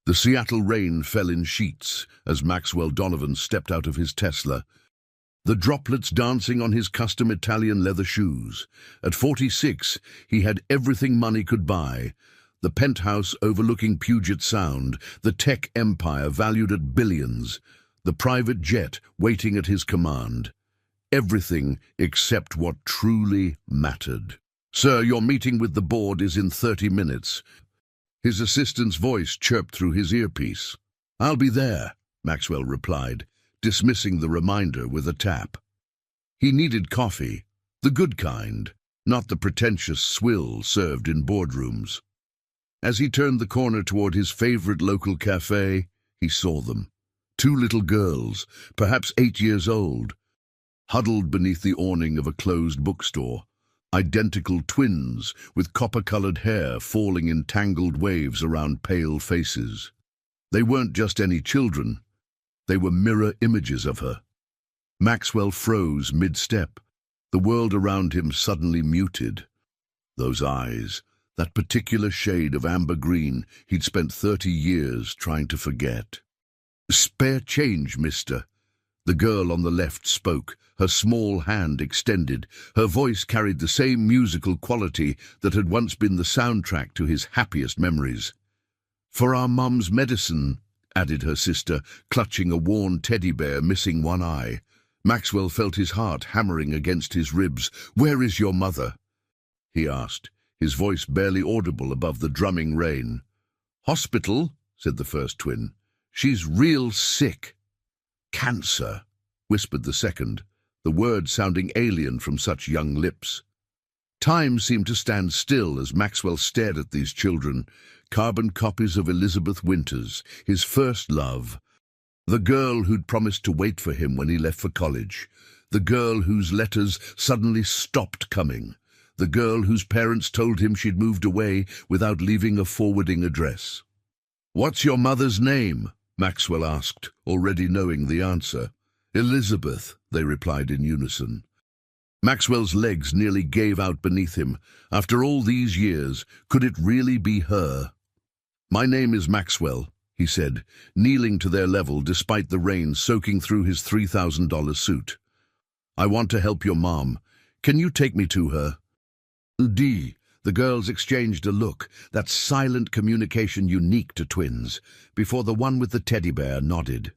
The Seattle rain fell in sheets as Maxwell Donovan stepped out of his Tesla, the droplets dancing on his custom Italian leather shoes. At 46, he had everything money could buy: the penthouse overlooking Puget Sound, the tech empire valued at billions, the private jet waiting at his command. Everything except what truly mattered. "Sir, your meeting with the board is in 30 minutes. His assistant's voice chirped through his earpiece. "I'll be there," Maxwell replied, dismissing the reminder with a tap. He needed coffee, the good kind, not the pretentious swill served in boardrooms. As he turned the corner toward his favorite local cafe, he saw them. 2 little girls, perhaps 8 years old, huddled beneath the awning of a closed bookstore. Identical twins with copper-colored hair falling in tangled waves around pale faces. They weren't just any children. They were mirror images of her. Maxwell froze mid-step. The world around him suddenly muted. Those eyes, that particular shade of amber green he'd spent 30 years trying to forget. "Spare change, mister." The girl on the left spoke, her small hand extended. Her voice carried the same musical quality that had once been the soundtrack to his happiest memories. "For our mum's medicine," added her sister, clutching a worn teddy bear missing one eye. Maxwell felt his heart hammering against his ribs. "Where is your mother?" he asked, his voice barely audible above the drumming rain. "Hospital," said the first twin. "She's real sick." "Cancer," whispered the second, the word sounding alien from such young lips. Time seemed to stand still as Maxwell stared at these children, carbon copies of Elizabeth Winters, his first love, the girl who'd promised to wait for him when he left for college, the girl whose letters suddenly stopped coming, the girl whose parents told him she'd moved away without leaving a forwarding address. "What's your mother's name?" Maxwell asked, already knowing the answer. "Elizabeth," they replied in unison. Maxwell's legs nearly gave out beneath him. After all these years, could it really be her? "My name is Maxwell," he said, kneeling to their level despite the rain soaking through his $3,000 suit. "I want to help your mom. Can you take me to her?" "Dee." The girls exchanged a look, that silent communication unique to twins, before the one with the teddy bear nodded.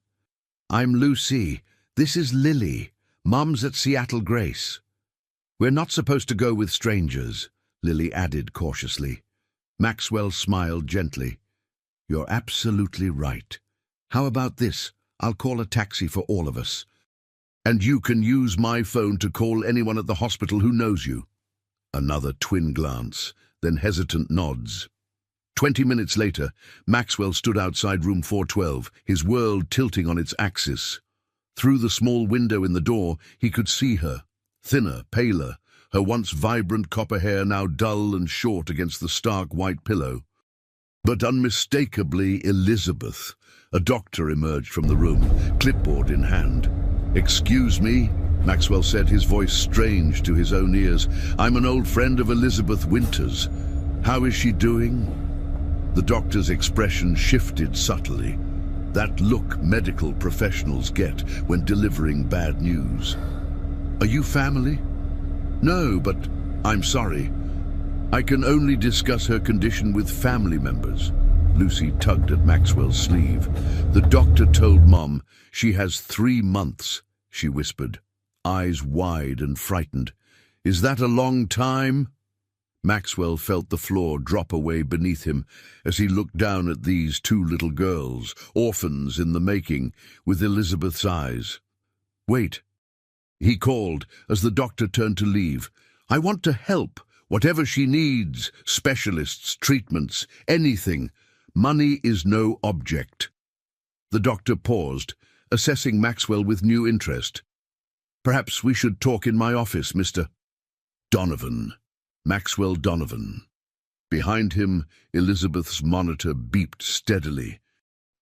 "I'm Lucy. This is Lily. Mum's at Seattle Grace." "We're not supposed to go with strangers," Lily added cautiously. Maxwell smiled gently. "You're absolutely right. How about this? I'll call a taxi for all of us. And you can use my phone to call anyone at the hospital who knows you." Another twin glance, then hesitant nods. 20 minutes later, Maxwell stood outside room 412, his world tilting on its axis. Through the small window in the door, he could see her, thinner, paler, her once vibrant copper hair now dull and short against the stark white pillow. But unmistakably Elizabeth. A doctor emerged from the room, clipboard in hand. "Excuse me," Maxwell said, his voice strange to his own ears. "I'm an old friend of Elizabeth Winters. How is she doing?" The doctor's expression shifted subtly. That look medical professionals get when delivering bad news. "Are you family?" "No, but I'm sorry. I can only discuss her condition with family members." Lucy tugged at Maxwell's sleeve. "The doctor told Mom she has 3 months," she whispered, eyes wide and frightened. "Is that a long time?" Maxwell felt the floor drop away beneath him as he looked down at these 2 little girls, orphans in the making, with Elizabeth's eyes. "Wait," he called as the doctor turned to leave. "I want to help, whatever she needs, specialists, treatments, anything. Money is no object." The doctor paused, assessing Maxwell with new interest. "Perhaps we should talk in my office, Mr. Donovan." Maxwell Donovan. Behind him, Elizabeth's monitor beeped steadily,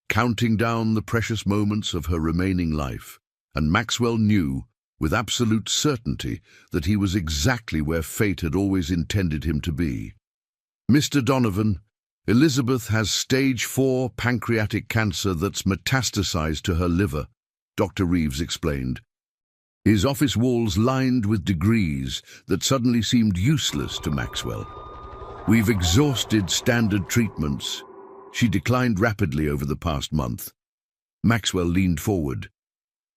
counting down the precious moments of her remaining life, and Maxwell knew, with absolute certainty, that he was exactly where fate had always intended him to be. "Mr. Donovan," Elizabeth has stage 4 pancreatic cancer that's metastasized to her liver, Dr. Reeves explained. His office walls lined with degrees that suddenly seemed useless to Maxwell. We've exhausted standard treatments. She declined rapidly over the past month. Maxwell leaned forward.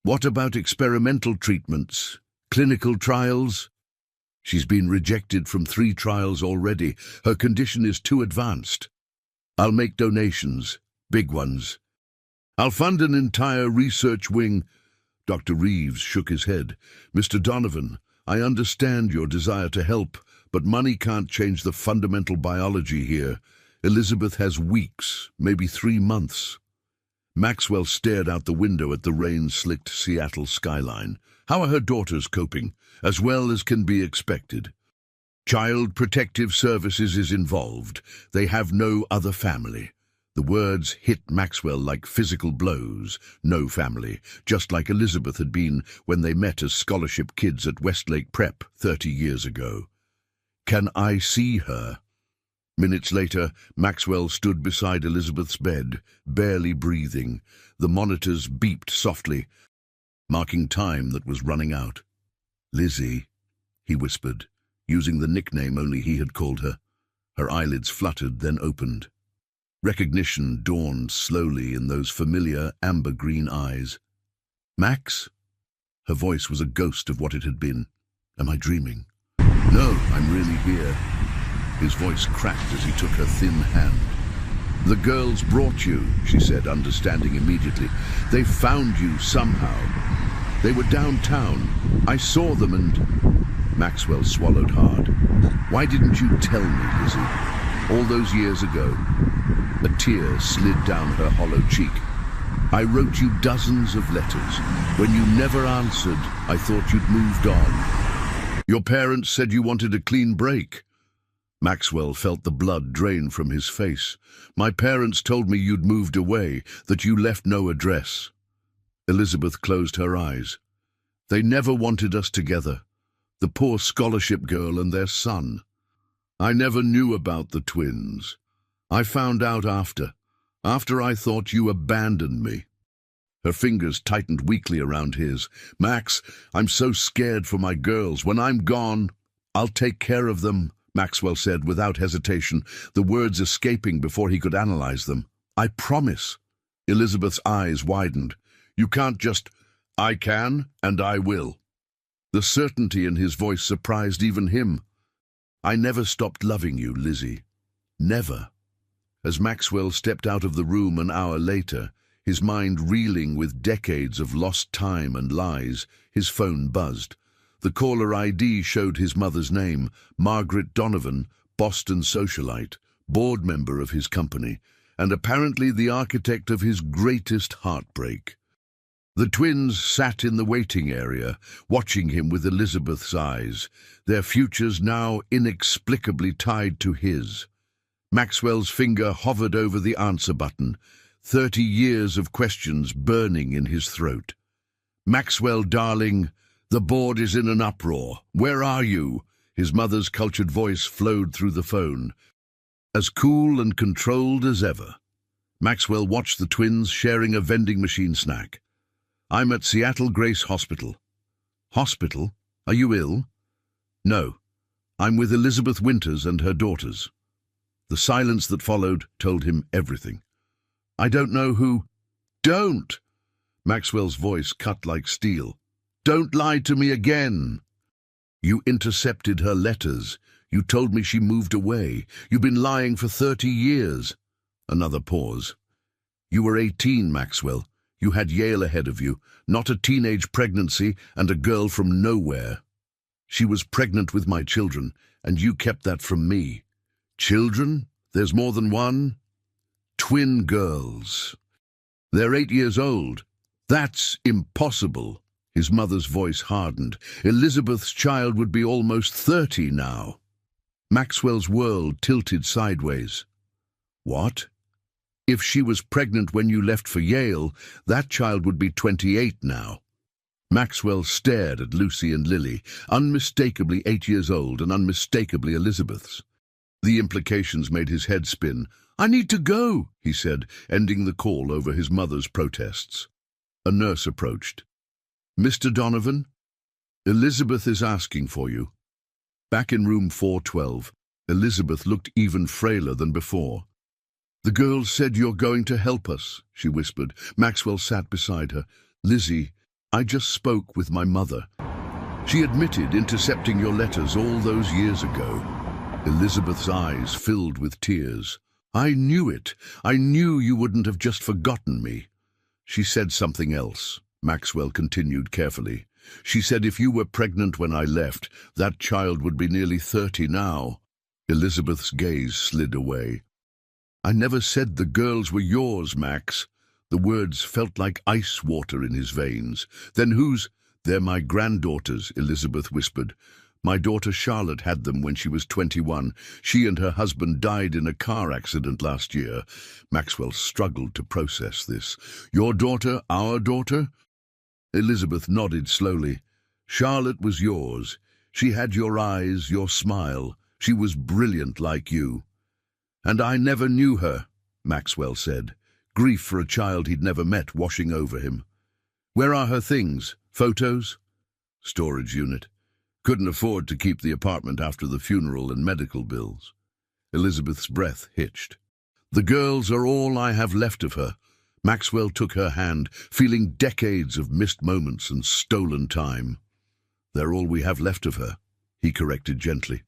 What about experimental treatments? Clinical trials? She's been rejected from 3 trials already. Her condition is too advanced. I'll make donations, big ones. I'll fund an entire research wing. Dr. Reeves shook his head. Mr. Donovan, I understand your desire to help, but money can't change the fundamental biology here. Elizabeth has weeks, maybe 3 months. Maxwell stared out the window at the rain-slicked Seattle skyline. How are her daughters coping? As well as can be expected. Child Protective Services is involved. They have no other family. The words hit Maxwell like physical blows. No family, just like Elizabeth had been when they met as scholarship kids at Westlake Prep 30 years ago. Can I see her? Minutes later, Maxwell stood beside Elizabeth's bed, barely breathing. The monitors beeped softly, marking time that was running out. Lizzie, he whispered, using the nickname only he had called her. Her eyelids fluttered, then opened. Recognition dawned slowly in those familiar amber-green eyes. Max? Her voice was a ghost of what it had been. Am I dreaming? No, I'm really here. His voice cracked as he took her thin hand. The girls brought you, she said, understanding immediately. They found you somehow. They were downtown. I saw them and... Maxwell swallowed hard. Why didn't you tell me, Lizzie? All those years ago. A tear slid down her hollow cheek. I wrote you dozens of letters. When you never answered, I thought you'd moved on. Your parents said you wanted a clean break. Maxwell felt the blood drain from his face. My parents told me you'd moved away, that you left no address. Elizabeth closed her eyes. They never wanted us together. The poor scholarship girl and their son. I never knew about the twins. I found out after I thought you abandoned me. Her fingers tightened weakly around his. Max, I'm so scared for my girls. When I'm gone, I'll take care of them, Maxwell said without hesitation, the words escaping before he could analyze them. I promise. Elizabeth's eyes widened. You can't just... I can, and I will. The certainty in his voice surprised even him. I never stopped loving you, Lizzie. Never. As Maxwell stepped out of the room an hour later, his mind reeling with decades of lost time and lies, his phone buzzed. The caller ID showed his mother's name, Margaret Donovan, Boston socialite, board member of his company, and apparently the architect of his greatest heartbreak. The twins sat in the waiting area, watching him with Elizabeth's eyes, their futures now inexplicably tied to his. Maxwell's finger hovered over the answer button, 30 years of questions burning in his throat. Maxwell, darling, the board is in an uproar. Where are you? His mother's cultured voice flowed through the phone, as cool and controlled as ever. Maxwell watched the twins sharing a vending machine snack. I'm at Seattle Grace Hospital. Hospital? Are you ill? No. I'm with Elizabeth Winters and her daughters. The silence that followed told him everything. I don't know who... Don't! Maxwell's voice cut like steel. Don't lie to me again. You intercepted her letters. You told me she moved away. You've been lying for 30 years. Another pause. You were 18, Maxwell. You had Yale ahead of you, not a teenage pregnancy and a girl from nowhere. She was pregnant with my children, and you kept that from me. Children? There's more than one? Twin girls. They're 8 years old. That's impossible. His mother's voice hardened. Elizabeth's child would be almost 30 now. Maxwell's world tilted sideways. What? If she was pregnant when you left for Yale, that child would be 28 now. Maxwell stared at Lucy and Lily, unmistakably 8 years old and unmistakably Elizabeth's. The implications made his head spin. I need to go, he said, ending the call over his mother's protests. A nurse approached. Mr. Donovan, Elizabeth is asking for you. Back in room 412, Elizabeth looked even frailer than before. The girl said you're going to help us, she whispered. Maxwell sat beside her. Lizzie, I just spoke with my mother. She admitted intercepting your letters all those years ago. Elizabeth's eyes filled with tears. I knew it. I knew you wouldn't have just forgotten me. She said something else, Maxwell continued carefully. She said if you were pregnant when I left, that child would be nearly 30 now. Elizabeth's gaze slid away. I never said the girls were yours, Max. The words felt like ice water in his veins. Then whose? They're my granddaughters, Elizabeth whispered. My daughter Charlotte had them when she was 21. She and her husband died in a car accident last year. Maxwell struggled to process this. Your daughter, our daughter? Elizabeth nodded slowly. Charlotte was yours. She had your eyes, your smile. She was brilliant like you. And I never knew her, Maxwell said, grief for a child he'd never met washing over him. Where are her things? Photos? Storage unit. Couldn't afford to keep the apartment after the funeral and medical bills. Elizabeth's breath hitched. The girls are all I have left of her. Maxwell took her hand, feeling decades of missed moments and stolen time. They're all we have left of her, he corrected gently.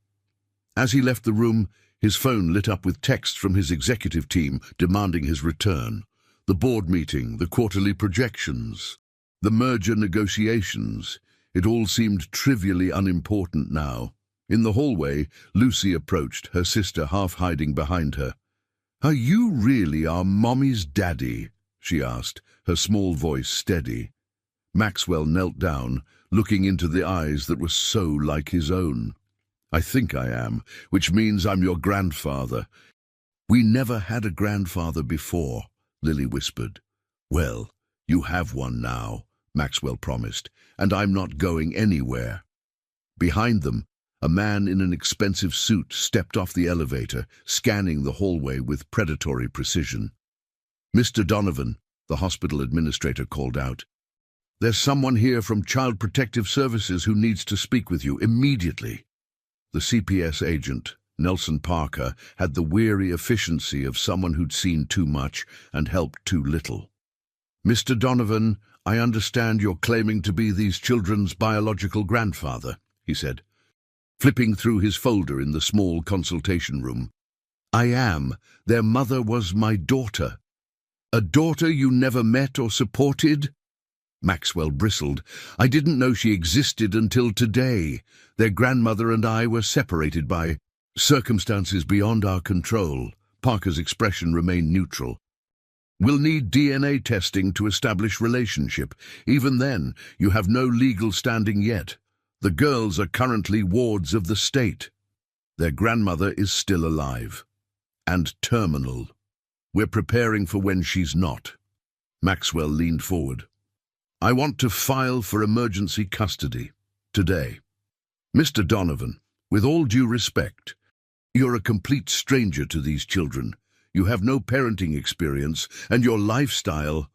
As he left the room, his phone lit up with texts from his executive team demanding his return. The board meeting, the quarterly projections, the merger negotiations. It all seemed trivially unimportant now. In the hallway, Lucy approached, her sister half hiding behind her. Are you really our mommy's daddy? She asked, her small voice steady. Maxwell knelt down, looking into the eyes that were so like his own. I think I am, which means I'm your grandfather. We never had a grandfather before, Lily whispered. Well, you have one now, Maxwell promised, and I'm not going anywhere. Behind them, a man in an expensive suit stepped off the elevator, scanning the hallway with predatory precision. Mr. Donovan, the hospital administrator called out. There's someone here from Child Protective Services who needs to speak with you immediately. The CPS agent, Nelson Parker, had the weary efficiency of someone who'd seen too much and helped too little. Mr. Donovan, I understand you're claiming to be these children's biological grandfather, he said, flipping through his folder in the small consultation room. I am. Their mother was my daughter. A daughter you never met or supported? Maxwell bristled. I didn't know she existed until today. Their grandmother and I were separated by circumstances beyond our control. Parker's expression remained neutral. We'll need DNA testing to establish relationship. Even then, you have no legal standing yet. The girls are currently wards of the state. Their grandmother is still alive. And terminal. We're preparing for when she's not. Maxwell leaned forward. I want to file for emergency custody. Today. Mr. Donovan, with all due respect, you're a complete stranger to these children. You have no parenting experience, and your lifestyle...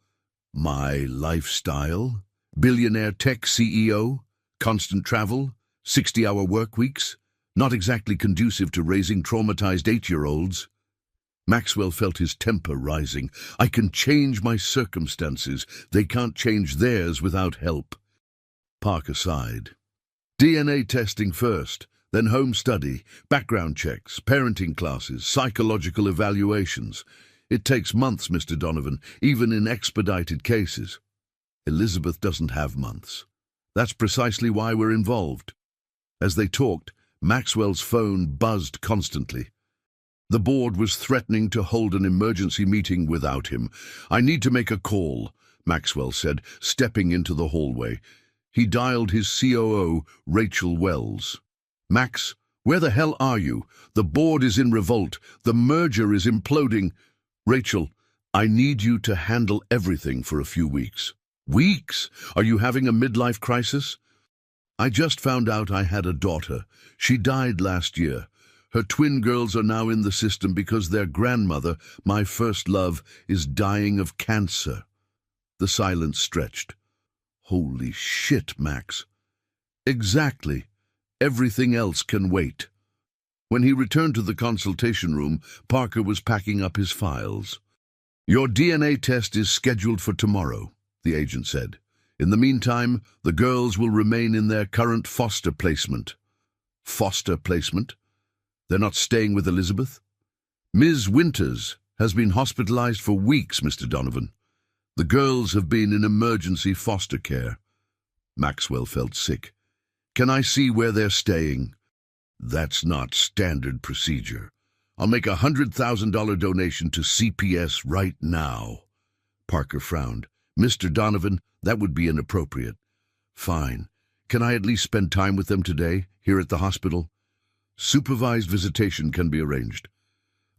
My lifestyle? Billionaire tech CEO? Constant travel? 60-hour work weeks? Not exactly conducive to raising traumatized 8-year-olds. Maxwell felt his temper rising. I can change my circumstances. They can't change theirs without help. Parker sighed. DNA testing first, then home study, background checks, parenting classes, psychological evaluations. It takes months, Mr. Donovan, even in expedited cases. Elizabeth doesn't have months. That's precisely why we're involved. As they talked, Maxwell's phone buzzed constantly. The board was threatening to hold an emergency meeting without him. I need to make a call, Maxwell said, stepping into the hallway. He dialed his COO, Rachel Wells. Max, where the hell are you? The board is in revolt. The merger is imploding. Rachel, I need you to handle everything for a few weeks. Weeks? Are you having a midlife crisis? I just found out I had a daughter. She died last year. Her twin girls are now in the system because their grandmother, my first love, is dying of cancer. The silence stretched. Holy shit, Max. Exactly. Everything else can wait. When he returned to the consultation room, Parker was packing up his files. Your DNA test is scheduled for tomorrow, the agent said. In the meantime, the girls will remain in their current foster placement. Foster placement? They're not staying with Elizabeth? Ms. Winters has been hospitalized for weeks, Mr. Donovan. The girls have been in emergency foster care. Maxwell felt sick. Can I see where they're staying? That's not standard procedure. I'll make a $100,000 donation to CPS right now. Parker frowned. Mr. Donovan, that would be inappropriate. Fine. Can I at least spend time with them today, here at the hospital? Supervised visitation can be arranged.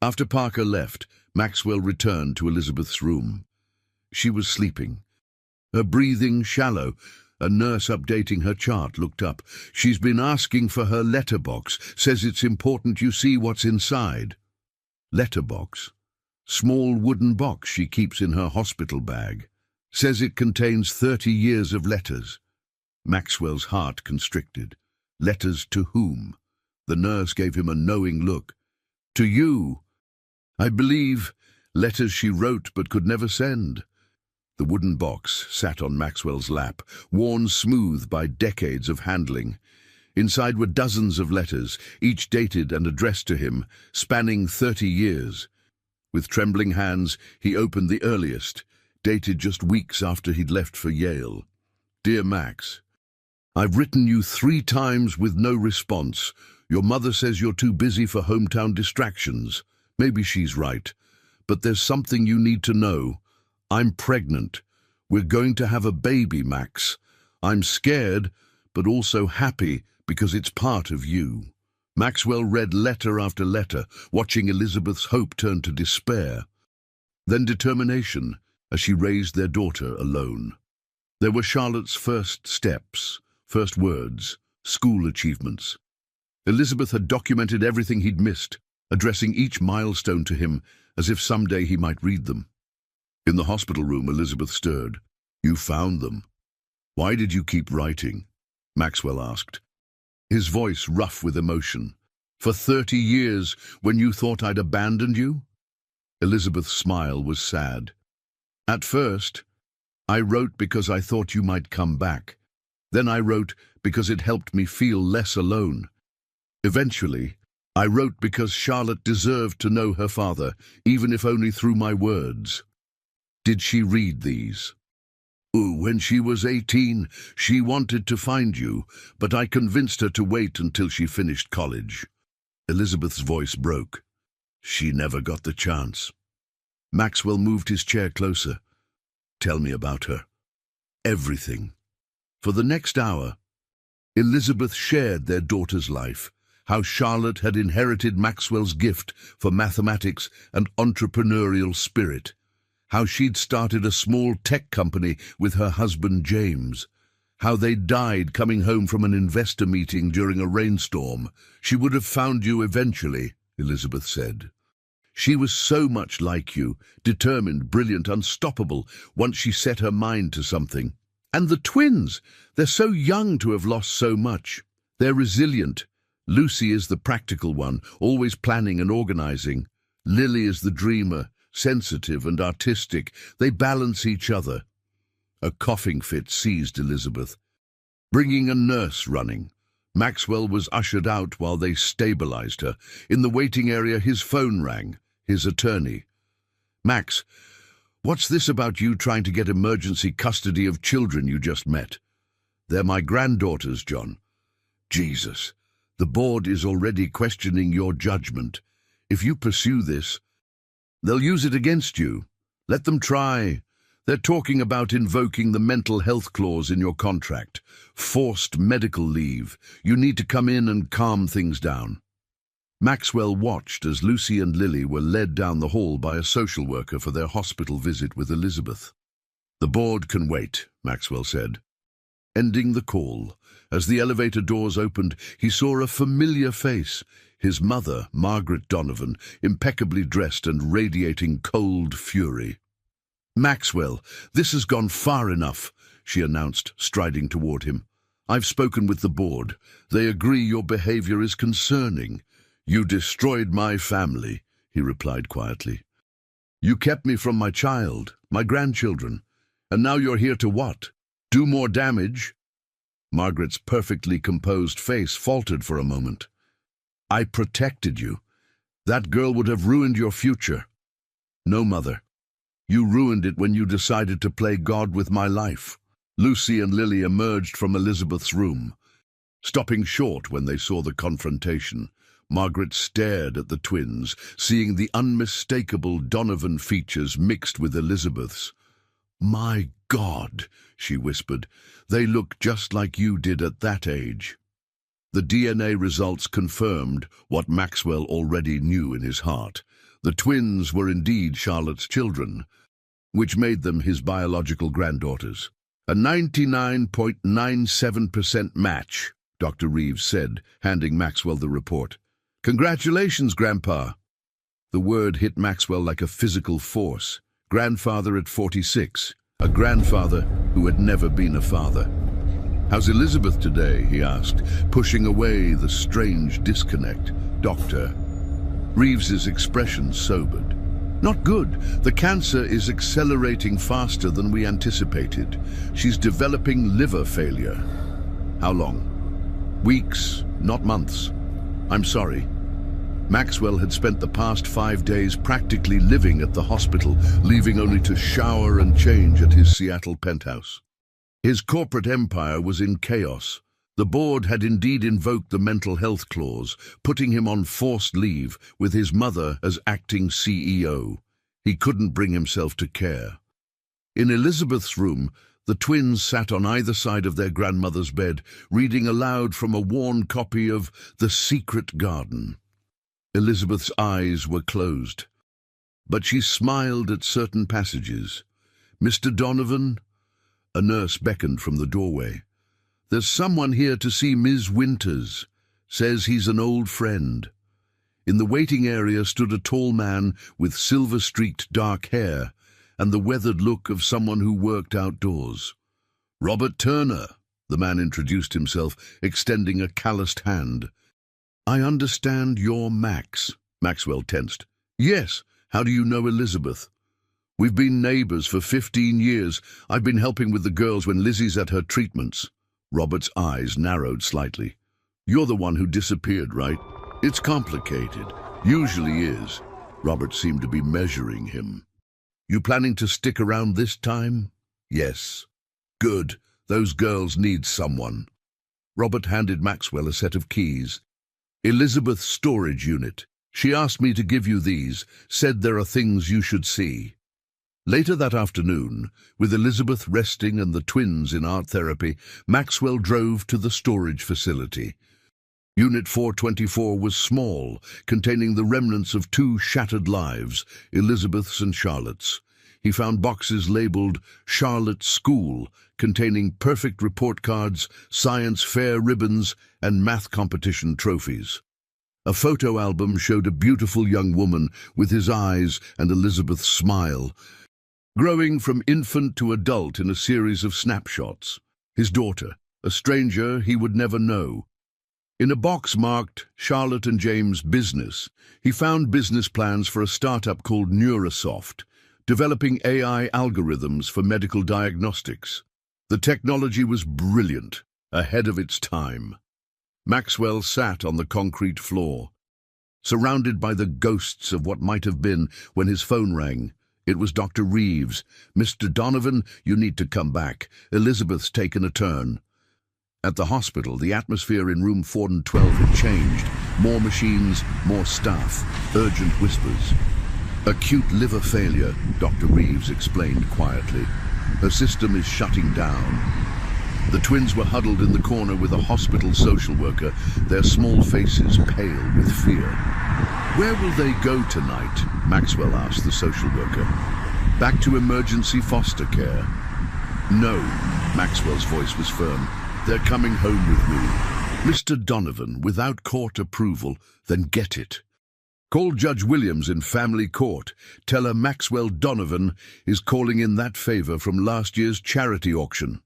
After Parker left, Maxwell returned to Elizabeth's room. She was sleeping. Her breathing shallow. A nurse updating her chart looked up. She's been asking for her letterbox. Says it's important you see what's inside. Letterbox? Small wooden box she keeps in her hospital bag. Says it contains 30 years of letters. Maxwell's heart constricted. Letters to whom? The nurse gave him a knowing look. To you. I believe letters she wrote but could never send. The wooden box sat on Maxwell's lap, worn smooth by decades of handling. Inside were dozens of letters, each dated and addressed to him, spanning 30 years. With trembling hands, he opened the earliest, dated just weeks after he'd left for Yale. Dear Max, I've written you 3 times with no response. Your mother says you're too busy for hometown distractions. Maybe she's right. But there's something you need to know. I'm pregnant. We're going to have a baby, Max. I'm scared, but also happy because it's part of you. Maxwell read letter after letter, watching Elizabeth's hope turn to despair. Then determination, as she raised their daughter alone. There were Charlotte's first steps, first words, school achievements. Elizabeth had documented everything he'd missed, addressing each milestone to him as if someday he might read them. In the hospital room, Elizabeth stirred. You found them. Why did you keep writing? Maxwell asked, his voice rough with emotion. For 30 years, when you thought I'd abandoned you? Elizabeth's smile was sad. At first, I wrote because I thought you might come back. Then I wrote because it helped me feel less alone. Eventually, I wrote because Charlotte deserved to know her father, even if only through my words. Did she read these? When she was 18, she wanted to find you, but I convinced her to wait until she finished college. Elizabeth's voice broke. She never got the chance. Maxwell moved his chair closer. Tell me about her. Everything. For the next hour, Elizabeth shared their daughter's life, how Charlotte had inherited Maxwell's gift for mathematics and entrepreneurial spirit, how she'd started a small tech company with her husband James, how they died coming home from an investor meeting during a rainstorm. She would have found you eventually, Elizabeth said. She was so much like you, determined, brilliant, unstoppable, once she set her mind to something. And the twins, they're so young to have lost so much. They're resilient. Lucy is the practical one, always planning and organizing. Lily is the dreamer, sensitive and artistic. They balance each other. A coughing fit seized Elizabeth. Bringing a nurse running. Maxwell was ushered out while they stabilized her. In the waiting area, his phone rang. His attorney. Max, what's this about you trying to get emergency custody of children you just met? They're my granddaughters, John. Jesus, the board is already questioning your judgment. If you pursue this, they'll use it against you. Let them try. They're talking about invoking the mental health clause in your contract. Forced medical leave. You need to come in and calm things down. Maxwell watched as Lucy and Lily were led down the hall by a social worker for their hospital visit with Elizabeth. The board can wait, Maxwell said. ending the call. As the elevator doors opened, he saw a familiar face. His mother, Margaret Donovan, impeccably dressed and radiating cold fury. "Maxwell, this has gone far enough," she announced, striding toward him. "I've spoken with the board. They agree your behavior is concerning." "You destroyed my family," he replied quietly. "You kept me from my child, my grandchildren. And now you're here to what? Do more damage?" Margaret's perfectly composed face faltered for a moment. "I protected you. That girl would have ruined your future." "No, Mother. You ruined it when you decided to play God with my life." Lucy and Lily emerged from Elizabeth's room. Stopping short when they saw the confrontation, Margaret stared at the twins, seeing the unmistakable Donovan features mixed with Elizabeth's. "My God," she whispered, "they look just like you did at that age." The DNA results confirmed what Maxwell already knew in his heart. The twins were indeed Charlotte's children, which made them his biological granddaughters. "A 99.97% match," Dr. Reeves said, handing Maxwell the report. "Congratulations, Grandpa." The word hit Maxwell like a physical force. Grandfather at 46, a grandfather who had never been a father. "How's Elizabeth today?" he asked, pushing away the strange disconnect. Dr. Reeves's expression sobered. "Not good. The cancer is accelerating faster than we anticipated. She's developing liver failure." "How long?" "Weeks, not months." "I'm sorry." Maxwell had spent the past 5 days practically living at the hospital, leaving only to shower and change at his Seattle penthouse. His corporate empire was in chaos. The board had indeed invoked the mental health clause, putting him on forced leave with his mother as acting CEO. He couldn't bring himself to care. In Elizabeth's room, the twins sat on either side of their grandmother's bed, reading aloud from a worn copy of The Secret Garden. Elizabeth's eyes were closed, but she smiled at certain passages. "Mr. Donovan?" A nurse beckoned from the doorway. "There's someone here to see Ms. Winters. Says he's an old friend." In the waiting area stood a tall man with silver-streaked dark hair and the weathered look of someone who worked outdoors. "Robert Turner," the man introduced himself, extending a calloused hand. "I understand you're Max." Maxwell tensed. "Yes. How do you know Elizabeth?" "We've been neighbors for 15 years. I've been helping with the girls when Lizzie's at her treatments." Robert's eyes narrowed slightly. "You're the one who disappeared, right?" "It's complicated. Usually is." Robert seemed to be measuring him. "You planning to stick around this time?" "Yes." "Good. Those girls need someone." Robert handed Maxwell a set of keys. "Elizabeth's storage unit. She asked me to give you these, said there are things you should see." Later that afternoon, with Elizabeth resting and the twins in art therapy, Maxwell drove to the storage facility. Unit 424 was small, containing the remnants of 2 shattered lives, Elizabeth's and Charlotte's. He found boxes labeled Charlotte's School, containing perfect report cards, science fair ribbons, and math competition trophies. A photo album showed a beautiful young woman with his eyes and Elizabeth's smile, growing from infant to adult in a series of snapshots. His daughter, a stranger he would never know. In a box marked Charlotte and James Business, he found business plans for a startup called Neurasoft, developing AI algorithms for medical diagnostics. The technology was brilliant, ahead of its time. Maxwell sat on the concrete floor, surrounded by the ghosts of what might have been when his phone rang. It was Dr. Reeves. "Mr. Donovan, you need to come back. Elizabeth's taken a turn." At the hospital, the atmosphere in room 412 had changed. More machines, more staff, urgent whispers. "Acute liver failure," Dr. Reeves explained quietly. "Her system is shutting down." The twins were huddled in the corner with a hospital social worker, their small faces pale with fear. "Where will they go tonight?" Maxwell asked the social worker. "Back to emergency foster care." "No, Maxwell's voice was firm. "They're coming home with me. Mr. Donovan, without court approval, then get it. Call Judge Williams in family court. Tell her Maxwell Donovan is calling in that favor from last year's charity auction."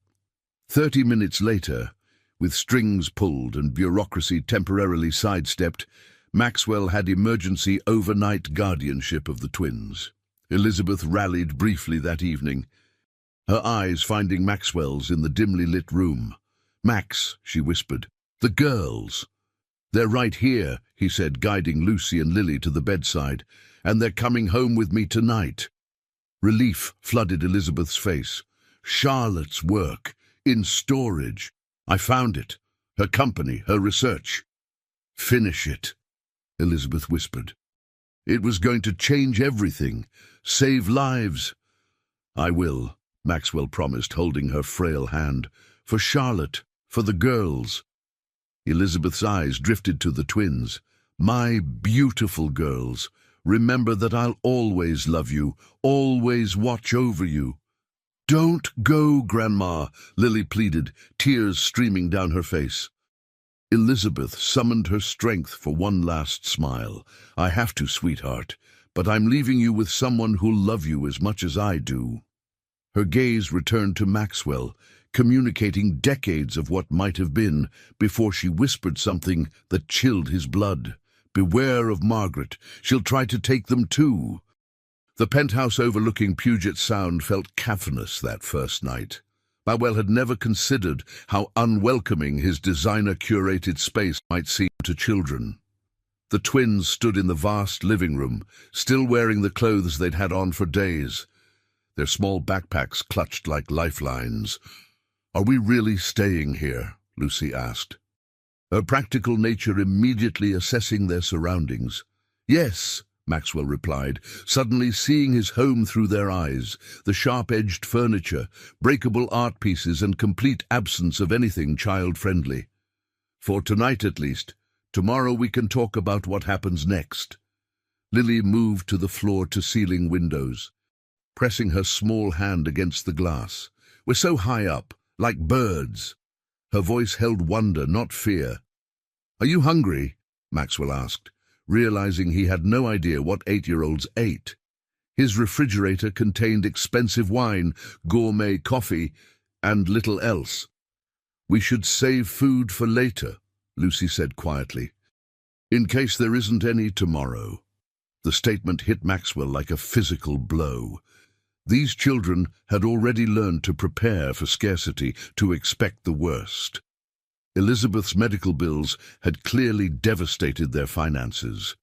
30 minutes later, with strings pulled and bureaucracy temporarily sidestepped, Maxwell had emergency overnight guardianship of the twins. Elizabeth rallied briefly that evening, her eyes finding Maxwell's in the dimly lit room. "Max," she whispered, "the girls." "They're right here," he said, guiding Lucy and Lily to the bedside, "and they're coming home with me tonight." Relief flooded Elizabeth's face. "Charlotte's work, in storage. I found it. Her company, her research." "Finish it," Elizabeth whispered. "It was going to change everything, save lives." "I will," Maxwell promised, holding her frail hand. "For Charlotte, for the girls." Elizabeth's eyes drifted to the twins. "My beautiful girls, remember that I'll always love you, always watch over you." "Don't go, Grandma," Lily pleaded, tears streaming down her face. Elizabeth summoned her strength for one last smile. "I have to, sweetheart, but I'm leaving you with someone who'll love you as much as I do." Her gaze returned to Maxwell, communicating decades of what might have been, before she whispered something that chilled his blood. "Beware of Margaret. She'll try to take them too." The penthouse overlooking Puget Sound felt cavernous that first night. Maxwell had never considered how unwelcoming his designer-curated space might seem to children. The twins stood in the vast living room, still wearing the clothes they'd had on for days, their small backpacks clutched like lifelines. "Are we really staying here?" Lucy asked, her practical nature immediately assessing their surroundings. "Yes," Maxwell replied, suddenly seeing his home through their eyes, the sharp-edged furniture, breakable art pieces, and complete absence of anything child-friendly. "For tonight at least. Tomorrow we can talk about what happens next." Lily moved to the floor-to-ceiling windows, pressing her small hand against the glass. "We're so high up, like birds." Her voice held wonder, not fear. "Are you hungry?" Maxwell asked, realizing he had no idea what 8-year-olds ate. His refrigerator contained expensive wine, gourmet coffee, and little else. "We should save food for later," Lucy said quietly, "in case there isn't any tomorrow." The statement hit Maxwell like a physical blow. These children had already learned to prepare for scarcity, to expect the worst. Elizabeth's medical bills had clearly devastated their finances.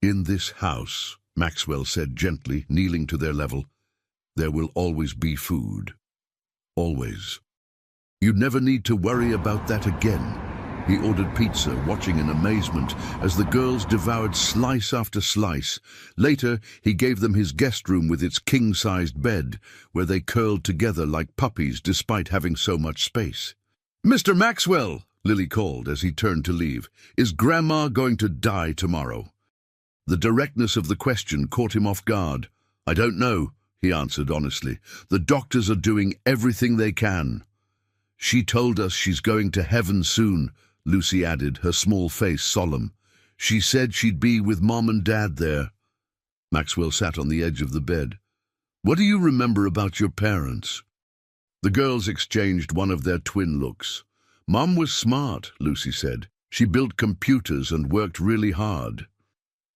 "In this house," Maxwell said gently, kneeling to their level, "there will always be food. Always. You never need to worry about that again." He ordered pizza, watching in amazement as the girls devoured slice after slice. Later, he gave them his guest room with its king-sized bed, where they curled together like puppies despite having so much space. "Mr. Maxwell," Lily called as he turned to leave, "is Grandma going to die tomorrow?" The directness of the question caught him off guard. "I don't know," he answered honestly. "The doctors are doing everything they can." "She told us she's going to heaven soon," Lucy added, her small face solemn. "She said she'd be with Mom and Dad there." Maxwell sat on the edge of the bed. "What do you remember about your parents?" The girls exchanged one of their twin looks. "Mom was smart," Lucy said. "She built computers and worked really hard."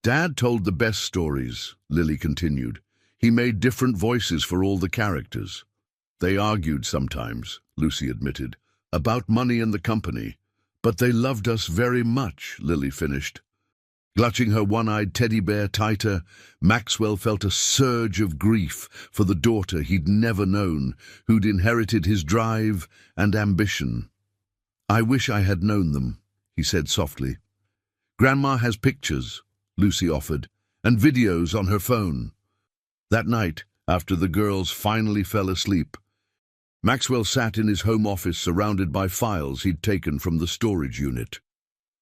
"Dad told the best stories," Lily continued. "He made different voices for all the characters." "They argued sometimes," Lucy admitted, "about money and the company. But they loved us very much," Lily finished. Clutching her one-eyed teddy bear tighter, Maxwell felt a surge of grief for the daughter he'd never known, who'd inherited his drive and ambition. "I wish I had known them," he said softly. "Grandma has pictures," Lucy offered, "and videos on her phone." That night, after the girls finally fell asleep, Maxwell sat in his home office surrounded by files he'd taken from the storage unit.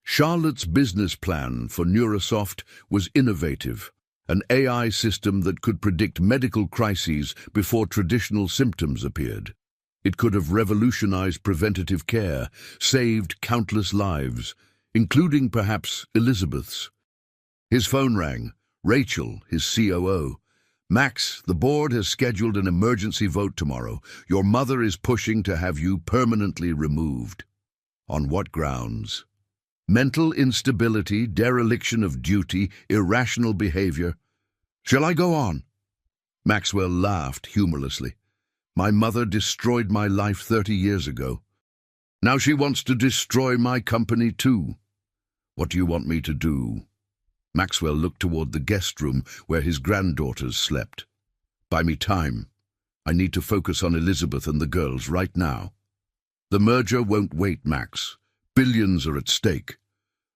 Charlotte's business plan for Neurosoft was innovative, an AI system that could predict medical crises before traditional symptoms appeared. It could have revolutionized preventative care, saved countless lives, including perhaps Elizabeth's. His phone rang. Rachel, his COO. "Max, the board has scheduled an emergency vote tomorrow. Your mother is pushing to have you permanently removed." "On what grounds?" "Mental instability, dereliction of duty, irrational behavior." "Shall I go on?" Maxwell laughed humorlessly. "My mother destroyed my life 30 years ago. Now she wants to destroy my company too. What do you want me to do?" Maxwell looked toward the guest room where his granddaughters slept. "Buy me time. I need to focus on Elizabeth and the girls right now." "The merger won't wait, Max. Billions are at stake."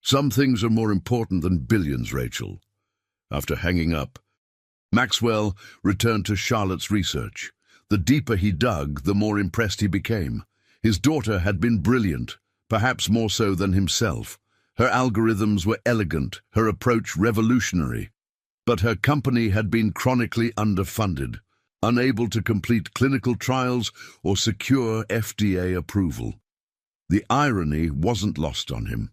"Some things are more important than billions, Rachel." After hanging up, Maxwell returned to Charlotte's research. The deeper he dug, the more impressed he became. His daughter had been brilliant, perhaps more so than himself. Her algorithms were elegant, her approach revolutionary. But her company had been chronically underfunded, unable to complete clinical trials or secure FDA approval. The irony wasn't lost on him.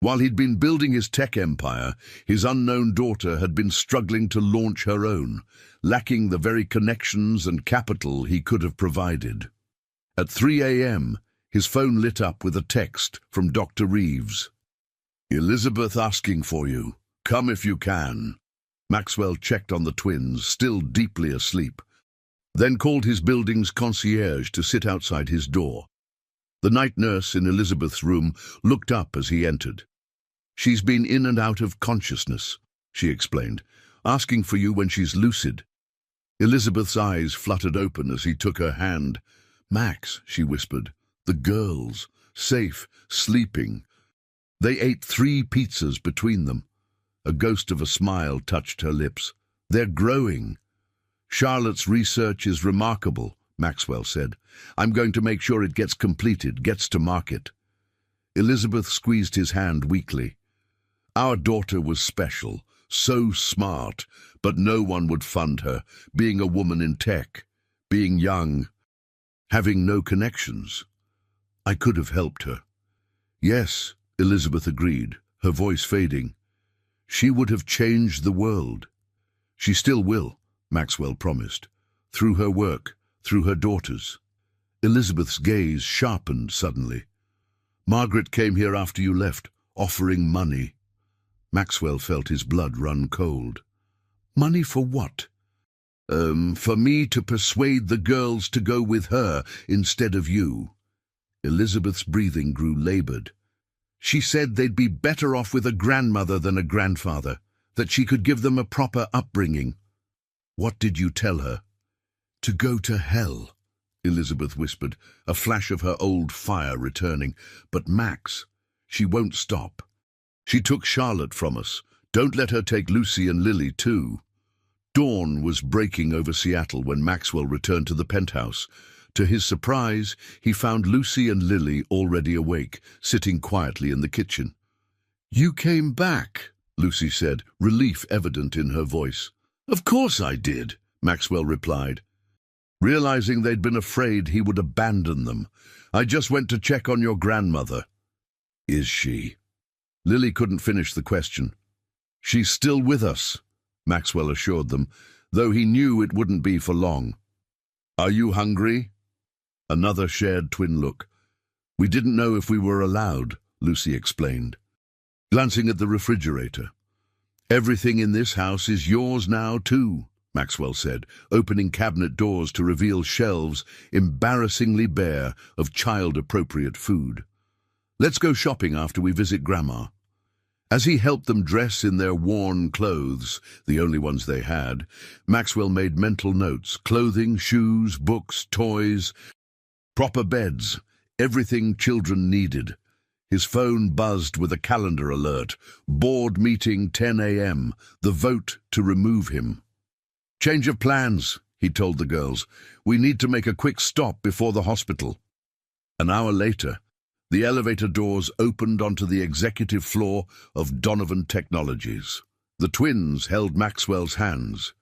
While he'd been building his tech empire, his unknown daughter had been struggling to launch her own, lacking the very connections and capital he could have provided. At 3 a.m., his phone lit up with a text from Dr. Reeves. "Elizabeth asking for you. Come if you can." Maxwell checked on the twins, still deeply asleep, then called his building's concierge to sit outside his door. The night nurse in Elizabeth's room looked up as he entered. "She's been in and out of consciousness," she explained, "asking for you when she's lucid." Elizabeth's eyes fluttered open as he took her hand. "Max," she whispered, "the girls, safe, sleeping." They ate 3 pizzas between them. A ghost of a smile touched her lips. "They're growing." "Charlotte's research is remarkable," Maxwell said. "I'm going to make sure it gets completed, gets to market." Elizabeth squeezed his hand weakly. "Our daughter was special, so smart, but no one would fund her, being a woman in tech, being young, having no connections. I could have helped her." "Yes," Elizabeth agreed, her voice fading. "She would have changed the world." "She still will," Maxwell promised, "through her work, through her daughters." Elizabeth's gaze sharpened suddenly. "Margaret came here after you left, offering money." Maxwell felt his blood run cold. "Money for what?" For me to persuade the girls to go with her instead of you." Elizabeth's breathing grew labored. "She said they'd be better off with a grandmother than a grandfather, that she could give them a proper upbringing." "What did you tell her?" "To go to hell," Elizabeth whispered, a flash of her old fire returning. "But Max, she won't stop. She took Charlotte from us. Don't let her take Lucy and Lily too." Dawn was breaking over Seattle when Maxwell returned to the penthouse. To his surprise, he found Lucy and Lily already awake, sitting quietly in the kitchen. "You came back," Lucy said, relief evident in her voice. "Of course I did," Maxwell replied, realizing they'd been afraid he would abandon them. "I just went to check on your grandmother." "Is she?" Lily couldn't finish the question. "She's still with us," Maxwell assured them, though he knew it wouldn't be for long. "Are you hungry?" Another shared twin look. "We didn't know if we were allowed," Lucy explained, glancing at the refrigerator. "Everything in this house is yours now too," Maxwell said, opening cabinet doors to reveal shelves embarrassingly bare of child-appropriate food. "Let's go shopping after we visit Grandma." As he helped them dress in their worn clothes, the only ones they had, Maxwell made mental notes: clothing, shoes, books, toys, proper beds, everything children needed. His phone buzzed with a calendar alert. Board meeting 10 a.m., the vote to remove him. "Change of plans," he told the girls. "We need to make a quick stop before the hospital." An hour later, the elevator doors opened onto the executive floor of Donovan Technologies. The twins held Maxwell's hands,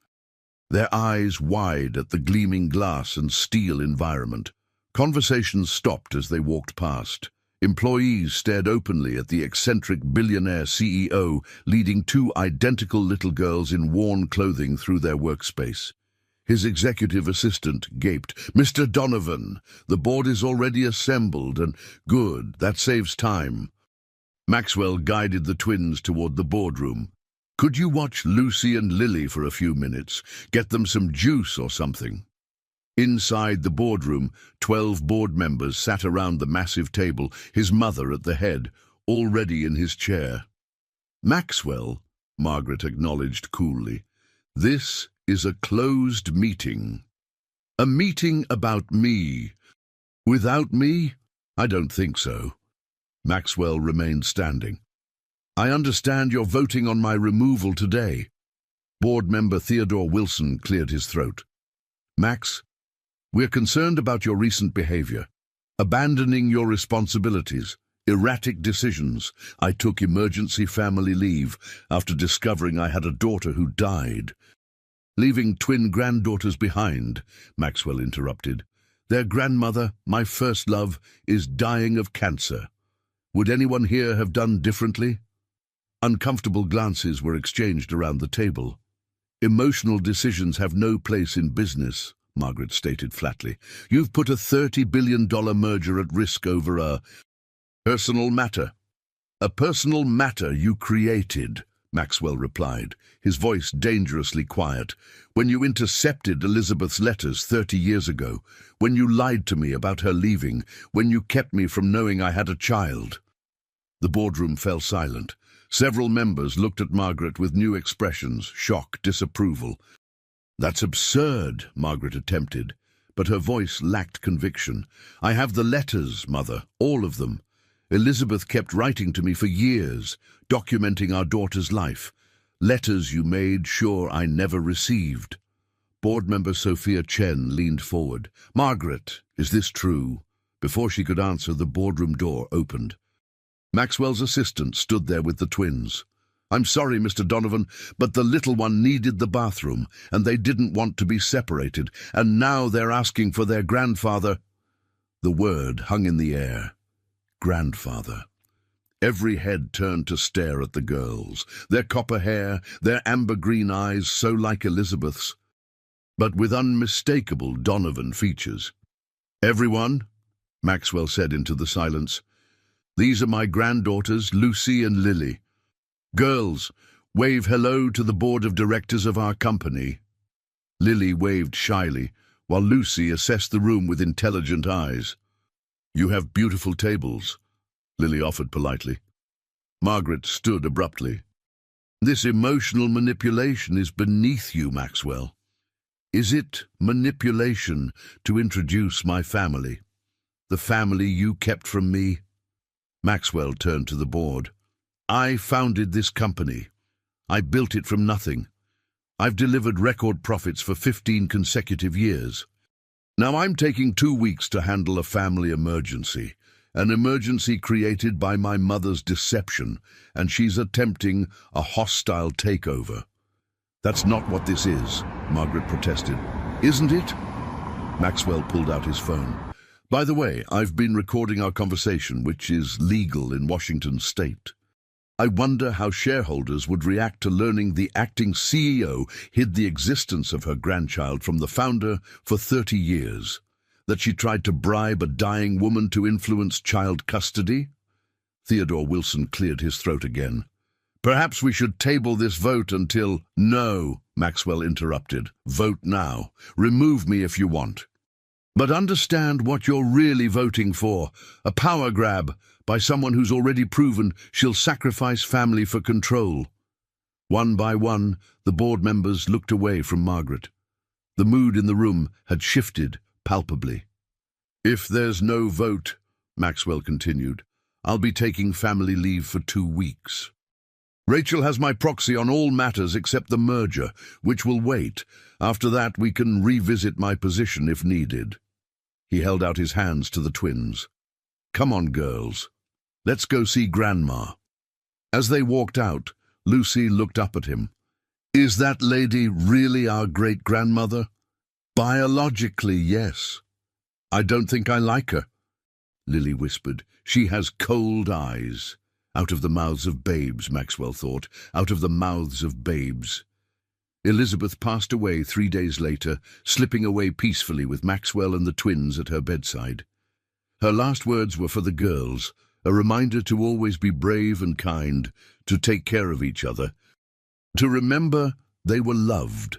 their eyes wide at the gleaming glass and steel environment. Conversations stopped as they walked past. Employees stared openly at the eccentric billionaire CEO leading two identical little girls in worn clothing through their workspace. His executive assistant gaped. "Mr. Donovan, the board is already assembled, and good, that saves time." Maxwell guided the twins toward the boardroom. "Could you watch Lucy and Lily for a few minutes? Get them some juice or something." Inside the boardroom, 12 board members sat around the massive table, his mother at the head, already in his chair. "Maxwell," Margaret acknowledged coolly, "this is a closed meeting. A meeting about me. Without me? I don't think so." Maxwell remained standing. "I understand you're voting on my removal today." Board member Theodore Wilson cleared his throat. "Max, we're concerned about your recent behavior. Abandoning your responsibilities, erratic decisions. I took emergency family leave after discovering I had a daughter who died." "Leaving twin granddaughters behind," Maxwell interrupted. "Their grandmother, my first love, is dying of cancer. Would anyone here have done differently?" Uncomfortable glances were exchanged around the table. "Emotional decisions have no place in business," Margaret stated flatly. "You've put a $30 billion merger at risk over a personal matter." "A personal matter you created," Maxwell replied, his voice dangerously quiet. "When you intercepted Elizabeth's letters 30 years ago, when you lied to me about her leaving, when you kept me from knowing I had a child." The boardroom fell silent. Several members looked at Margaret with new expressions, shock, disapproval. "That's absurd," Margaret attempted, but her voice lacked conviction. "I have the letters, Mother, all of them. Elizabeth kept writing to me for years, documenting our daughter's life. Letters you made sure I never received." Board member Sophia Chen leaned forward. "Margaret, is this true?" Before she could answer, the boardroom door opened. Maxwell's assistant stood there with the twins. "I'm sorry, Mr. Donovan, but the little one needed the bathroom, and they didn't want to be separated, and now they're asking for their grandfather." The word hung in the air. Grandfather. Every head turned to stare at the girls, their copper hair, their amber-green eyes so like Elizabeth's, but with unmistakable Donovan features. "Everyone," Maxwell said into the silence, "these are my granddaughters, Lucy and Lily. Girls, wave hello to the board of directors of our company." Lily waved shyly, while Lucy assessed the room with intelligent eyes. "You have beautiful tables," Lily offered politely. Margaret stood abruptly. "This emotional manipulation is beneath you, Maxwell. Is it manipulation to introduce my family? The family you kept from me?" Maxwell turned to the board. "I founded this company. I built it from nothing. I've delivered record profits for 15 consecutive years. Now I'm taking 2 weeks to handle a family emergency, an emergency created by my mother's deception, and she's attempting a hostile takeover." "That's not what this is," Margaret protested. "Isn't it?" Maxwell pulled out his phone. "By the way, I've been recording our conversation, which is legal in Washington state. I wonder how shareholders would react to learning the acting CEO hid the existence of her grandchild from the founder for 30 years, that she tried to bribe a dying woman to influence child custody." Theodore Wilson cleared his throat again. "Perhaps we should table this vote until—" "No," Maxwell interrupted. "Vote now. Remove me if you want. But understand what you're really voting for, a power grab by someone who's already proven she'll sacrifice family for control." One by one, the board members looked away from Margaret. The mood in the room had shifted palpably. "If there's no vote," Maxwell continued, "I'll be taking family leave for 2 weeks. Rachel has my proxy on all matters except the merger, which will wait. After that, we can revisit my position if needed." He held out his hands to the twins. "Come on, girls. Let's go see Grandma." As they walked out, Lucy looked up at him. "Is that lady really our great-grandmother?" "Biologically, yes. "I don't think I like her," Lily whispered. "She has cold eyes." Out of the mouths of babes, Maxwell thought. Out of the mouths of babes. Elizabeth passed away 3 days later, slipping away peacefully with Maxwell and the twins at her bedside. Her last words were for the girls, a reminder to always be brave and kind, to take care of each other, to remember they were loved.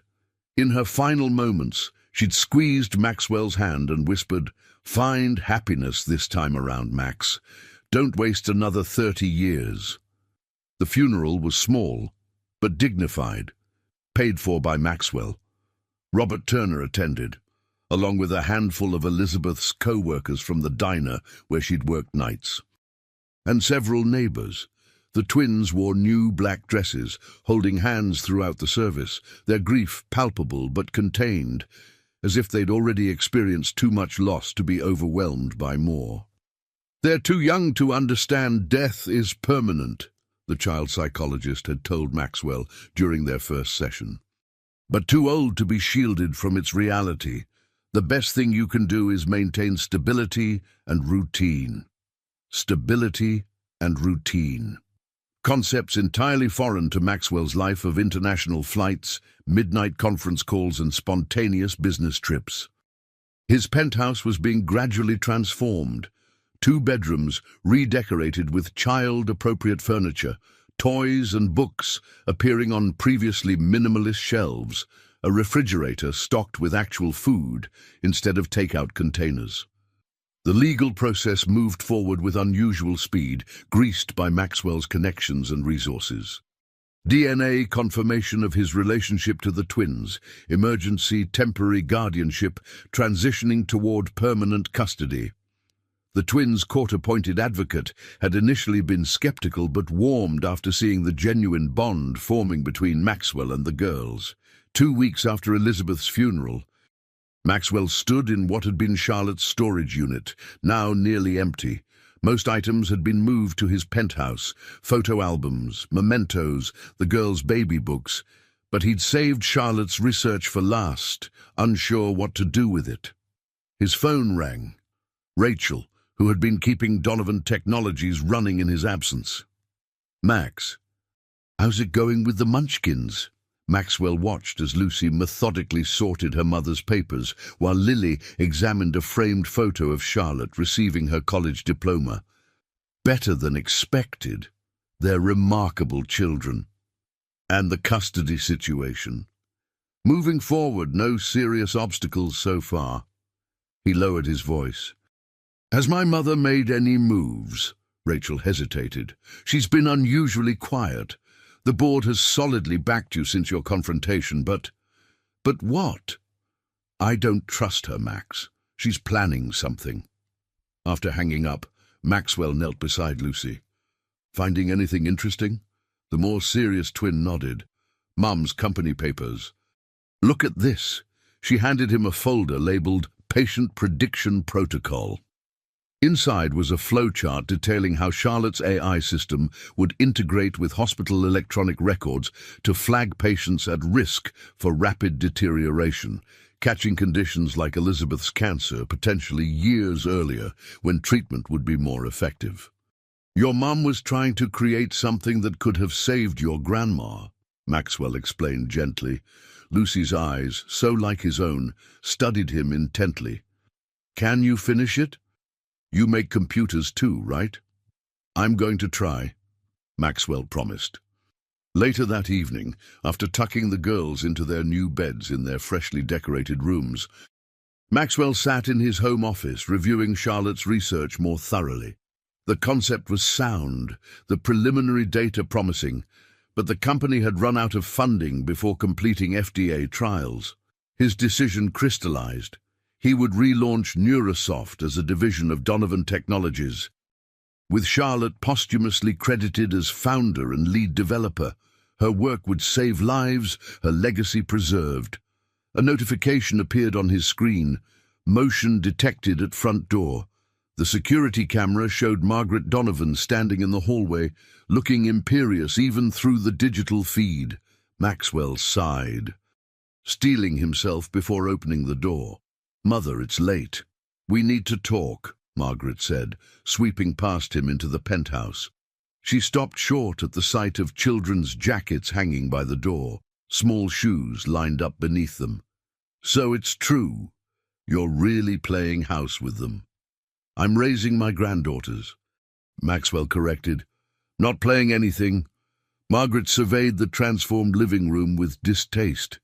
In her final moments, she'd squeezed Maxwell's hand and whispered, "Find happiness this time around, Max. Don't waste another 30 years. The funeral was small, but dignified, paid for by Maxwell. Robert Turner attended, along with a handful of Elizabeth's co-workers from the diner where she'd worked nights. And several neighbors. The twins wore new black dresses, holding hands throughout the service, their grief palpable but contained, as if they'd already experienced too much loss to be overwhelmed by more. "They're too young to understand death is permanent," the child psychologist had told Maxwell during their first session. "But too old to be shielded from its reality. The best thing you can do is maintain stability and routine." Stability and routine. Concepts entirely foreign to Maxwell's life of international flights, midnight conference calls and spontaneous business trips. His penthouse was being gradually transformed. 2 bedrooms redecorated with child-appropriate furniture, toys and books appearing on previously minimalist shelves, a refrigerator stocked with actual food instead of takeout containers. The legal process moved forward with unusual speed, greased by Maxwell's connections and resources. DNA confirmation of his relationship to the twins, emergency temporary guardianship, transitioning toward permanent custody. The twins' court-appointed advocate had initially been skeptical but warmed after seeing the genuine bond forming between Maxwell and the girls. 2 weeks after Elizabeth's funeral, Maxwell stood in what had been Charlotte's storage unit, now nearly empty. Most items had been moved to his penthouse, photo albums, mementos, the girls' baby books, but he'd saved Charlotte's research for last, unsure what to do with it. His phone rang. Rachel, who had been keeping Donovan Technologies running in his absence. "Max, how's it going with the Munchkins?" Maxwell watched as Lucy methodically sorted her mother's papers, while Lily examined a framed photo of Charlotte receiving her college diploma. "Better than expected. They're remarkable children." "And the custody situation?" "Moving forward, no serious obstacles so far." He lowered his voice. "Has my mother made any moves?" Rachel hesitated. "She's been unusually quiet. The board has solidly backed you since your confrontation, but what?" "I don't trust her, Max. She's planning something." After hanging up, Maxwell knelt beside Lucy. "Finding anything interesting?" The more serious twin nodded. "Mum's company papers." "Look at this." She handed him a folder labeled Patient Prediction Protocol. Inside was a flowchart detailing how Charlotte's AI system would integrate with hospital electronic records to flag patients at risk for rapid deterioration, catching conditions like Elizabeth's cancer potentially years earlier when treatment would be more effective. "Your mum was trying to create something that could have saved your grandma," Maxwell explained gently. Lucy's eyes, so like his own, studied him intently. "Can you finish it? You make computers too, right?" "I'm going to try," Maxwell promised. Later that evening, after tucking the girls into their new beds in their freshly decorated rooms, Maxwell sat in his home office reviewing Charlotte's research more thoroughly. The concept was sound, the preliminary data promising, but the company had run out of funding before completing FDA trials. His decision crystallized. He would relaunch Neurosoft as a division of Donovan Technologies, with Charlotte posthumously credited as founder and lead developer. Her work would save lives, her legacy preserved. A notification appeared on his screen. Motion detected at front door. The security camera showed Margaret Donovan standing in the hallway, looking imperious even through the digital feed. Maxwell sighed, steeling himself before opening the door. "Mother, it's late." "We need to talk," Margaret said, sweeping past him into the penthouse. She stopped short at the sight of children's jackets hanging by the door, small shoes lined up beneath them. "So it's true. You're really playing house with them." "I'm raising my granddaughters," Maxwell corrected. "Not playing anything." Margaret surveyed the transformed living room with distaste.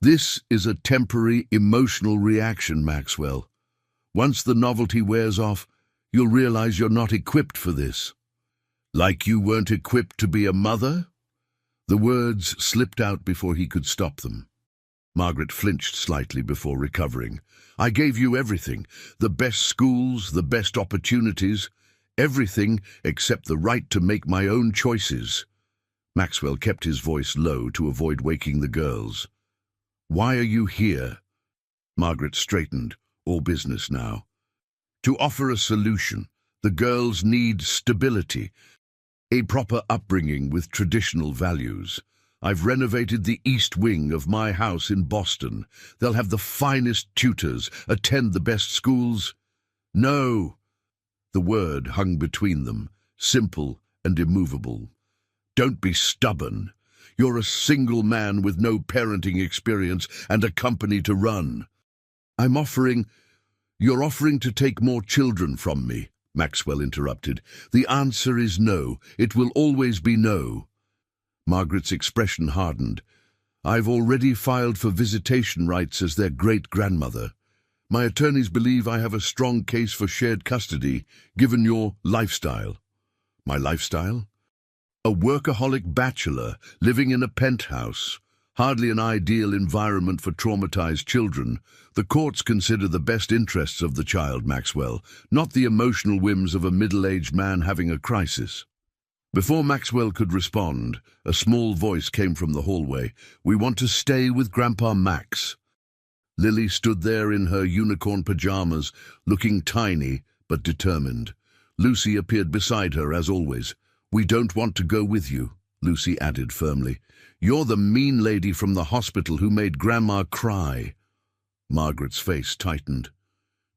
"This is a temporary emotional reaction, Maxwell. Once the novelty wears off, you'll realize you're not equipped for this." "Like you weren't equipped to be a mother?" The words slipped out before he could stop them. Margaret flinched slightly before recovering. "I gave you everything. The best schools, the best opportunities. Everything except the right to make my own choices." Maxwell kept his voice low to avoid waking the girls. "Why are you here?" Margaret straightened. All business now. "To offer a solution. The girls need stability. A proper upbringing with traditional values. I've renovated the east wing of my house in Boston. They'll have the finest tutors, attend the best schools." "No." The word hung between them, simple and immovable. "Don't be stubborn. You're a single man with no parenting experience and a company to run." "You're offering to take more children from me," Maxwell interrupted. "The answer is no. It will always be no." Margaret's expression hardened. "I've already filed for visitation rights as their great-grandmother. My attorneys believe I have a strong case for shared custody, given your lifestyle." "My lifestyle?" "A workaholic bachelor, living in a penthouse. Hardly an ideal environment for traumatized children. The courts consider the best interests of the child, Maxwell, not the emotional whims of a middle-aged man having a crisis." Before Maxwell could respond, a small voice came from the hallway. "We want to stay with Grandpa Max." Lily stood there in her unicorn pajamas, looking tiny but determined. Lucy appeared beside her, as always. "We don't want to go with you," Lucy added firmly. "You're the mean lady from the hospital who made Grandma cry." Margaret's face tightened.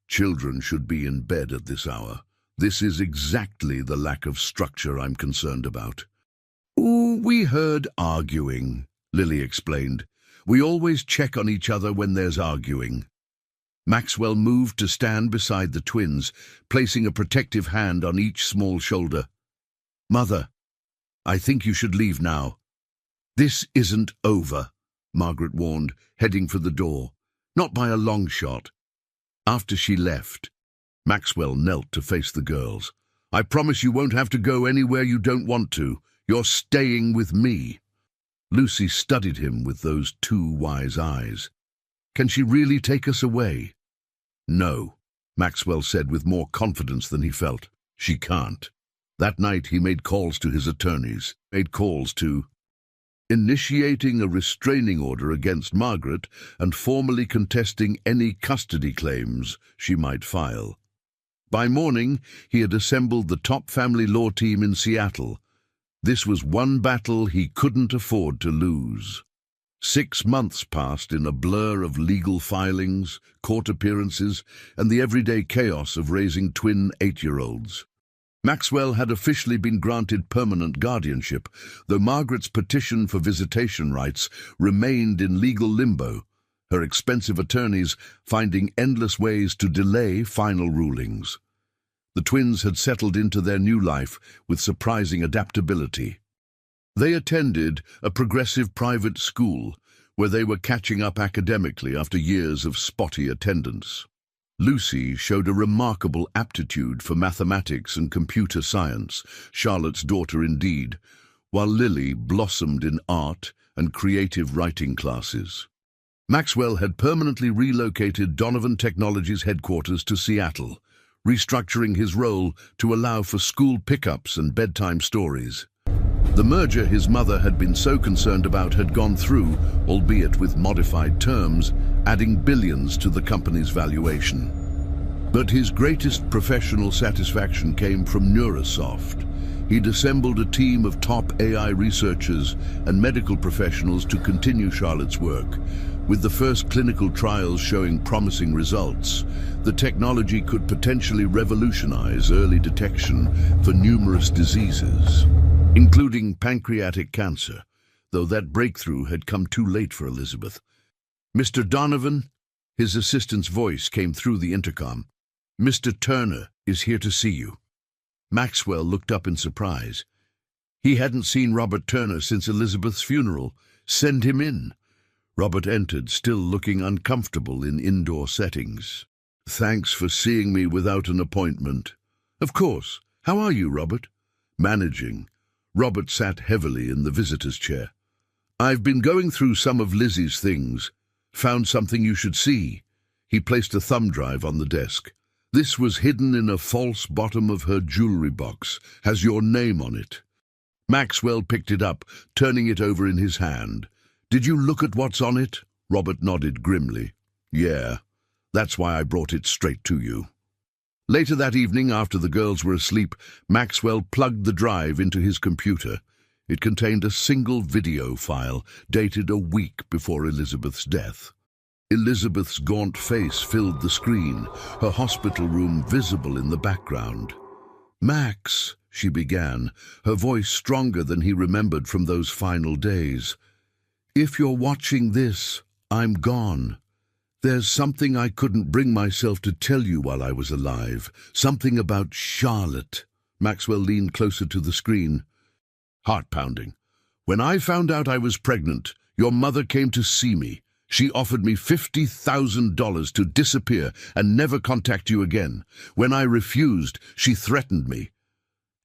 "Children should be in bed at this hour. This is exactly the lack of structure I'm concerned about." "Ooh, we heard arguing," Lily explained. "We always check on each other when there's arguing." Maxwell moved to stand beside the twins, placing a protective hand on each small shoulder. "Mother, I think you should leave now." "This isn't over," Margaret warned, heading for the door. "Not by a long shot." After she left, Maxwell knelt to face the girls. "I promise you won't have to go anywhere you don't want to. You're staying with me." Lucy studied him with those two wise eyes. "Can she really take us away?" "No," Maxwell said with more confidence than he felt. "She can't." That night he made calls to his attorneys, made calls to initiating a restraining order against Margaret and formally contesting any custody claims she might file. By morning, he had assembled the top family law team in Seattle. This was one battle he couldn't afford to lose. 6 months passed in a blur of legal filings, court appearances, and the everyday chaos of raising twin 8-year-olds. Maxwell had officially been granted permanent guardianship, though Margaret's petition for visitation rights remained in legal limbo, her expensive attorneys finding endless ways to delay final rulings. The twins had settled into their new life with surprising adaptability. They attended a progressive private school where they were catching up academically after years of spotty attendance. Lucy showed a remarkable aptitude for mathematics and computer science, Charlotte's daughter indeed, while Lily blossomed in art and creative writing classes. Maxwell had permanently relocated Donovan Technologies' headquarters to Seattle, restructuring his role to allow for school pickups and bedtime stories. The merger his mother had been so concerned about had gone through, albeit with modified terms, adding billions to the company's valuation. But his greatest professional satisfaction came from Neurasoft. He'd assembled a team of top AI researchers and medical professionals to continue Charlotte's work, With the first clinical trials showing promising results, the technology could potentially revolutionize early detection for numerous diseases, including pancreatic cancer, though that breakthrough had come too late for Elizabeth. "Mr. Donovan," his assistant's voice came through the intercom. "Mr. Turner is here to see you." Maxwell looked up in surprise. He hadn't seen Robert Turner since Elizabeth's funeral. "Send him in." Robert entered, still looking uncomfortable in indoor settings. "Thanks for seeing me without an appointment." "Of course. How are you, Robert?" "Managing." Robert sat heavily in the visitor's chair. "I've been going through some of Lizzie's things. Found something you should see." He placed a thumb drive on the desk. "This was hidden in a false bottom of her jewelry box. Has your name on it." Maxwell picked it up, turning it over in his hand. "Did you look at what's on it?" Robert nodded grimly. "Yeah, that's why I brought it straight to you." Later that evening, after the girls were asleep, Maxwell plugged the drive into his computer. It contained a single video file, dated a week before Elizabeth's death. Elizabeth's gaunt face filled the screen, her hospital room visible in the background. "Max," she began, her voice stronger than he remembered from those final days. "If you're watching this, I'm gone. There's something I couldn't bring myself to tell you while I was alive. Something about Charlotte." Maxwell leaned closer to the screen. "Heart-pounding. When I found out I was pregnant, your mother came to see me. She offered me $50,000 to disappear and never contact you again. When I refused, she threatened me."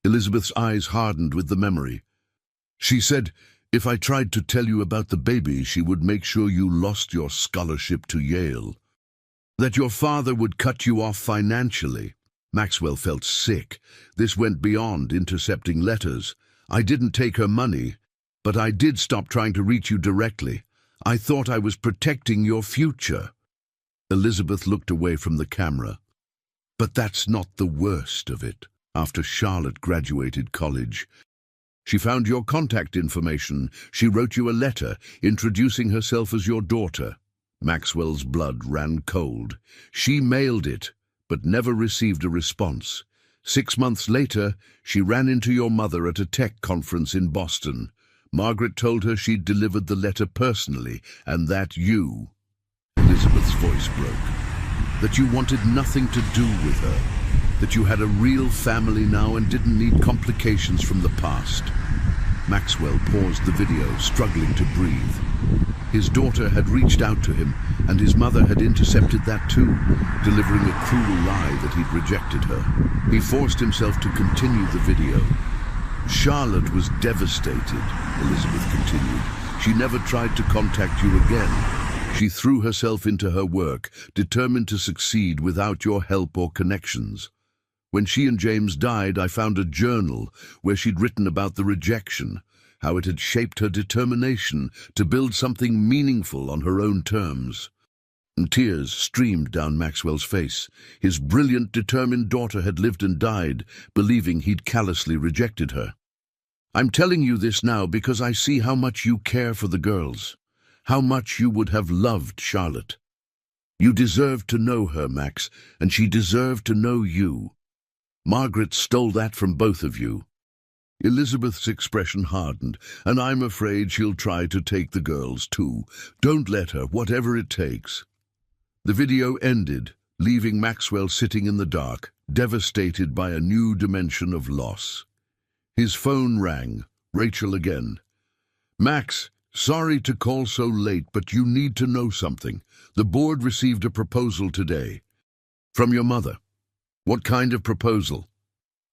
Elizabeth's eyes hardened with the memory. "She said, if I tried to tell you about the baby, she would make sure you lost your scholarship to Yale. That your father would cut you off financially." Maxwell felt sick. This went beyond intercepting letters. "I didn't take her money, but I did stop trying to reach you directly. I thought I was protecting your future." Elizabeth looked away from the camera. "But that's not the worst of it. After Charlotte graduated college, she found your contact information. She wrote you a letter introducing herself as your daughter." Maxwell's blood ran cold. "She mailed it, but never received a response. 6 months later, she ran into your mother at a tech conference in Boston. Margaret told her she'd delivered the letter personally, and that you—" Elizabeth's voice broke. "That you wanted nothing to do with her. That you had a real family now and didn't need complications from the past." Maxwell paused the video, struggling to breathe. His daughter had reached out to him, and his mother had intercepted that too, delivering a cruel lie that he'd rejected her. He forced himself to continue the video. "Charlotte was devastated," Elizabeth continued. "She never tried to contact you again. She threw herself into her work, determined to succeed without your help or connections. When she and James died, I found a journal where she'd written about the rejection, how it had shaped her determination to build something meaningful on her own terms." And tears streamed down Maxwell's face. His brilliant, determined daughter had lived and died, believing he'd callously rejected her. "I'm telling you this now because I see how much you care for the girls, how much you would have loved Charlotte. You deserved to know her, Max, and she deserved to know you. Margaret stole that from both of you." Elizabeth's expression hardened. "And I'm afraid she'll try to take the girls too. Don't let her, whatever it takes." The video ended, leaving Maxwell sitting in the dark, devastated by a new dimension of loss. His phone rang. Rachel again. "Max, sorry to call so late, but you need to know something. The board received a proposal today." "From your mother? What kind of proposal?"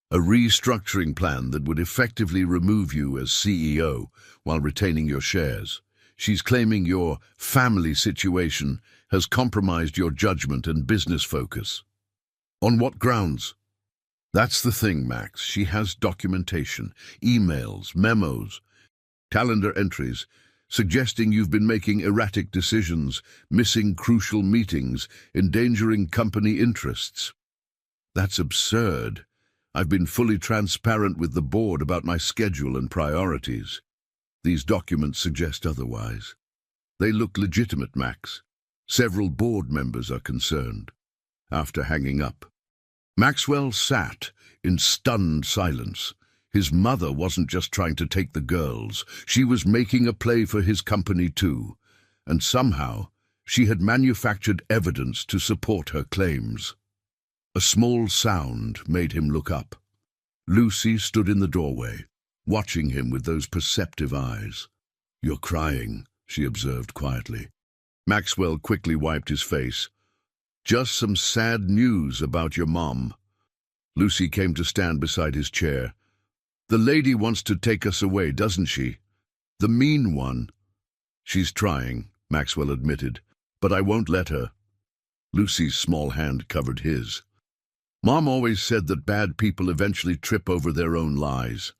"A restructuring plan that would effectively remove you as CEO while retaining your shares. She's claiming your family situation has compromised your judgment and business focus." "On what grounds?" "That's the thing, Max. She has documentation, emails, memos, calendar entries, suggesting you've been making erratic decisions, missing crucial meetings, endangering company interests." "That's absurd. I've been fully transparent with the board about my schedule and priorities. These documents suggest otherwise." They look legitimate, Max. Several board members are concerned. After hanging up, Maxwell sat in stunned silence. His mother wasn't just trying to take the girls. She was making a play for his company too. And somehow, she had manufactured evidence to support her claims. A small sound made him look up. Lucy stood in the doorway, watching him with those perceptive eyes. "You're crying," she observed quietly. Maxwell quickly wiped his face. "Just some sad news about your mom." Lucy came to stand beside his chair. "The lady wants to take us away, doesn't she? The mean one." "She's trying," Maxwell admitted, "but I won't let her." Lucy's small hand covered his. "Mom always said that bad people eventually trip over their own lies.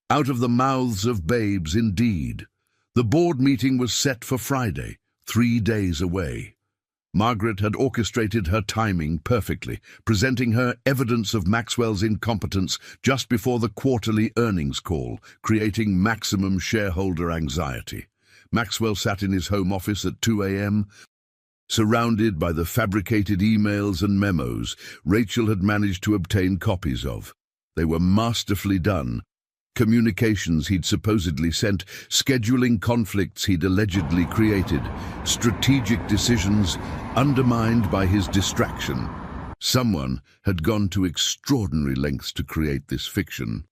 Out of the mouths of babes, indeed." The board meeting was set for Friday, 3 days away. Margaret had orchestrated her timing perfectly, presenting her evidence of Maxwell's incompetence just before the quarterly earnings call, creating maximum shareholder anxiety. Maxwell sat in his home office at 2 a.m., surrounded by the fabricated emails and memos Rachel had managed to obtain copies of. They were masterfully done. Communications he'd supposedly sent, scheduling conflicts he'd allegedly created, strategic decisions undermined by his distraction. Someone had gone to extraordinary lengths to create this fiction.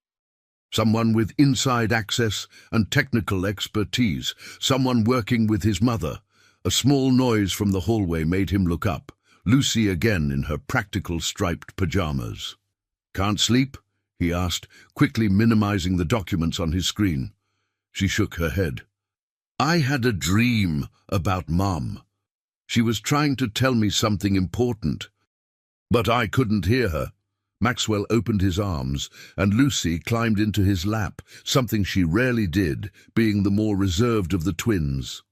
Someone with inside access and technical expertise. Someone working with his mother. A small noise from the hallway made him look up. Lucy again in her practical striped pajamas. "Can't sleep?" he asked, quickly minimizing the documents on his screen. She shook her head. "I had a dream about Mom. She was trying to tell me something important. But I couldn't hear her." Maxwell opened his arms, and Lucy climbed into his lap, something she rarely did, being the more reserved of the twins.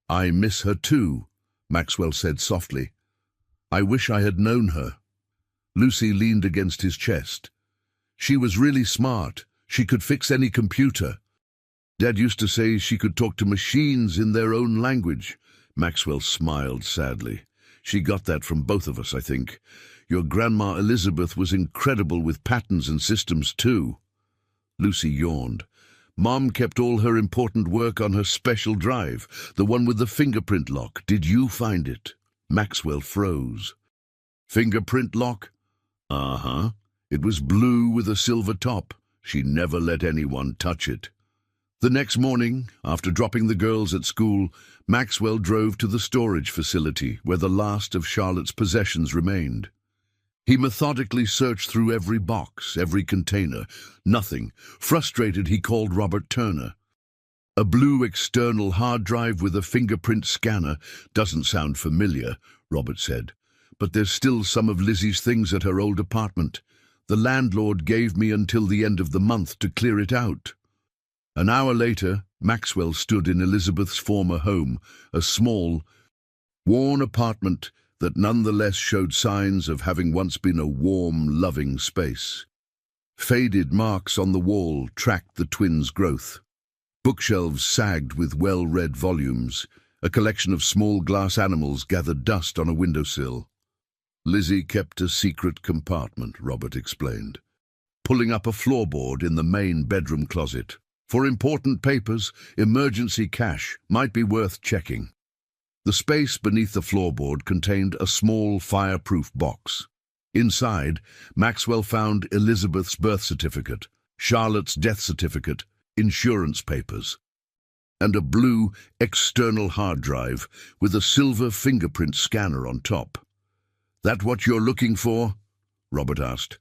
"I miss her too," Maxwell said softly. "I wish I had known her." Lucy leaned against his chest. "She was really smart. She could fix any computer. Dad used to say she could talk to machines in their own language." Maxwell smiled sadly. "She got that from both of us, I think. Your Grandma Elizabeth was incredible with patterns and systems too." Lucy yawned. "Mom kept all her important work on her special drive, the one with the fingerprint lock. Did you find it?" Maxwell froze. "Fingerprint lock?" "Uh-huh. It was blue with a silver top. She never let anyone touch it." The next morning, after dropping the girls at school, Maxwell drove to the storage facility where the last of Charlotte's possessions remained. He methodically searched through every box, every container. Nothing. Frustrated, he called Robert Turner. "A blue external hard drive with a fingerprint scanner doesn't sound familiar," Robert said. "But there's still some of Lizzie's things at her old apartment. The landlord gave me until the end of the month to clear it out." An hour later, Maxwell stood in Elizabeth's former home, a small, worn apartment that nonetheless showed signs of having once been a warm, loving space. Faded marks on the wall tracked the twins' growth. Bookshelves sagged with well-read volumes. A collection of small glass animals gathered dust on a windowsill. "Lizzie kept a secret compartment," Robert explained, pulling up a floorboard in the main bedroom closet. "For important papers, emergency cash might be worth checking." The space beneath the floorboard contained a small fireproof box. Inside, Maxwell found Elizabeth's birth certificate, Charlotte's death certificate, insurance papers, and a blue external hard drive with a silver fingerprint scanner on top. "That what you're looking for?" Robert asked.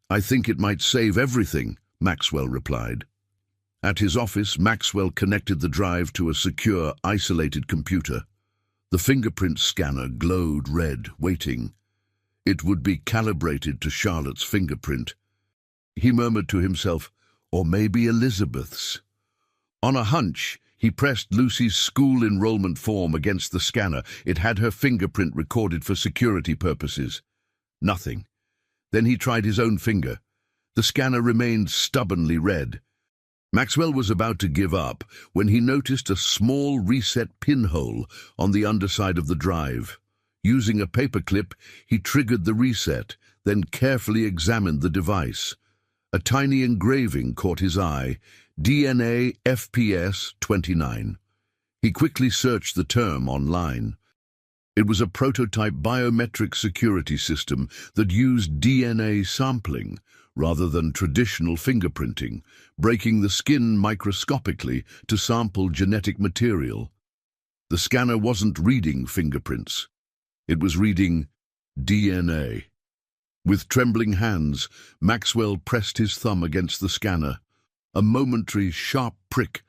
"I think it might save everything," Maxwell replied. At his office, Maxwell connected the drive to a secure, isolated computer. The fingerprint scanner glowed red, waiting. It would be calibrated to Charlotte's fingerprint. He murmured to himself, or maybe Elizabeth's. On a hunch, he pressed Lucy's school enrollment form against the scanner. It had her fingerprint recorded for security purposes. Nothing. Then he tried his own finger. The scanner remained stubbornly red. Maxwell was about to give up when he noticed a small reset pinhole on the underside of the drive. Using a paperclip, he triggered the reset, then carefully examined the device. A tiny engraving caught his eye, DNA FPS 29. He quickly searched the term online. It was a prototype biometric security system that used DNA sampling rather than traditional fingerprinting, breaking the skin microscopically to sample genetic material. The scanner wasn't reading fingerprints. It was reading DNA. With trembling hands, Maxwell pressed his thumb against the scanner. A momentary sharp prick.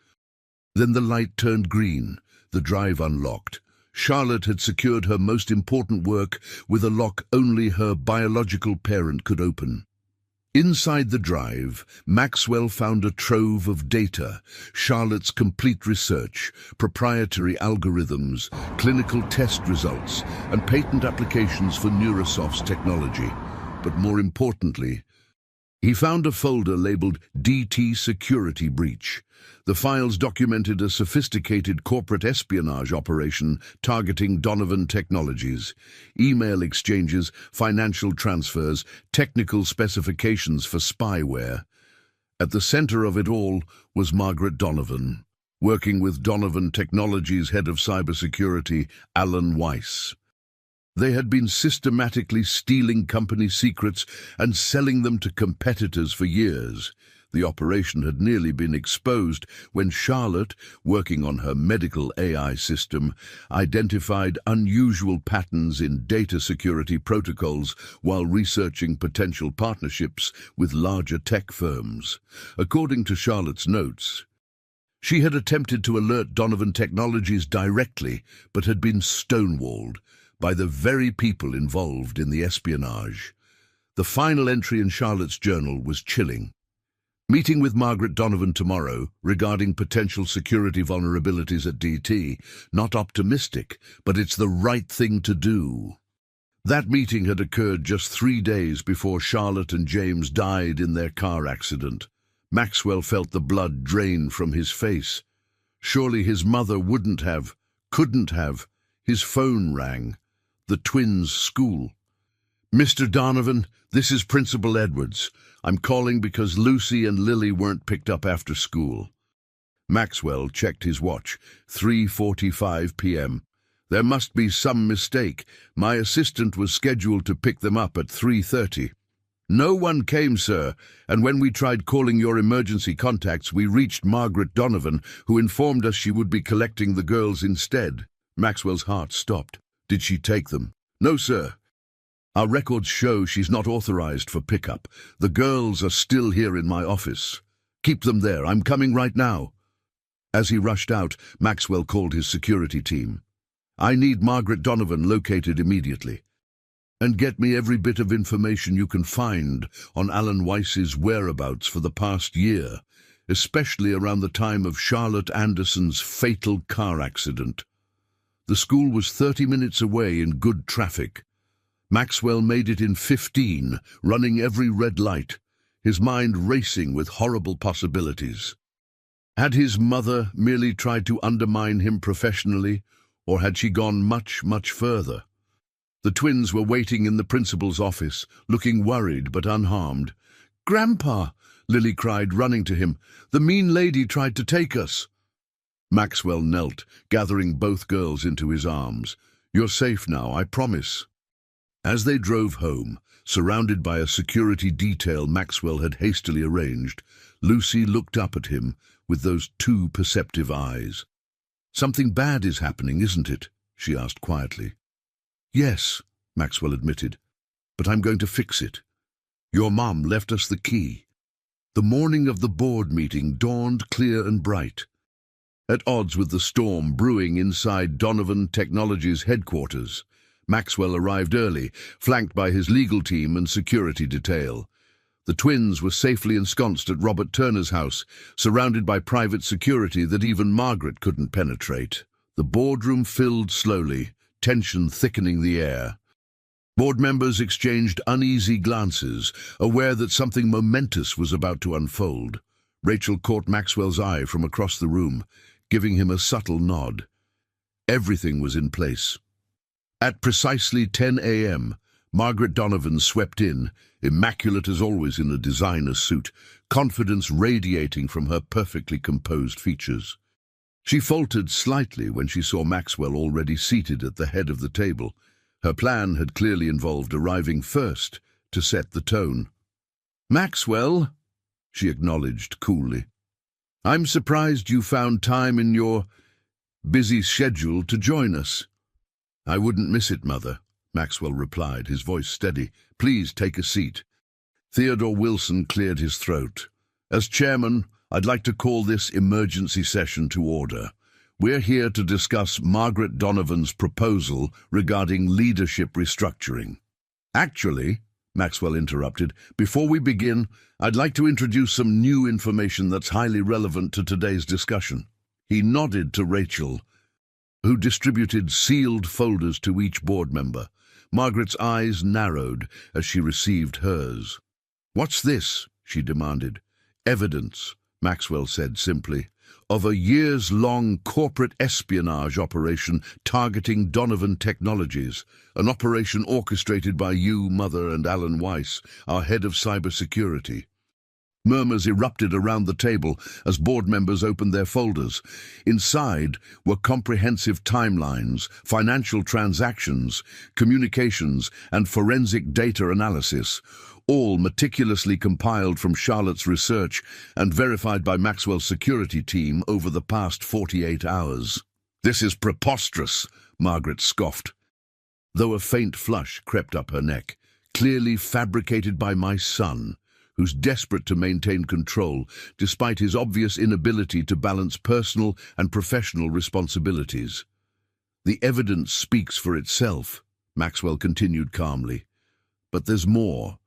Then the light turned green. The drive unlocked. Charlotte had secured her most important work with a lock only her biological parent could open. Inside the drive, Maxwell found a trove of data, Charlotte's complete research, proprietary algorithms, clinical test results, and patent applications for Neurosoft's technology. But more importantly, he found a folder labeled DT Security Breach. The files documented a sophisticated corporate espionage operation targeting Donovan Technologies, email exchanges, financial transfers, technical specifications for spyware. At the center of it all was Margaret Donovan, working with Donovan Technologies' head of cybersecurity, Alan Weiss. They had been systematically stealing company secrets and selling them to competitors for years. The operation had nearly been exposed when Charlotte, working on her medical AI system, identified unusual patterns in data security protocols while researching potential partnerships with larger tech firms. According to Charlotte's notes, she had attempted to alert Donovan Technologies directly, but had been stonewalled by the very people involved in the espionage. The final entry in Charlotte's journal was chilling. Meeting with Margaret Donovan tomorrow regarding potential security vulnerabilities at DT. Not optimistic, but it's the right thing to do. That meeting had occurred just 3 days before Charlotte and James died in their car accident. Maxwell felt the blood drain from his face. Surely his mother couldn't have. His phone rang. The twins' school. "Mr. Donovan, this is Principal Edwards. I'm calling because Lucy and Lily weren't picked up after school." Maxwell checked his watch. 3:45 p.m. "There must be some mistake. My assistant was scheduled to pick them up at 3:30. "No one came, sir, and when we tried calling your emergency contacts, we reached Margaret Donovan, who informed us she would be collecting the girls instead." Maxwell's heart stopped. "Did she take them?" "No, sir. Our records show she's not authorized for pickup. The girls are still here in my office. Keep them there. I'm coming right now." As he rushed out, Maxwell called his security team. "I need Margaret Donovan located immediately. And get me every bit of information you can find on Alan Weiss's whereabouts for the past year, especially around the time of Charlotte Anderson's fatal car accident." The school was 30 minutes away in good traffic. Maxwell made it in 15, running every red light, his mind racing with horrible possibilities. Had his mother merely tried to undermine him professionally, or had she gone much, much further? The twins were waiting in the principal's office, looking worried but unharmed. "Grandpa!" Lily cried, running to him. "The mean lady tried to take us." Maxwell knelt, gathering both girls into his arms. "You're safe now, I promise." As they drove home, surrounded by a security detail Maxwell had hastily arranged, Lucy looked up at him with those two perceptive eyes. "Something bad is happening, isn't it?" she asked quietly. "Yes," Maxwell admitted, "but I'm going to fix it. Your mom left us the key." The morning of the board meeting dawned clear and bright. At odds with the storm brewing inside Donovan Technologies headquarters, Maxwell arrived early, flanked by his legal team and security detail. The twins were safely ensconced at Robert Turner's house, surrounded by private security that even Margaret couldn't penetrate. The boardroom filled slowly, tension thickening the air. Board members exchanged uneasy glances, aware that something momentous was about to unfold. Rachel caught Maxwell's eye from across the room, giving him a subtle nod. Everything was in place. At precisely 10 a.m., Margaret Donovan swept in, immaculate as always in a designer suit, confidence radiating from her perfectly composed features. She faltered slightly when she saw Maxwell already seated at the head of the table. Her plan had clearly involved arriving first to set the tone. "Maxwell," she acknowledged coolly, "I'm surprised you found time in your busy schedule to join us." "I wouldn't miss it, Mother," Maxwell replied, his voice steady. "Please take a seat." Theodore Wilson cleared his throat. "As chairman, I'd like to call this emergency session to order. We're here to discuss Margaret Donovan's proposal regarding leadership restructuring." "Actually," Maxwell interrupted, "before we begin, I'd like to introduce some new information that's highly relevant to today's discussion." He nodded to Rachel, who distributed sealed folders to each board member. Margaret's eyes narrowed as she received hers. "What's this?" she demanded. "Evidence," Maxwell said simply, "of a years-long corporate espionage operation targeting Donovan Technologies, an operation orchestrated by you, Mother, and Alan Weiss, our head of cybersecurity." Murmurs erupted around the table as board members opened their folders. Inside were comprehensive timelines, financial transactions, communications, and forensic data analysis, all meticulously compiled from Charlotte's research and verified by Maxwell's security team over the past 48 hours. "This is preposterous," Margaret scoffed, though a faint flush crept up her neck. "Clearly fabricated by my son, who's desperate to maintain control despite his obvious inability to balance personal and professional responsibilities." "The evidence speaks for itself," Maxwell continued calmly. "But there's more.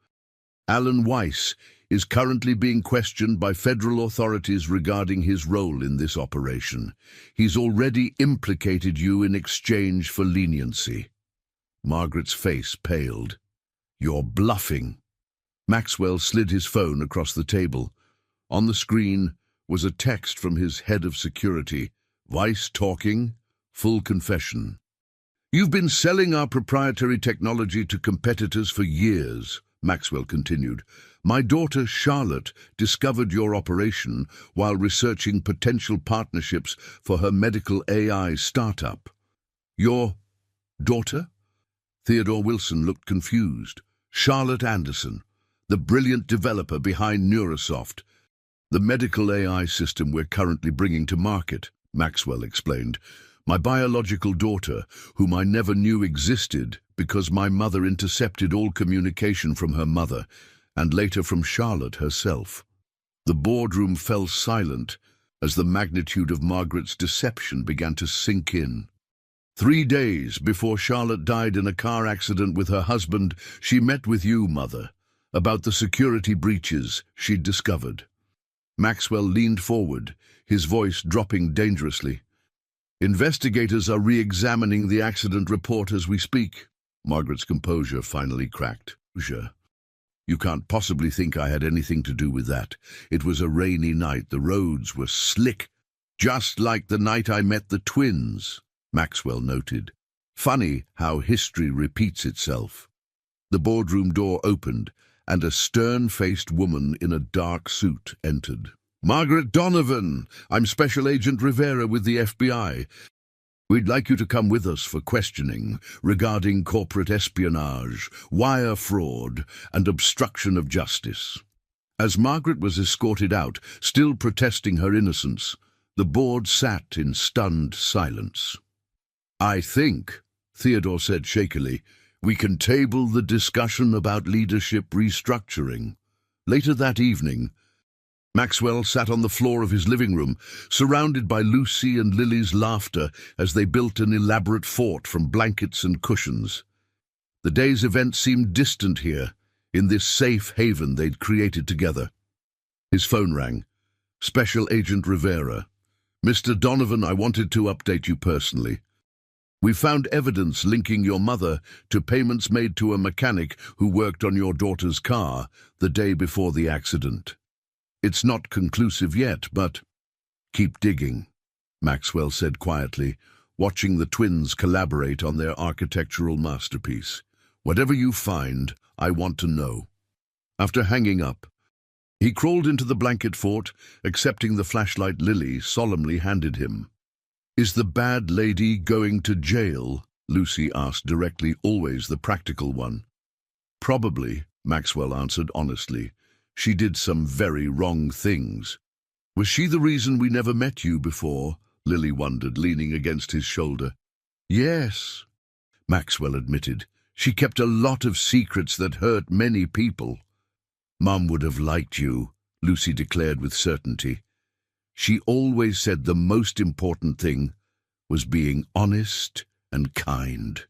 Alan Weiss is currently being questioned by federal authorities regarding his role in this operation. He's already implicated you in exchange for leniency." Margaret's face paled. "You're bluffing." Maxwell slid his phone across the table. On the screen was a text from his head of security. "Weiss talking, full confession. You've been selling our proprietary technology to competitors for years," Maxwell continued. "My daughter Charlotte discovered your operation while researching potential partnerships for her medical AI startup." "Your daughter?" Theodore Wilson looked confused. "Charlotte Anderson, the brilliant developer behind Neurosoft, the medical AI system we're currently bringing to market," Maxwell explained. "My biological daughter, whom I never knew existed because my mother intercepted all communication from her mother, and later from Charlotte herself." The boardroom fell silent as the magnitude of Margaret's deception began to sink in. 3 days before Charlotte died in a car accident with her husband, she met with you, Mother, about the security breaches she'd discovered. Maxwell leaned forward, his voice dropping dangerously. "Investigators are re-examining the accident report as we speak." Margaret's composure finally cracked. "You can't possibly think I had anything to do with that. It was a rainy night. The roads were slick, just like the night I met the twins," Maxwell noted. "Funny how history repeats itself." The boardroom door opened, and a stern-faced woman in a dark suit entered. "Margaret Donovan, I'm Special Agent Rivera with the FBI. We'd like you to come with us for questioning regarding corporate espionage, wire fraud, and obstruction of justice." As Margaret was escorted out, still protesting her innocence, the board sat in stunned silence. "I think," Theodore said shakily, "we can table the discussion about leadership restructuring." Later that evening, Maxwell sat on the floor of his living room, surrounded by Lucy and Lily's laughter as they built an elaborate fort from blankets and cushions. The day's event seemed distant here, in this safe haven they'd created together. His phone rang. "Special Agent Rivera. Mr. Donovan, I wanted to update you personally. We found evidence linking your mother to payments made to a mechanic who worked on your daughter's car the day before the accident." It's not conclusive yet, but keep digging, Maxwell said quietly, watching the twins collaborate on their architectural masterpiece. Whatever you find, I want to know. After hanging up, he crawled into the blanket fort, accepting the flashlight Lily solemnly handed him. Is the bad lady going to jail? Lucy asked directly, always the practical one. Probably, Maxwell answered honestly. She did some very wrong things. Was she the reason we never met you before? Lily wondered, leaning against his shoulder. Yes, Maxwell admitted. She kept a lot of secrets that hurt many people. Mum would have liked you, Lucy declared with certainty. She always said the most important thing was being honest and kind.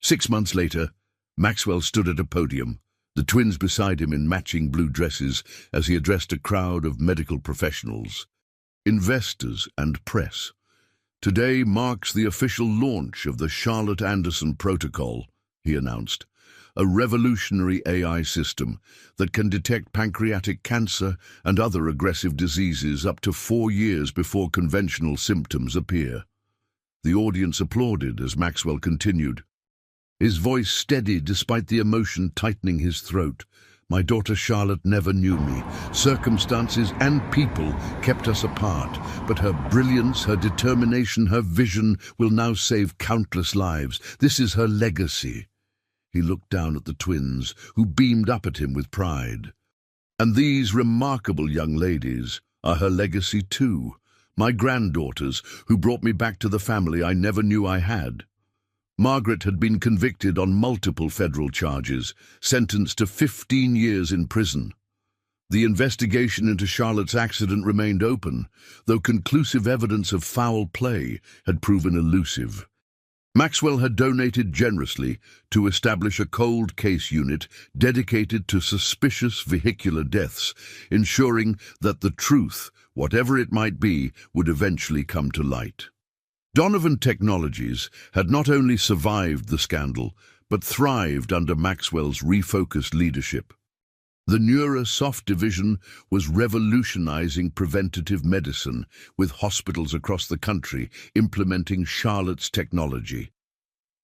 6 months later, Maxwell stood at a podium, the twins beside him in matching blue dresses as he addressed a crowd of medical professionals, investors and press. Today marks the official launch of the Charlotte Anderson Protocol, he announced, a revolutionary AI system that can detect pancreatic cancer and other aggressive diseases up to 4 years before conventional symptoms appear. The audience applauded as Maxwell continued, his voice steady despite the emotion tightening his throat. My daughter Charlotte never knew me. Circumstances and people kept us apart, but her brilliance, her determination, her vision will now save countless lives. This is her legacy. He looked down at the twins, who beamed up at him with pride. And these remarkable young ladies are her legacy too. My granddaughters, who brought me back to the family I never knew I had. Margaret had been convicted on multiple federal charges, sentenced to 15 years in prison. The investigation into Charlotte's accident remained open, though conclusive evidence of foul play had proven elusive. Maxwell had donated generously to establish a cold case unit dedicated to suspicious vehicular deaths, ensuring that the truth, whatever it might be, would eventually come to light. Donovan Technologies had not only survived the scandal, but thrived under Maxwell's refocused leadership. The NeuroSoft division was revolutionizing preventative medicine, with hospitals across the country implementing Charlotte's technology.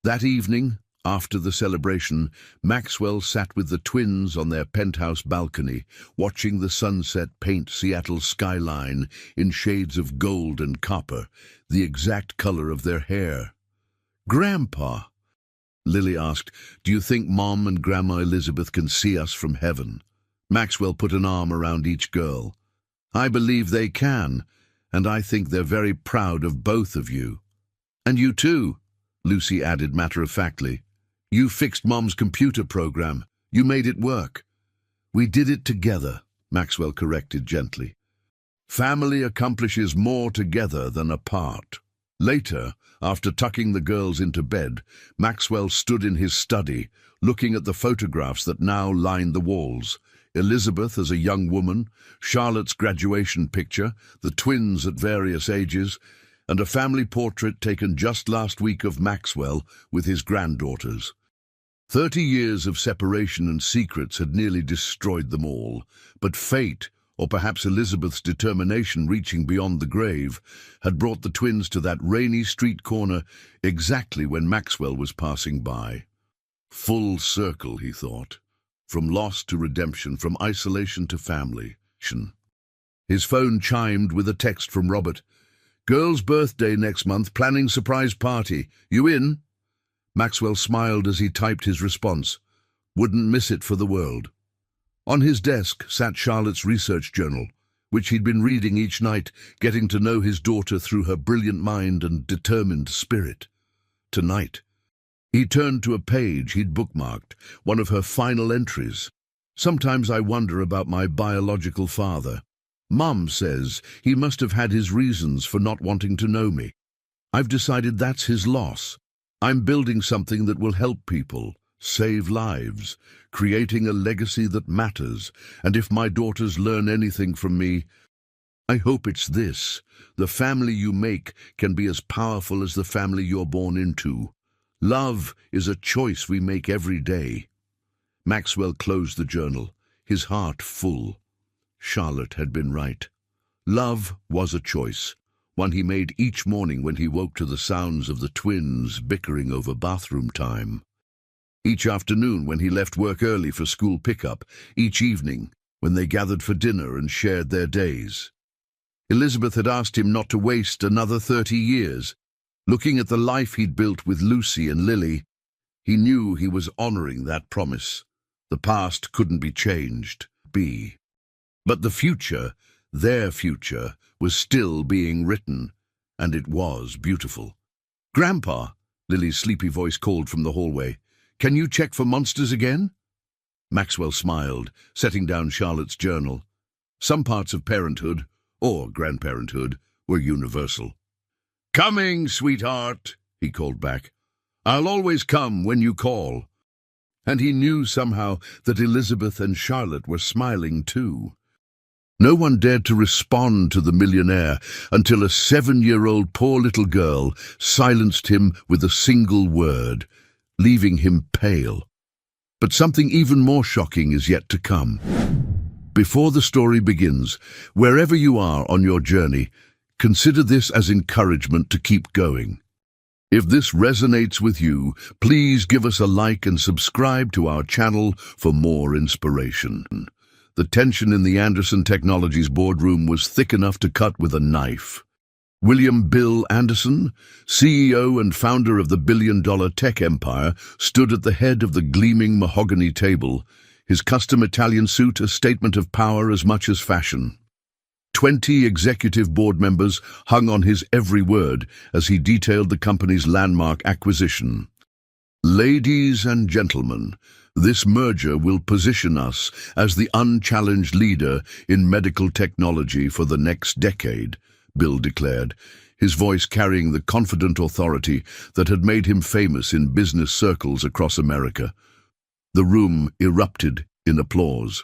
That evening, after the celebration, Maxwell sat with the twins on their penthouse balcony, watching the sunset paint Seattle's skyline in shades of gold and copper, the exact color of their hair. "Grandpa," Lily asked, "do you think Mom and Grandma Elizabeth can see us from heaven?" Maxwell put an arm around each girl. "I believe they can, and I think they're very proud of both of you." "And you too," Lucy added matter-of-factly. "You fixed Mom's computer program. You made it work." "We did it together," Maxwell corrected gently. "Family accomplishes more together than apart." Later, after tucking the girls into bed, Maxwell stood in his study, looking at the photographs that now lined the walls. Elizabeth as a young woman, Charlotte's graduation picture, the twins at various ages, and a family portrait taken just last week of Maxwell with his granddaughters. 30 years of separation and secrets had nearly destroyed them all, but fate, or perhaps Elizabeth's determination reaching beyond the grave, had brought the twins to that rainy street corner exactly when Maxwell was passing by. Full circle, he thought. From loss to redemption, from isolation to family. His phone chimed with a text from Robert. "Girl's birthday next month, planning surprise party. You in?" Maxwell smiled as he typed his response. Wouldn't miss it for the world. On his desk sat Charlotte's research journal, which he'd been reading each night, getting to know his daughter through her brilliant mind and determined spirit. Tonight, he turned to a page he'd bookmarked, one of her final entries. "Sometimes I wonder about my biological father. Mum says he must have had his reasons for not wanting to know me. I've decided that's his loss. I'm building something that will help people, save lives, creating a legacy that matters, and if my daughters learn anything from me, I hope it's this: the family you make can be as powerful as the family you're born into. Love is a choice we make every day." Maxwell closed the journal, his heart full. Charlotte had been right. Love was a choice, one he made each morning when he woke to the sounds of the twins bickering over bathroom time. Each afternoon when he left work early for school pickup, each evening when they gathered for dinner and shared their days. Elizabeth had asked him not to waste another 30 years. Looking at the life he'd built with Lucy and Lily, he knew he was honoring that promise. The past couldn't be changed. But the future, their future, was still being written, and it was beautiful. "Grandpa," Lily's sleepy voice called from the hallway, "can you check for monsters again?" Maxwell smiled, setting down Charlotte's journal. Some parts of parenthood, or grandparenthood, were universal. "Coming, sweetheart," he called back. "I'll always come when you call." And he knew somehow that Elizabeth and Charlotte were smiling too. No one dared to respond to the millionaire until a 7-year-old poor little girl silenced him with a single word, leaving him pale. But something even more shocking is yet to come. Before the story begins, wherever you are on your journey, consider this as encouragement to keep going. If this resonates with you, please give us a like and subscribe to our channel for more inspiration. The tension in the Anderson Technologies boardroom was thick enough to cut with a knife. William "Bill" Anderson, CEO and founder of the billion-dollar tech empire, stood at the head of the gleaming mahogany table, his custom Italian suit a statement of power as much as fashion. 20 executive board members hung on his every word as he detailed the company's landmark acquisition. "Ladies and gentlemen, this merger will position us as the unchallenged leader in medical technology for the next decade," Bill declared, his voice carrying the confident authority that had made him famous in business circles across America. The room erupted in applause.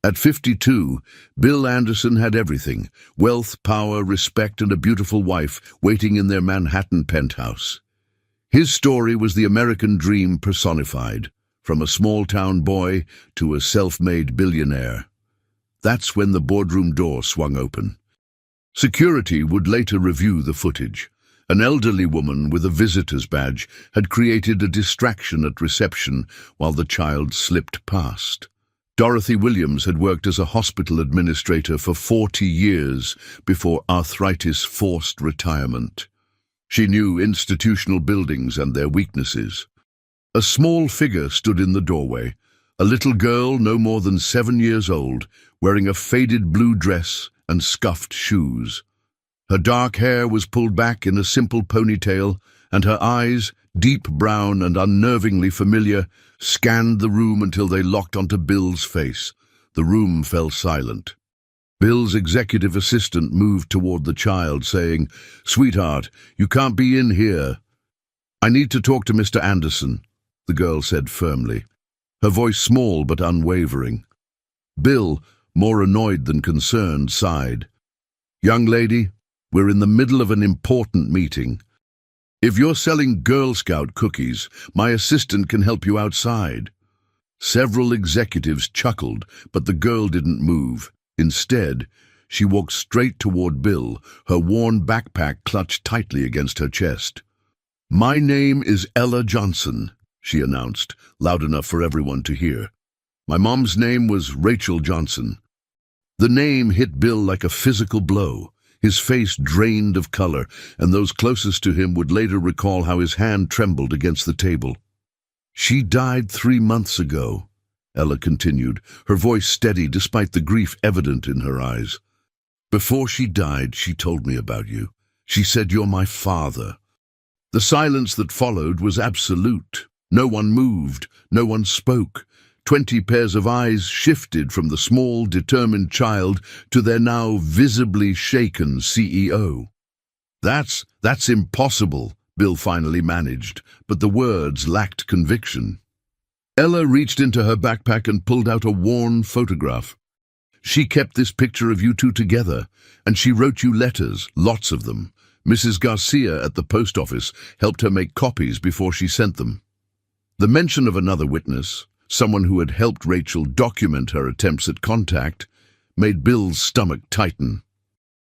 At 52, Bill Anderson had everything: wealth, power, respect, and a beautiful wife waiting in their Manhattan penthouse. His story was the American dream personified, from a small-town boy to a self-made billionaire. That's when the boardroom door swung open. Security would later review the footage. An elderly woman with a visitor's badge had created a distraction at reception while the child slipped past. Dorothy Williams had worked as a hospital administrator for 40 years before arthritis forced retirement. She knew institutional buildings and their weaknesses. A small figure stood in the doorway, a little girl no more than 7 years old, wearing a faded blue dress and scuffed shoes. Her dark hair was pulled back in a simple ponytail, and her eyes, deep brown and unnervingly familiar, scanned the room until they locked onto Bill's face. The room fell silent. Bill's executive assistant moved toward the child, saying, "Sweetheart, you can't be in here." "I need to talk to Mr. Anderson," the girl said firmly, her voice small but unwavering. Bill, more annoyed than concerned, sighed. "Young lady, we're in the middle of an important meeting. If you're selling Girl Scout cookies, my assistant can help you outside." Several executives chuckled, but the girl didn't move. Instead, she walked straight toward Bill, her worn backpack clutched tightly against her chest. "My name is Ella Johnson," she announced, loud enough for everyone to hear. "My mom's name was Rachel Johnson." The name hit Bill like a physical blow. His face drained of color, and those closest to him would later recall how his hand trembled against the table. "She died 3 months ago," Ella continued, her voice steady despite the grief evident in her eyes. "Before she died, she told me about you. She said you're my father." The silence that followed was absolute. No one moved, no one spoke. 20 pairs of eyes shifted from the small, determined child to their now visibly shaken CEO. That's impossible," Bill finally managed, but the words lacked conviction. Ella reached into her backpack and pulled out a worn photograph. "She kept this picture of you two together, and she wrote you letters, lots of them. Mrs. Garcia at the post office helped her make copies before she sent them." The mention of another witness, someone who had helped Rachel document her attempts at contact, made Bill's stomach tighten.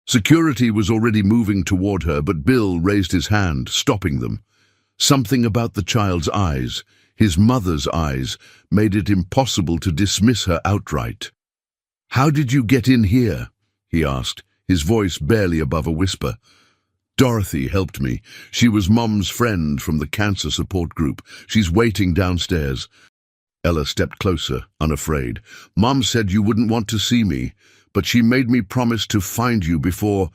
Security was already moving toward her, but Bill raised his hand, stopping them. Something about the child's eyes, his mother's eyes, made it impossible to dismiss her outright. "How did you get in here?" he asked, his voice barely above a whisper. "Dorothy helped me. She was Mom's friend from the cancer support group. She's waiting downstairs." Ella stepped closer, unafraid. "Mom said you wouldn't want to see me, but she made me promise to find you before—"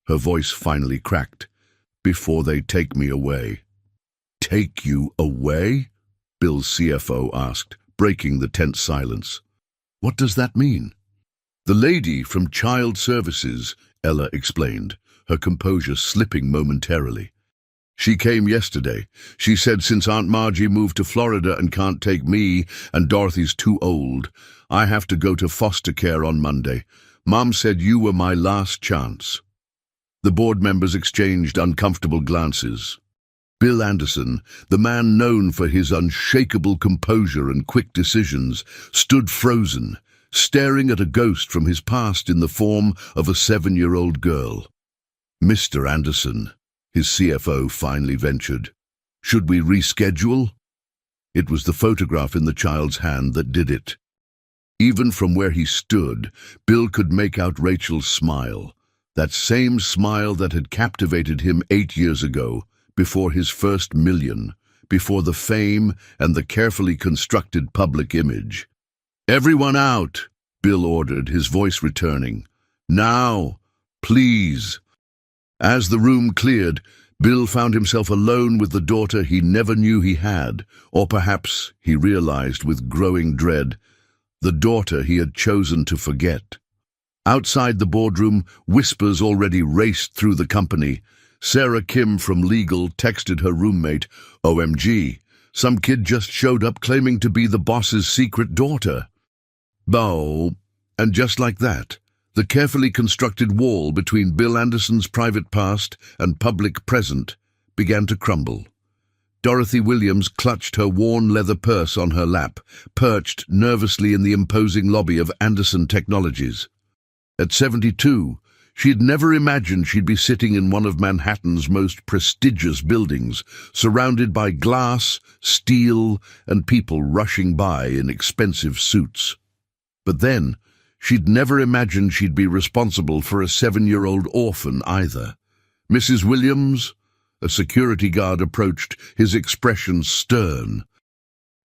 Her voice finally cracked. "Before they take me away." "Take you away?" Bill's CFO asked, breaking the tense silence. "What does that mean?" "The lady from Child Services," Ella explained, her composure slipping momentarily. "She came yesterday. She said since Aunt Margie moved to Florida and can't take me and Dorothy's too old, I have to go to foster care on Monday. Mom said you were my last chance." The board members exchanged uncomfortable glances. Bill Anderson, the man known for his unshakable composure and quick decisions, stood frozen, staring at a ghost from his past in the form of a 7-year-old girl. "Mr. Anderson," his CFO finally ventured, "should we reschedule?" It was the photograph in the child's hand that did it. Even from where he stood, Bill could make out Rachel's smile, that same smile that had captivated him 8 years ago, before his first million, before the fame and the carefully constructed public image. "Everyone out," Bill ordered, his voice returning. "Now, please." As the room cleared, Bill found himself alone with the daughter he never knew he had, or perhaps, he realized with growing dread, the daughter he had chosen to forget. Outside the boardroom, whispers already raced through the company. Sarah Kim from legal texted her roommate, "OMG, some kid just showed up claiming to be the boss's secret daughter." Bow, and just like that, the carefully constructed wall between Bill Anderson's private past and public present began to crumble. Dorothy Williams clutched her worn leather purse on her lap, perched nervously in the imposing lobby of Anderson Technologies. At 72, she had never imagined she'd be sitting in one of Manhattan's most prestigious buildings, surrounded by glass, steel, and people rushing by in expensive suits. But then, she'd never imagined she'd be responsible for a 7-year-old orphan either. "Mrs. Williams?" A security guard approached, his expression stern.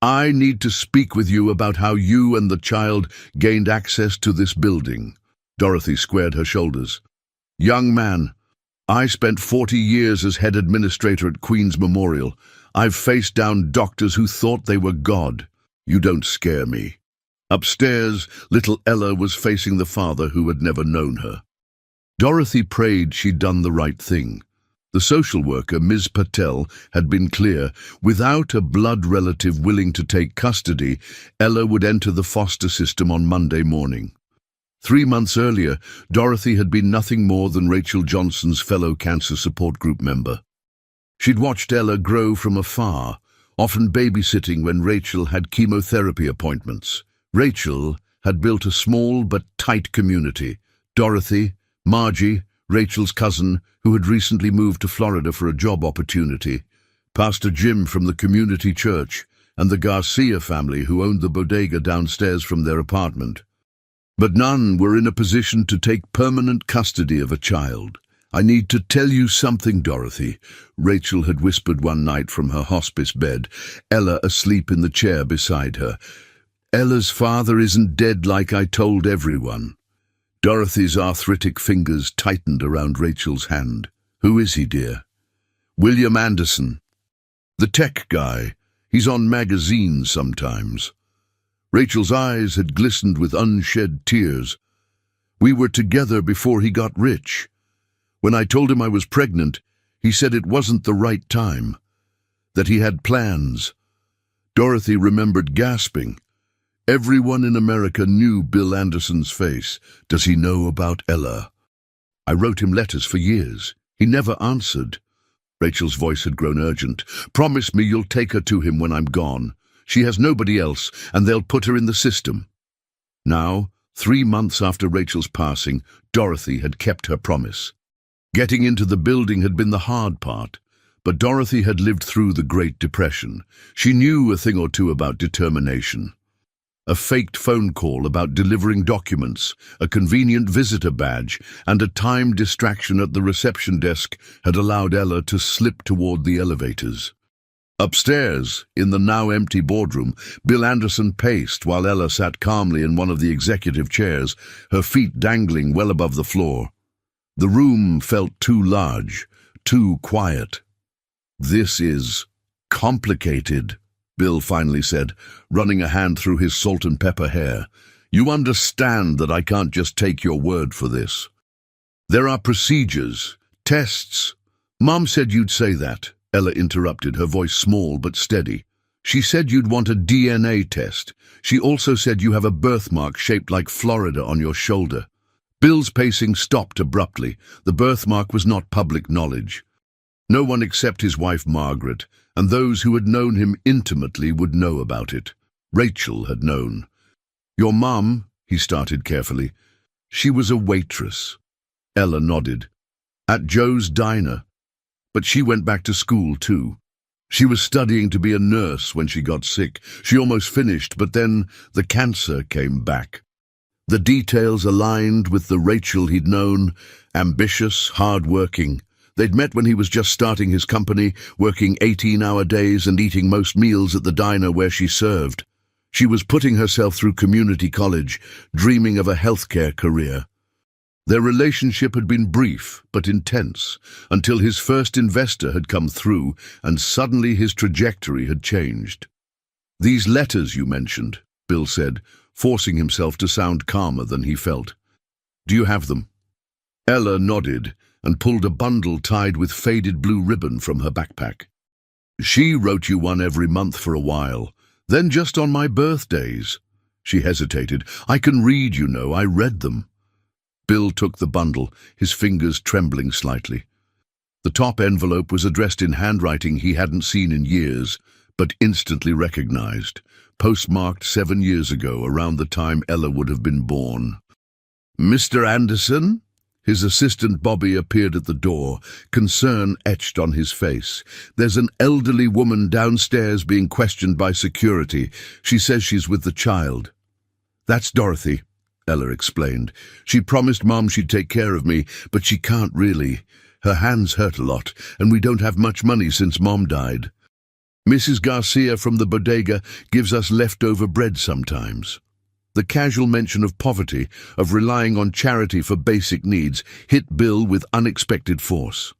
"I need to speak with you about how you and the child gained access to this building." Dorothy squared her shoulders. "Young man, I spent 40 years as head administrator at Queen's Memorial. I've faced down doctors who thought they were God. You don't scare me." Upstairs, little Ella was facing the father who had never known her. Dorothy prayed she'd done the right thing. The social worker, Ms. Patel, had been clear. Without a blood relative willing to take custody, Ella would enter the foster system on Monday morning. 3 months earlier, Dorothy had been nothing more than Rachel Johnson's fellow cancer support group member. She'd watched Ella grow from afar, often babysitting when Rachel had chemotherapy appointments. Rachel had built a small but tight community. Dorothy, Margie, Rachel's cousin, who had recently moved to Florida for a job opportunity, Pastor Jim from the community church, and the Garcia family who owned the bodega downstairs from their apartment. But none were in a position to take permanent custody of a child. "I need to tell you something, Dorothy," Rachel had whispered one night from her hospice bed, Ella asleep in the chair beside her. "Ella's father isn't dead like I told everyone." Dorothy's arthritic fingers tightened around Rachel's hand. "Who is he, dear?" "William Anderson. The tech guy. He's on magazines sometimes." Rachel's eyes had glistened with unshed tears. "We were together before he got rich. When I told him I was pregnant, he said it wasn't the right time, that he had plans." Dorothy remembered gasping. Everyone in America knew Bill Anderson's face. "Does he know about Ella?" "I wrote him letters for years. He never answered." Rachel's voice had grown urgent. "Promise me you'll take her to him when I'm gone. She has nobody else, and they'll put her in the system." Now, 3 months after Rachel's passing, Dorothy had kept her promise. Getting into the building had been the hard part, but Dorothy had lived through the Great Depression. She knew a thing or two about determination. A faked phone call about delivering documents, a convenient visitor badge, and a timed distraction at the reception desk had allowed Ella to slip toward the elevators. Upstairs, in the now empty boardroom, Bill Anderson paced while Ella sat calmly in one of the executive chairs, her feet dangling well above the floor. The room felt too large, too quiet. "This is complicated," Bill finally said, running a hand through his salt and pepper hair. "You understand that I can't just take your word for this. There are procedures, tests." "Mom said you'd say that," Ella interrupted, her voice small but steady. "She said you'd want a DNA test. She also said you have a birthmark shaped like Florida on your shoulder." Bill's pacing stopped abruptly. The birthmark was not public knowledge. No one except his wife Margaret, and those who had known him intimately would know about it. Rachel had known. "Your mum," he started carefully. "She was a waitress." Ella nodded. "At Joe's diner. But she went back to school too. She was studying to be a nurse when she got sick. She almost finished, but then the cancer came back." The details aligned with the Rachel he'd known, ambitious, hard-working. They'd met when he was just starting his company, working 18-hour days and eating most meals at the diner where she served. She was putting herself through community college, dreaming of a healthcare career. Their relationship had been brief but intense, until his first investor had come through, and suddenly his trajectory had changed. "These letters you mentioned," Bill said, forcing himself to sound calmer than he felt. "Do you have them?" Ella nodded and pulled a bundle tied with faded blue ribbon from her backpack. "She wrote you one every month for a while, then just on my birthdays." She hesitated. "I can read, you know. I read them." Bill took the bundle, his fingers trembling slightly. The top envelope was addressed in handwriting he hadn't seen in years, but instantly recognized, postmarked 7 years ago, around the time Ella would have been born. "Mr. Anderson?" His assistant Bobby appeared at the door, concern etched on his face. "There's an elderly woman downstairs being questioned by security. She says she's with the child." "That's Dorothy," Ella explained. "She promised Mom she'd take care of me, but she can't really. Her hands hurt a lot, and we don't have much money since Mom died. Mrs. Garcia from the bodega gives us leftover bread sometimes." The casual mention of poverty, of relying on charity for basic needs, hit Bill with unexpected force.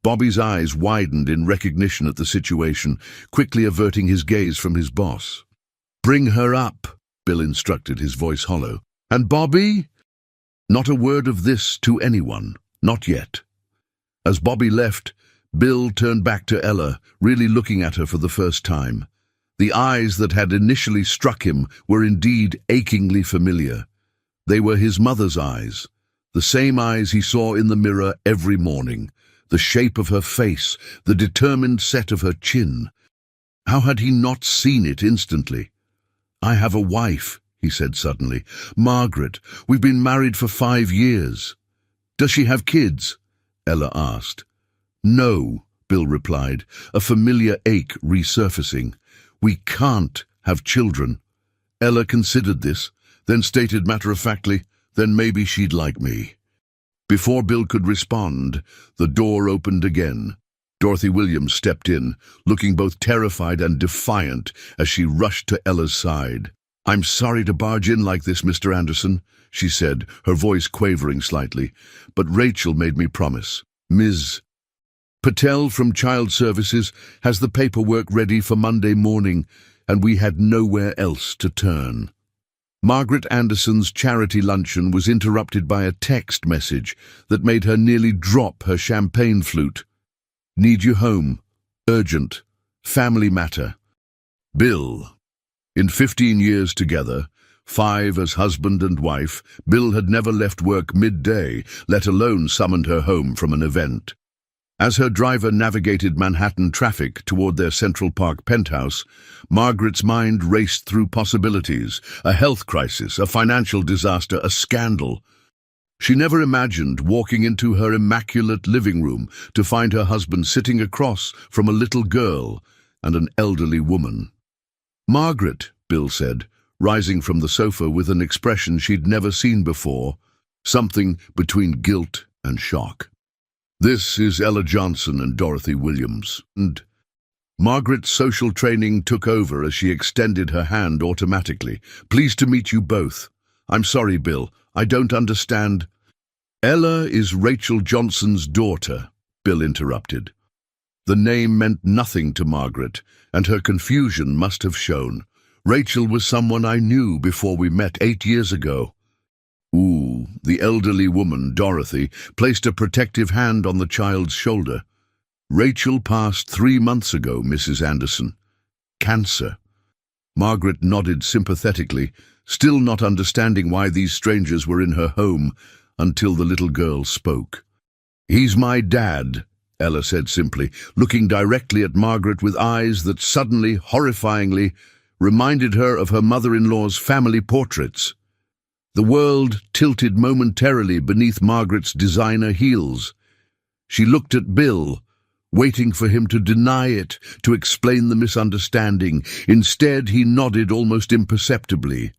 Bobby's eyes widened in recognition at the situation, quickly averting his gaze from his boss. "Bring her up," Bill instructed, his voice hollow. "And Bobby?" Not a word of this to anyone, not yet. As Bobby left, Bill turned back to Ella, really looking at her for the first time. The eyes that had initially struck him were indeed achingly familiar. They were his mother's eyes, the same eyes he saw in the mirror every morning, the shape of her face, the determined set of her chin. How had he not seen it instantly? "I have a wife," he said suddenly. "Margaret. We've been married for 5 years. Does she have kids?" Ella asked. "No," Bill replied, a familiar ache resurfacing. "We can't have children." Ella considered this, then stated matter-of-factly, "Then maybe she'd like me." Before Bill could respond, the door opened again. Dorothy Williams stepped in, looking both terrified and defiant as she rushed to Ella's side. "I'm sorry to barge in like this, Mr. Anderson," she said, her voice quavering slightly, "but Rachel made me promise. Ms. Patel from Child Services has the paperwork ready for Monday morning, and we had nowhere else to turn." Margaret Anderson's charity luncheon was interrupted by a text message that made her nearly drop her champagne flute. "Need you home. Urgent. Family matter. Bill." In 15 years together, 5 as husband and wife, Bill had never left work midday, let alone summoned her home from an event. As her driver navigated Manhattan traffic toward their Central Park penthouse, Margaret's mind raced through possibilities: a health crisis, a financial disaster, a scandal. She never imagined walking into her immaculate living room to find her husband sitting across from a little girl and an elderly woman. "Margaret," Bill said, rising from the sofa with an expression she'd never seen before, something between guilt and shock. "This is Ella Johnson and Dorothy Williams." And Margaret's social training took over as she extended her hand automatically. "Pleased to meet you both. I'm sorry, Bill, I don't understand." "Ella is Rachel Johnson's daughter," Bill interrupted. The name meant nothing to Margaret, and her confusion must have shown. "Rachel was someone I knew before we met 8 years ago." Ooh, the elderly woman, Dorothy, placed a protective hand on the child's shoulder. "Rachel passed 3 months ago, Mrs. Anderson. Cancer." Margaret nodded sympathetically, still not understanding why these strangers were in her home, until the little girl spoke. "He's my dad," Ella said simply, looking directly at Margaret with eyes that suddenly, horrifyingly, reminded her of her mother-in-law's family portraits. The world tilted momentarily beneath Margaret's designer heels. She looked at Bill, waiting for him to deny it, to explain the misunderstanding. Instead, he nodded almost imperceptibly.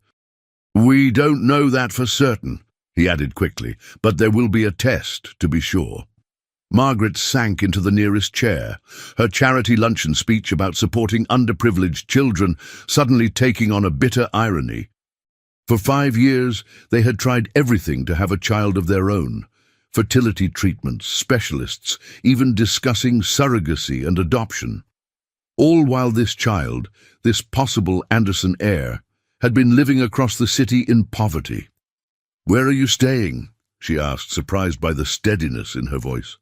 "We don't know that for certain," he added quickly, "but there will be a test, to be sure." Margaret sank into the nearest chair, her charity luncheon speech about supporting underprivileged children suddenly taking on a bitter irony. For 5 years, they had tried everything to have a child of their own: fertility treatments, specialists, even discussing surrogacy and adoption. All while this child, this possible Anderson heir, had been living across the city in poverty. "Where are you staying?" she asked, surprised by the steadiness in her voice.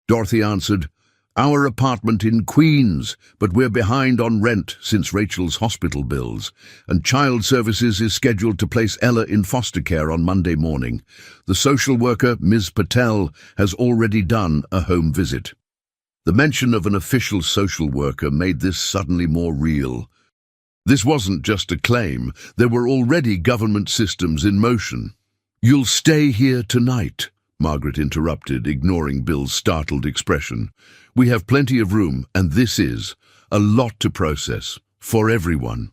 Dorothy answered, "Our apartment in Queens, but we're behind on rent since Rachel's hospital bills, and Child Services is scheduled to place Ella in foster care on Monday morning. The social worker, Ms. Patel, has already done a home visit." The mention of an official social worker made this suddenly more real. This wasn't just a claim, there were already government systems in motion. "You'll stay here tonight," Margaret interrupted, ignoring Bill's startled expression. "We have plenty of room, and this is a lot to process, for everyone."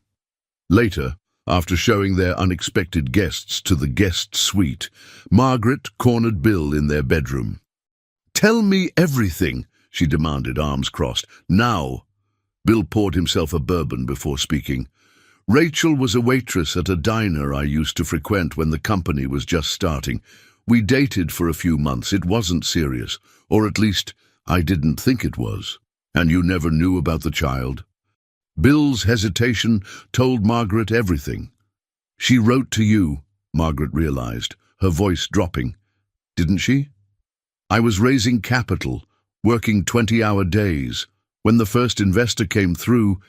Later, after showing their unexpected guests to the guest suite, Margaret cornered Bill in their bedroom. "Tell me everything," she demanded, arms crossed. "Now." Bill poured himself a bourbon before speaking. "Rachel was a waitress at a diner I used to frequent when the company was just starting. We dated for a few months. It wasn't serious, or at least I didn't think it was." "And you never knew about the child?" Bill's hesitation told Margaret everything. "She wrote to you," Margaret realized, her voice dropping. "Didn't she?" "I was raising capital, working 20-hour days. When the first investor came through,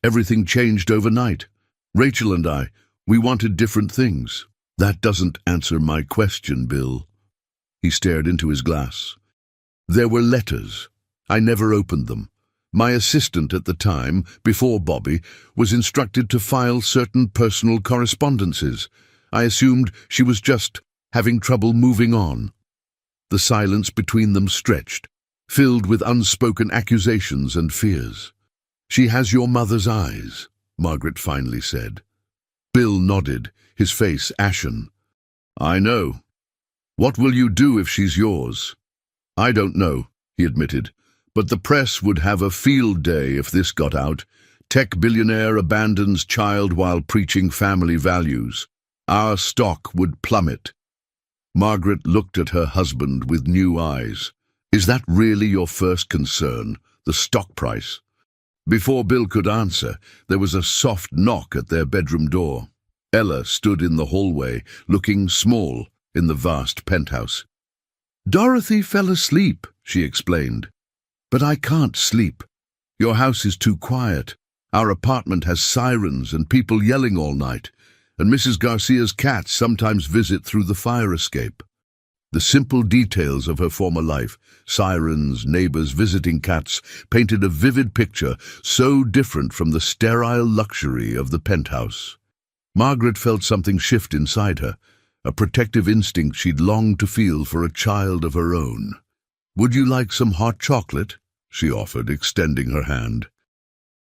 everything changed overnight. Rachel and I, we wanted different things." "That doesn't answer my question, Bill." He stared into his glass. "There were letters. I never opened them. My assistant at the time, before Bobby, was instructed to file certain personal correspondences. I assumed she was just having trouble moving on." The silence between them stretched, filled with unspoken accusations and fears. "She has your mother's eyes," Margaret finally said. Bill nodded, his face ashen. "I know. What will you do if she's yours?" "I don't know," he admitted, "but the press would have a field day if this got out. Tech billionaire abandons child while preaching family values. Our stock would plummet." Margaret looked at her husband with new eyes. "Is that really your first concern, the stock price?" Before Bill could answer, there was a soft knock at their bedroom door. Ella stood in the hallway, looking small in the vast penthouse. "Dorothy fell asleep," she explained. "But I can't sleep. Your house is too quiet. Our apartment has sirens and people yelling all night, and Mrs. Garcia's cats sometimes visit through the fire escape." The simple details of her former life, sirens, neighbors, visiting cats, painted a vivid picture so different from the sterile luxury of the penthouse. Margaret felt something shift inside her, a protective instinct she'd longed to feel for a child of her own. "Would you like some hot chocolate?" she offered, extending her hand.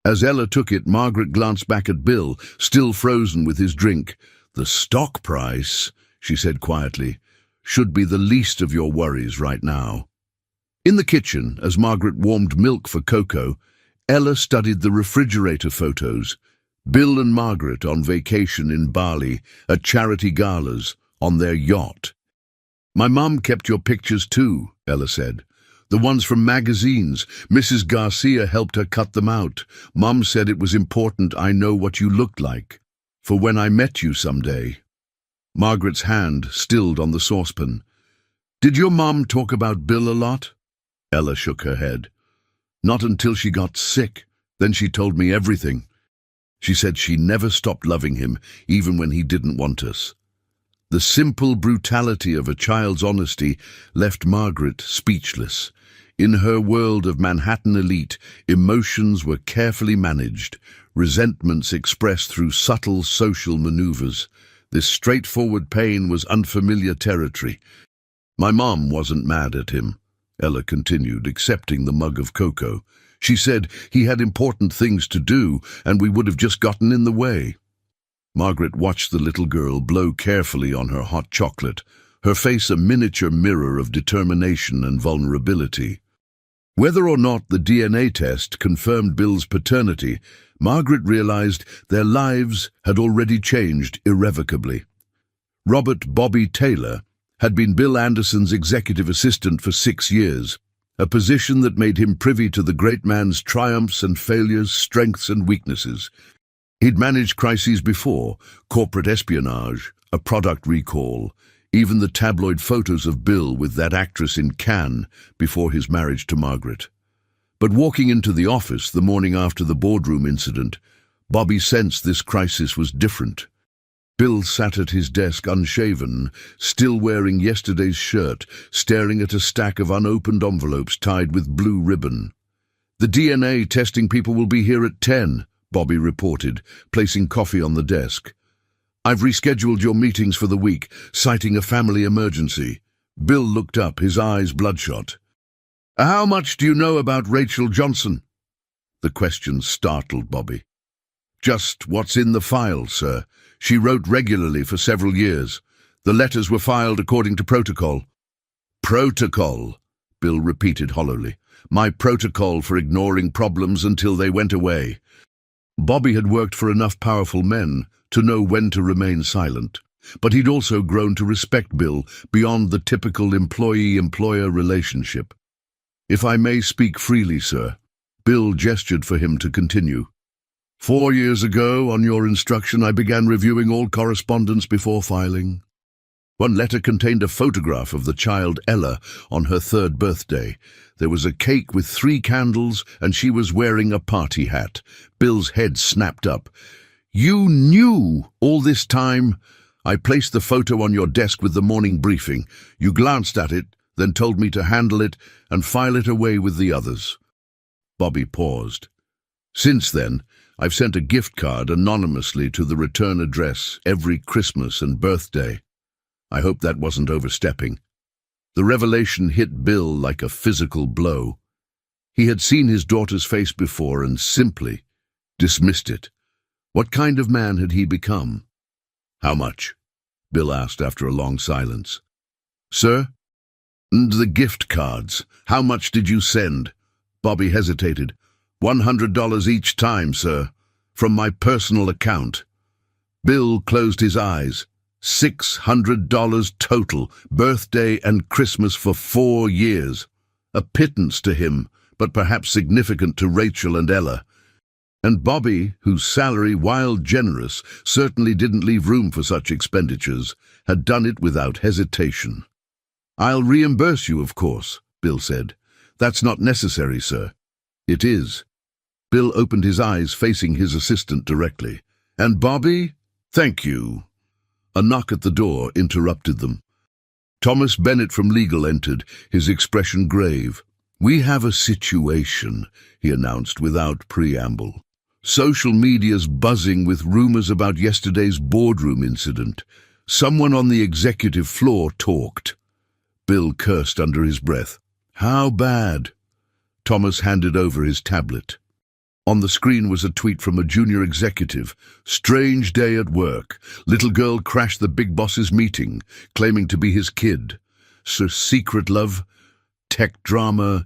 As Ella took it, Margaret glanced back at Bill, still frozen with his drink. "The stock price," she said quietly, "should be the least of your worries right now." In the kitchen, as Margaret warmed milk for Coco, Ella studied the refrigerator photos. Bill and Margaret on vacation in Bali, at charity galas, on their yacht. "My mum kept your pictures too," Ella said. "The ones from magazines. Mrs. Garcia helped her cut them out. Mum said it was important I know what you looked like, for when I met you someday." Margaret's hand stilled on the saucepan. "Did your mum talk about Bill a lot?" Ella shook her head. "Not until she got sick. Then she told me everything. She said she never stopped loving him, even when he didn't want us." The simple brutality of a child's honesty left Margaret speechless. In her world of Manhattan elite, emotions were carefully managed, resentments expressed through subtle social maneuvers. This straightforward pain was unfamiliar territory. "My mom wasn't mad at him," Ella continued, accepting the mug of cocoa. "She said he had important things to do, and we would have just gotten in the way." Margaret watched the little girl blow carefully on her hot chocolate, her face a miniature mirror of determination and vulnerability. Whether or not the DNA test confirmed Bill's paternity, Margaret realized their lives had already changed irrevocably. Robert "Bobby" Taylor had been Bill Anderson's executive assistant for 6 years, a position that made him privy to the great man's triumphs and failures, strengths and weaknesses. He'd managed crises before: corporate espionage, a product recall, even the tabloid photos of Bill with that actress in Cannes before his marriage to Margaret. But walking into the office the morning after the boardroom incident, Bobby sensed this crisis was different. Bill sat at his desk unshaven, still wearing yesterday's shirt, staring at a stack of unopened envelopes tied with blue ribbon. "The DNA testing people will be here at 10, Bobby reported, placing coffee on the desk. "I've rescheduled your meetings for the week, citing a family emergency." Bill looked up, his eyes bloodshot. "How much do you know about Rachel Johnson?" The question startled Bobby. "Just what's in the file, sir. She wrote regularly for several years. The letters were filed according to protocol." "Protocol," Bill repeated hollowly. "My protocol for ignoring problems until they went away." Bobby had worked for enough powerful men to know when to remain silent, but he'd also grown to respect Bill beyond the typical employee-employer relationship. "If I may speak freely, sir," Bill gestured for him to continue. 4 years ago, on your instruction, I began reviewing all correspondence before filing. One letter contained a photograph of the child Ella on her 3rd birthday. There was a cake with 3 candles, and she was wearing a party hat. Bill's head snapped up. "You knew all this time?" "I placed the photo on your desk with the morning briefing. You glanced at it, then told me to handle it and file it away with the others." Bobby paused. "Since then, I've sent a gift card anonymously to the return address every Christmas and birthday. I hope that wasn't overstepping." The revelation hit Bill like a physical blow. He had seen his daughter's face before and simply dismissed it. What kind of man had he become? "How much?" Bill asked after a long silence. "Sir?" "And the gift cards. How much did you send?" Bobby hesitated. $100 each time, sir. From my personal account." Bill closed his eyes. $600 total, birthday and Christmas for 4 years. A pittance to him, but perhaps significant to Rachel and Ella. And Bobby, whose salary, while generous, certainly didn't leave room for such expenditures, had done it without hesitation. "I'll reimburse you, of course," Bill said. "That's not necessary, sir." "It is." Bill opened his eyes, facing his assistant directly. "And Bobby? Thank you." A knock at the door interrupted them. Thomas Bennett from legal entered, his expression grave. "We have a situation," he announced without preamble. "Social media's buzzing with rumors about yesterday's boardroom incident. Someone on the executive floor talked." Bill cursed under his breath. "How bad?" Thomas handed over his tablet. On the screen was a tweet from a junior executive. "Strange day at work. Little girl crashed the big boss's meeting, claiming to be his kid. So secret love, tech drama,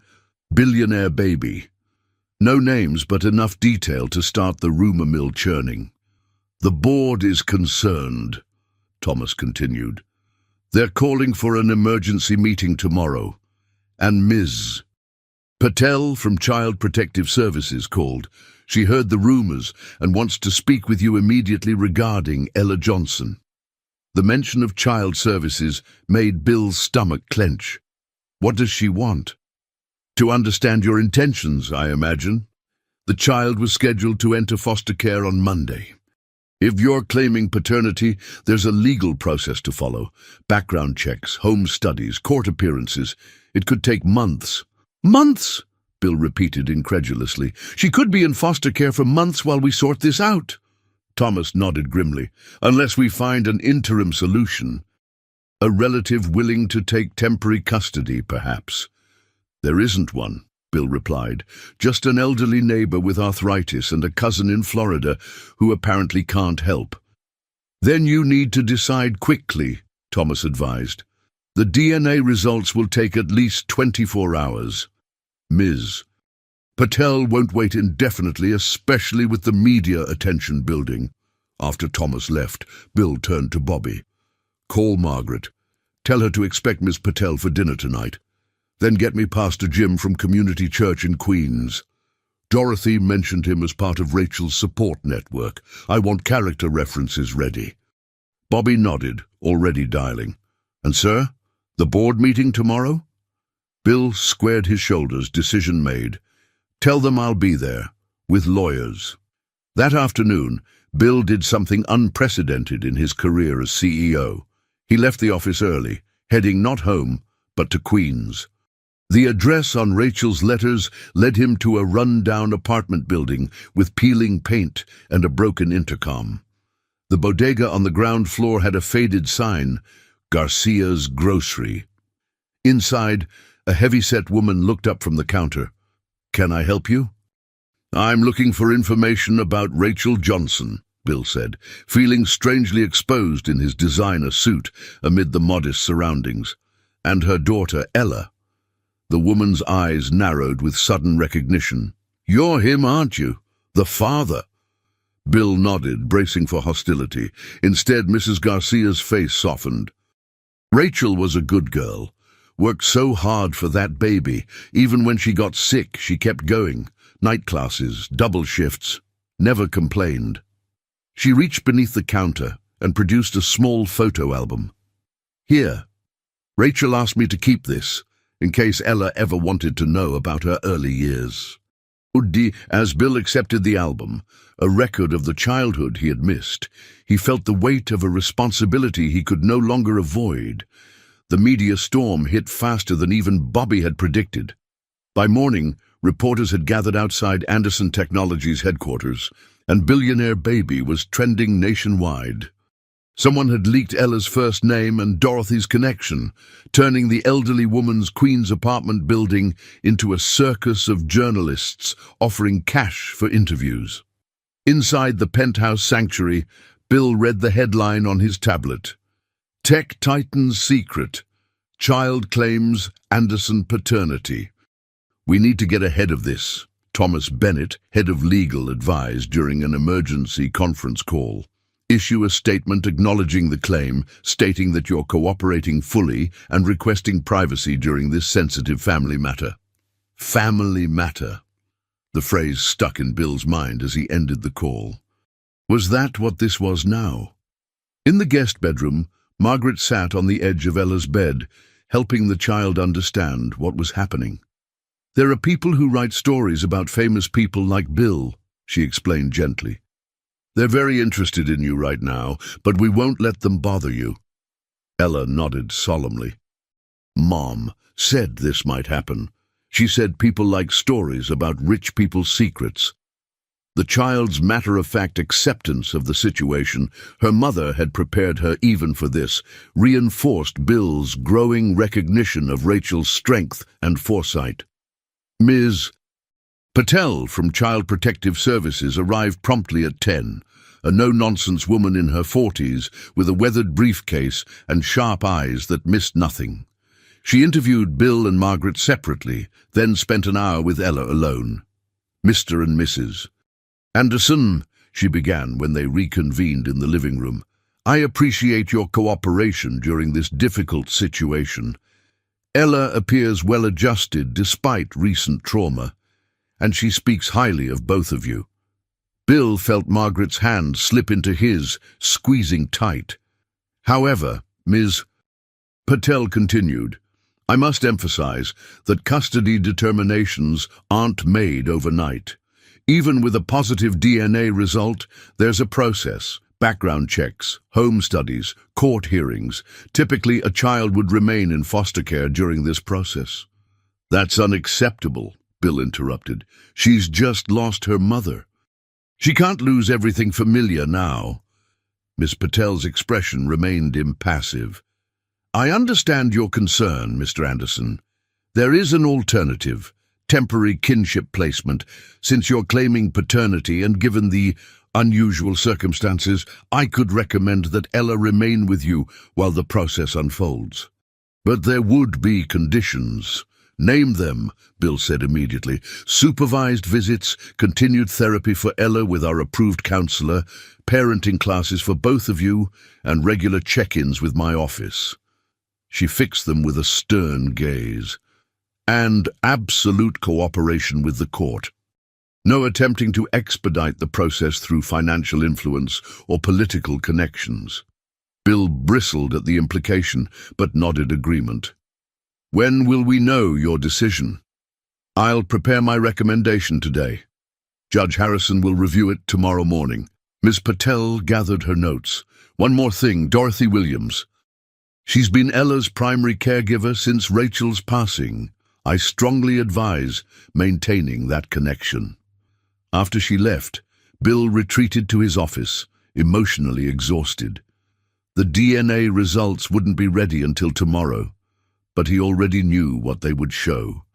billionaire baby." No names, but enough detail to start the rumor mill churning. "The board is concerned," Thomas continued. "They're calling for an emergency meeting tomorrow. And Ms. Patel from Child Protective Services called. She heard the rumors and wants to speak with you immediately regarding Ella Johnson." The mention of child services made Bill's stomach clench. "What does she want?" "To understand your intentions, I imagine. The child was scheduled to enter foster care on Monday. If you're claiming paternity, there's a legal process to follow. Background checks, home studies, court appearances. It could take months." "Months?" Bill repeated incredulously. "She could be in foster care for months while we sort this out." Thomas nodded grimly. "Unless we find an interim solution. A relative willing to take temporary custody, perhaps." "There isn't one," Bill replied. "Just an elderly neighbor with arthritis and a cousin in Florida who apparently can't help." "Then you need to decide quickly," Thomas advised. "The DNA results will take at least 24 hours. Ms. Patel won't wait indefinitely, especially with the media attention building." After Thomas left, Bill turned to Bobby. "Call Margaret. Tell her to expect Miss Patel for dinner tonight. Then get me Pastor Jim from Community Church in Queens. Dorothy mentioned him as part of Rachel's support network. I want character references ready." Bobby nodded, already dialing. "And sir, the board meeting tomorrow?" Bill squared his shoulders, decision made. "Tell them I'll be there, with lawyers." That afternoon, Bill did something unprecedented in his career as CEO. He left the office early, heading not home, but to Queens. The address on Rachel's letters led him to a run-down apartment building with peeling paint and a broken intercom. The bodega on the ground floor had a faded sign, "Garcia's Grocery." Inside, a heavy-set woman looked up from the counter. "Can I help you?" "I'm looking for information about Rachel Johnson," Bill said, feeling strangely exposed in his designer suit amid the modest surroundings. "And her daughter, Ella." The woman's eyes narrowed with sudden recognition. "You're him, aren't you? The father?" Bill nodded, bracing for hostility. Instead, Mrs. Garcia's face softened. "Rachel was a good girl. Worked so hard for that baby. Even when she got sick, she kept going. Night classes, double shifts. Never complained." She reached beneath the counter and produced a small photo album. "Here. Rachel asked me to keep this, in case Ella ever wanted to know about her early years." As Bill accepted the album, a record of the childhood he had missed, he felt the weight of a responsibility he could no longer avoid. The media storm hit faster than even Bobby had predicted. By morning, reporters had gathered outside Anderson Technologies headquarters, and Billionaire Baby was trending nationwide. Someone had leaked Ella's first name and Dorothy's connection, turning the elderly woman's Queens apartment building into a circus of journalists offering cash for interviews. Inside the penthouse sanctuary, Bill read the headline on his tablet. "Tech Titan's Secret. Child Claims Anderson Paternity." "We need to get ahead of this," Thomas Bennett, head of legal, advised during an emergency conference call. "Issue a statement acknowledging the claim, stating that you're cooperating fully and requesting privacy during this sensitive family matter." Family matter. The phrase stuck in Bill's mind as he ended the call. Was that what this was now? In the guest bedroom, Margaret sat on the edge of Ella's bed, helping the child understand what was happening. "There are people who write stories about famous people like Bill," she explained gently. "They're very interested in you right now, but we won't let them bother you." Ella nodded solemnly. Mom said this might happen. She said people like stories about rich people's secrets. The child's matter-of-fact acceptance of the situation, her mother had prepared her even for this, reinforced Bill's growing recognition of Rachel's strength and foresight. Ms. Patel from Child Protective Services arrived promptly at 10, a no-nonsense woman in her 40s with a weathered briefcase and sharp eyes that missed nothing. She interviewed Bill and Margaret separately, then spent an hour with Ella alone. Mr. and Mrs. Anderson, she began when they reconvened in the living room, I appreciate your cooperation during this difficult situation. Ella appears well-adjusted despite recent trauma, and she speaks highly of both of you. Bill felt Margaret's hand slip into his, squeezing tight. However, Ms. Patel continued, I must emphasize that custody determinations aren't made overnight. Even with a positive DNA result, there's a process, background checks, home studies, court hearings. Typically, a child would remain in foster care during this process. That's unacceptable, Bill interrupted. She's just lost her mother. She can't lose everything familiar now. Miss Patel's expression remained impassive. I understand your concern, Mr. Anderson. There is an alternative. Temporary kinship placement. Since you're claiming paternity and given the unusual circumstances, I could recommend that Ella remain with you while the process unfolds. But there would be conditions. Name them, Bill said immediately. Supervised visits, continued therapy for Ella with our approved counselor, parenting classes for both of you, and regular check-ins with my office. She fixed them with a stern gaze. And absolute cooperation with the court. No attempting to expedite the process through financial influence or political connections. Bill bristled at the implication, but nodded agreement. When will we know your decision? I'll prepare my recommendation today. Judge Harrison will review it tomorrow morning. Ms. Patel gathered her notes. One more thing, Dorothy Williams. She's been Ella's primary caregiver since Rachel's passing. I strongly advise maintaining that connection. After she left, Bill retreated to his office, emotionally exhausted. The DNA results wouldn't be ready until tomorrow, but he already knew what they would show.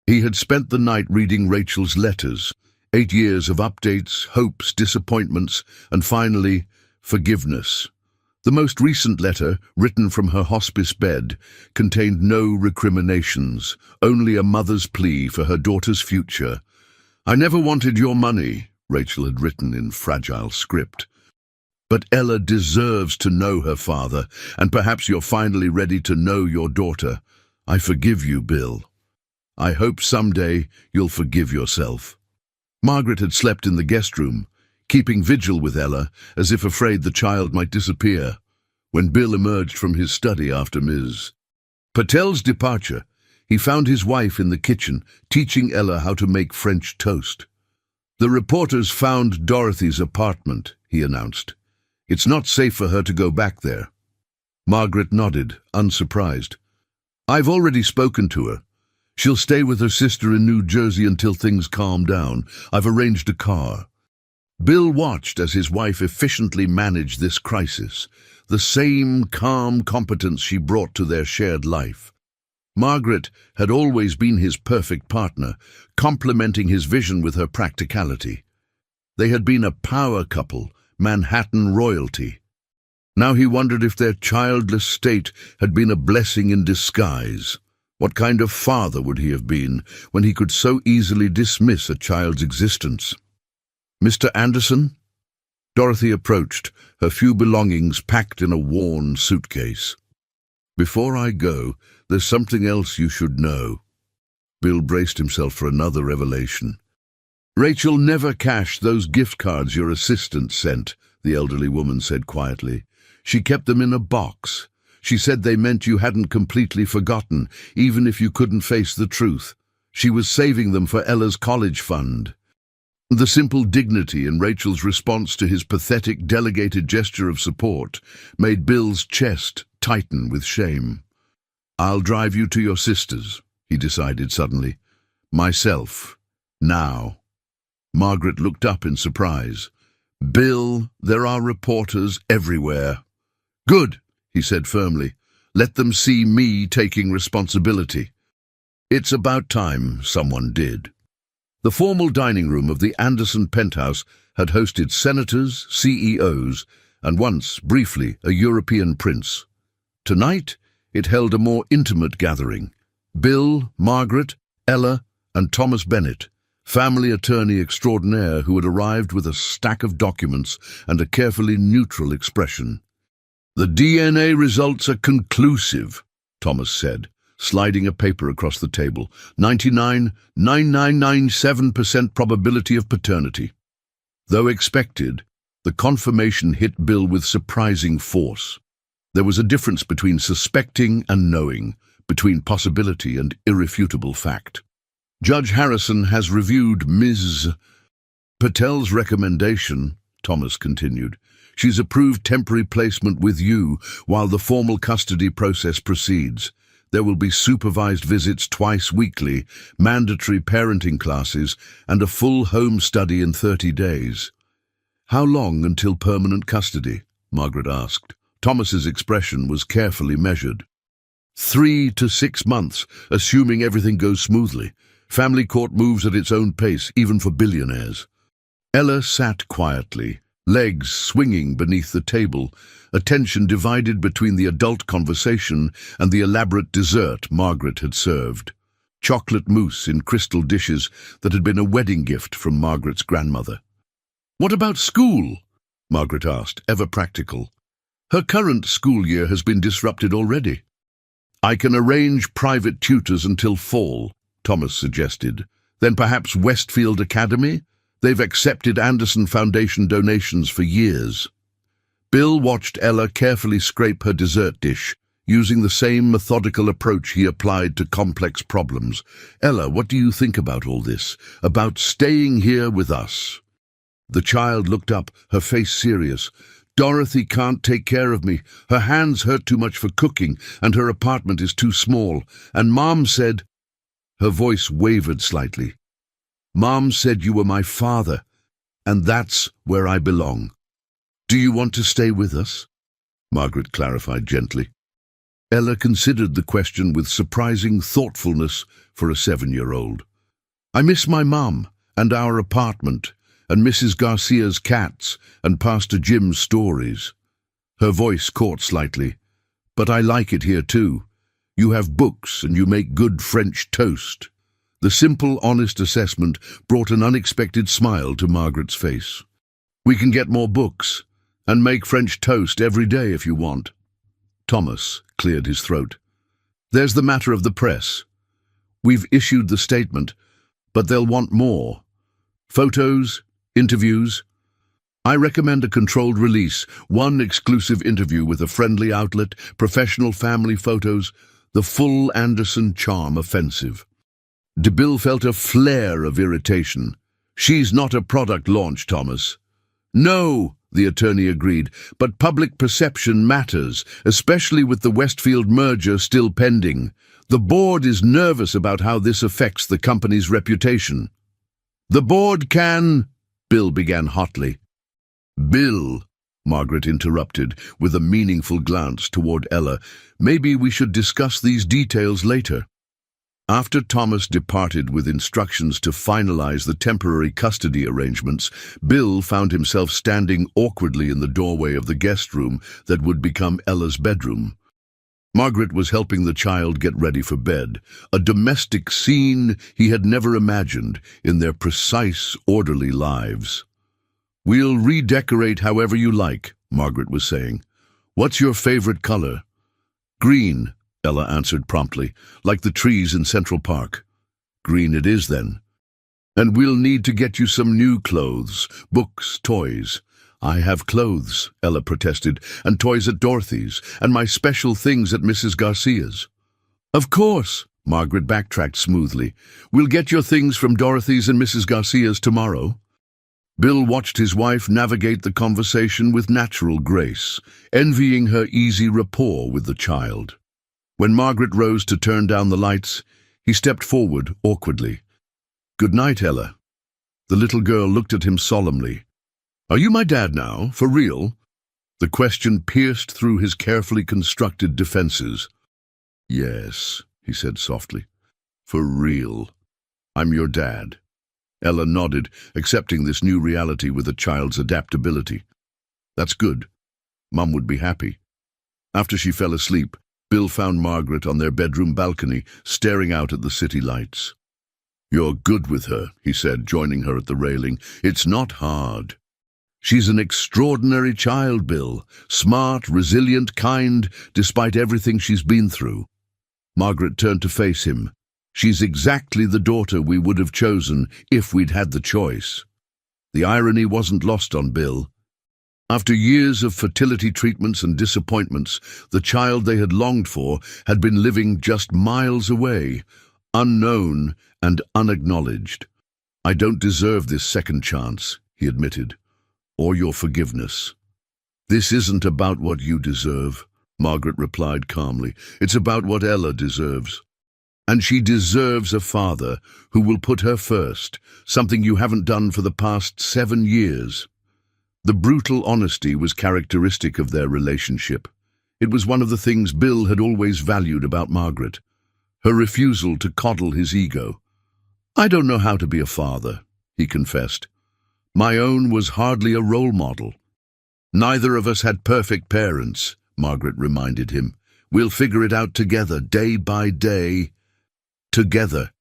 He had spent the night reading Rachel's letters, 8 years of updates, hopes, disappointments, and finally, forgiveness. The most recent letter, written from her hospice bed, contained no recriminations, only a mother's plea for her daughter's future. I never wanted your money, Rachel had written in fragile script. But Ella deserves to know her father, and perhaps you're finally ready to know your daughter. I forgive you, Bill. I hope someday you'll forgive yourself. Margaret had slept in the guest room, keeping vigil with Ella, as if afraid the child might disappear. When Bill emerged from his study after Ms. Patel's departure, he found his wife in the kitchen, teaching Ella how to make French toast. The reporters found Dorothy's apartment, he announced. It's not safe for her to go back there. Margaret nodded, unsurprised. I've already spoken to her. She'll stay with her sister in New Jersey until things calm down. I've arranged a car. Bill watched as his wife efficiently managed this crisis, the same calm competence she brought to their shared life. Margaret had always been his perfect partner, complementing his vision with her practicality. They had been a power couple, Manhattan royalty. Now he wondered if their childless state had been a blessing in disguise. What kind of father would he have been when he could so easily dismiss a child's existence? Mr. Anderson? Dorothy approached, her few belongings packed in a worn suitcase. Before I go, there's something else you should know. Bill braced himself for another revelation. Rachel never cashed those gift cards your assistant sent, the elderly woman said quietly. She kept them in a box. She said they meant you hadn't completely forgotten, even if you couldn't face the truth. She was saving them for Ella's college fund. The simple dignity in Rachel's response to his pathetic, delegated gesture of support made Bill's chest tighten with shame. "I'll drive you to your sister's," he decided suddenly. "Myself. Now." Margaret looked up in surprise. "Bill, there are reporters everywhere." "Good," he said firmly. "Let them see me taking responsibility." It's about time someone did. The formal dining room of the Anderson penthouse had hosted senators, CEOs, and once, briefly, a European prince. Tonight, it held a more intimate gathering. Bill, Margaret, Ella, and Thomas Bennett, family attorney extraordinaire who had arrived with a stack of documents and a carefully neutral expression. "The DNA results are conclusive," Thomas said, sliding a paper across the table. 99.9997% probability of paternity. Though expected, the confirmation hit Bill with surprising force. There was a difference between suspecting and knowing, between possibility and irrefutable fact. "Judge Harrison has reviewed Ms. Patel's recommendation," Thomas continued. "She's approved temporary placement with you while the formal custody process proceeds. There will be supervised visits twice weekly, mandatory parenting classes, and a full home study in 30 days. "How long until permanent custody?" Margaret asked. Thomas's expression was carefully measured. 3 to 6 months, assuming everything goes smoothly. Family court moves at its own pace, even for billionaires." Ella sat quietly, legs swinging beneath the table, attention divided between the adult conversation and the elaborate dessert Margaret had served. Chocolate mousse in crystal dishes that had been a wedding gift from Margaret's grandmother. "What about school?" Margaret asked, ever practical. "Her current school year has been disrupted already." "I can arrange private tutors until fall," Thomas suggested. "Then perhaps Westfield Academy? They've accepted Anderson Foundation donations for years." Bill watched Ella carefully scrape her dessert dish, using the same methodical approach he applied to complex problems. "Ella, what do you think about all this? About staying here with us?" The child looked up, her face serious. "Dorothy can't take care of me. Her hands hurt too much for cooking, and her apartment is too small. And Mom said—" Her voice wavered slightly. "Mom said you were my father, and that's where I belong. Do you want to stay with us?" Margaret clarified gently. Ella considered the question with surprising thoughtfulness for a 7-year-old. "I miss my mom, and our apartment, and Mrs. Garcia's cats, and Pastor Jim's stories." Her voice caught slightly. "But I like it here too. You have books, and you make good French toast." The simple, honest assessment brought an unexpected smile to Margaret's face. "We can get more books, and make French toast every day if you want." Thomas cleared his throat. "There's the matter of the press. We've issued the statement, but they'll want more. Photos, interviews. I recommend a controlled release, one exclusive interview with a friendly outlet, professional family photos, the full Anderson charm offensive." Bill felt a flare of irritation. "She's not a product launch, Thomas." "No," the attorney agreed, "but public perception matters, especially with the Westfield merger still pending. The board is nervous about how this affects the company's reputation." "The board can—" Bill began hotly. "Bill," Margaret interrupted, with a meaningful glance toward Ella, "maybe we should discuss these details later." After Thomas departed with instructions to finalize the temporary custody arrangements, Bill found himself standing awkwardly in the doorway of the guest room that would become Ella's bedroom. Margaret was helping the child get ready for bed, a domestic scene he had never imagined in their precise, orderly lives. "We'll redecorate however you like," Margaret was saying. "What's your favorite color?" "Green," Ella answered promptly, "like the trees in Central Park." "Green it is, then. And we'll need to get you some new clothes, books, toys." "I have clothes," Ella protested, "and toys at Dorothy's, and my special things at Mrs. Garcia's." "Of course," Margaret backtracked smoothly. "We'll get your things from Dorothy's and Mrs. Garcia's tomorrow." Bill watched his wife navigate the conversation with natural grace, envying her easy rapport with the child. When Margaret rose to turn down the lights, he stepped forward awkwardly. "Good night, Ella." The little girl looked at him solemnly. "Are you my dad now, for real?" The question pierced through his carefully constructed defenses. "Yes," he said softly. "For real. I'm your dad." Ella nodded, accepting this new reality with a child's adaptability. "That's good. Mum would be happy." After she fell asleep, Bill found Margaret on their bedroom balcony, staring out at the city lights. "You're good with her," he said, joining her at the railing. "It's not hard. She's an extraordinary child, Bill. Smart, resilient, kind, despite everything she's been through." Margaret turned to face him. "She's exactly the daughter we would have chosen if we'd had the choice." The irony wasn't lost on Bill. After years of fertility treatments and disappointments, the child they had longed for had been living just miles away, unknown and unacknowledged. "I don't deserve this second chance," he admitted, "or your forgiveness." "This isn't about what you deserve," Margaret replied calmly. "It's about what Ella deserves. And she deserves a father who will put her first, something you haven't done for the past 7 years. The brutal honesty was characteristic of their relationship. It was one of the things Bill had always valued about Margaret, her refusal to coddle his ego. "I don't know how to be a father," he confessed. "My own was hardly a role model." "Neither of us had perfect parents," Margaret reminded him. "We'll figure it out together, day by day." Together.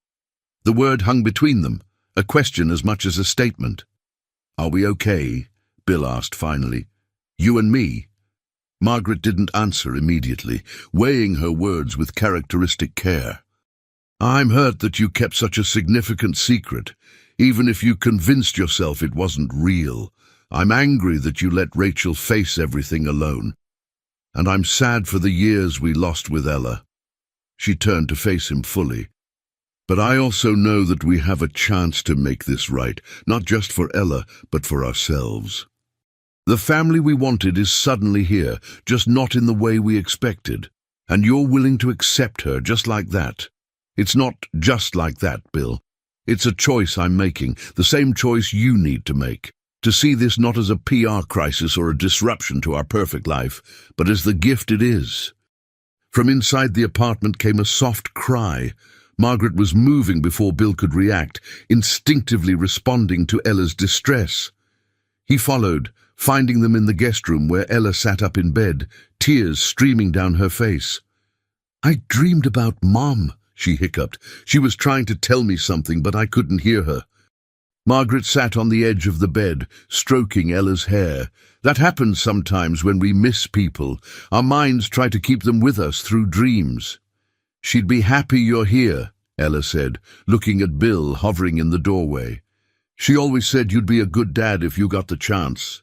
The word hung between them, a question as much as a statement. "Are we okay?" Bill asked finally. "You and me?" Margaret didn't answer immediately, weighing her words with characteristic care. "I'm hurt that you kept such a significant secret, even if you convinced yourself it wasn't real. I'm angry that you let Rachel face everything alone. And I'm sad for the years we lost with Ella." She turned to face him fully. "But I also know that we have a chance to make this right, not just for Ella, but for ourselves. The family we wanted is suddenly here, just not in the way we expected. And you're willing to accept her just like that. It's not just like that, Bill. It's a choice I'm making, the same choice you need to make. To see this not as a PR crisis or a disruption to our perfect life, but as the gift it is." From inside the apartment came a soft cry. Margaret was moving before Bill could react, instinctively responding to Ella's distress. He followed, finding them in the guest room where Ella sat up in bed, tears streaming down her face. "I dreamed about Mom," she hiccuped. "She was trying to tell me something, but I couldn't hear her." Margaret sat on the edge of the bed, stroking Ella's hair. "That happens sometimes when we miss people. Our minds try to keep them with us through dreams." "She'd be happy you're here," Ella said, looking at Bill hovering in the doorway. "She always said you'd be a good dad if you got the chance."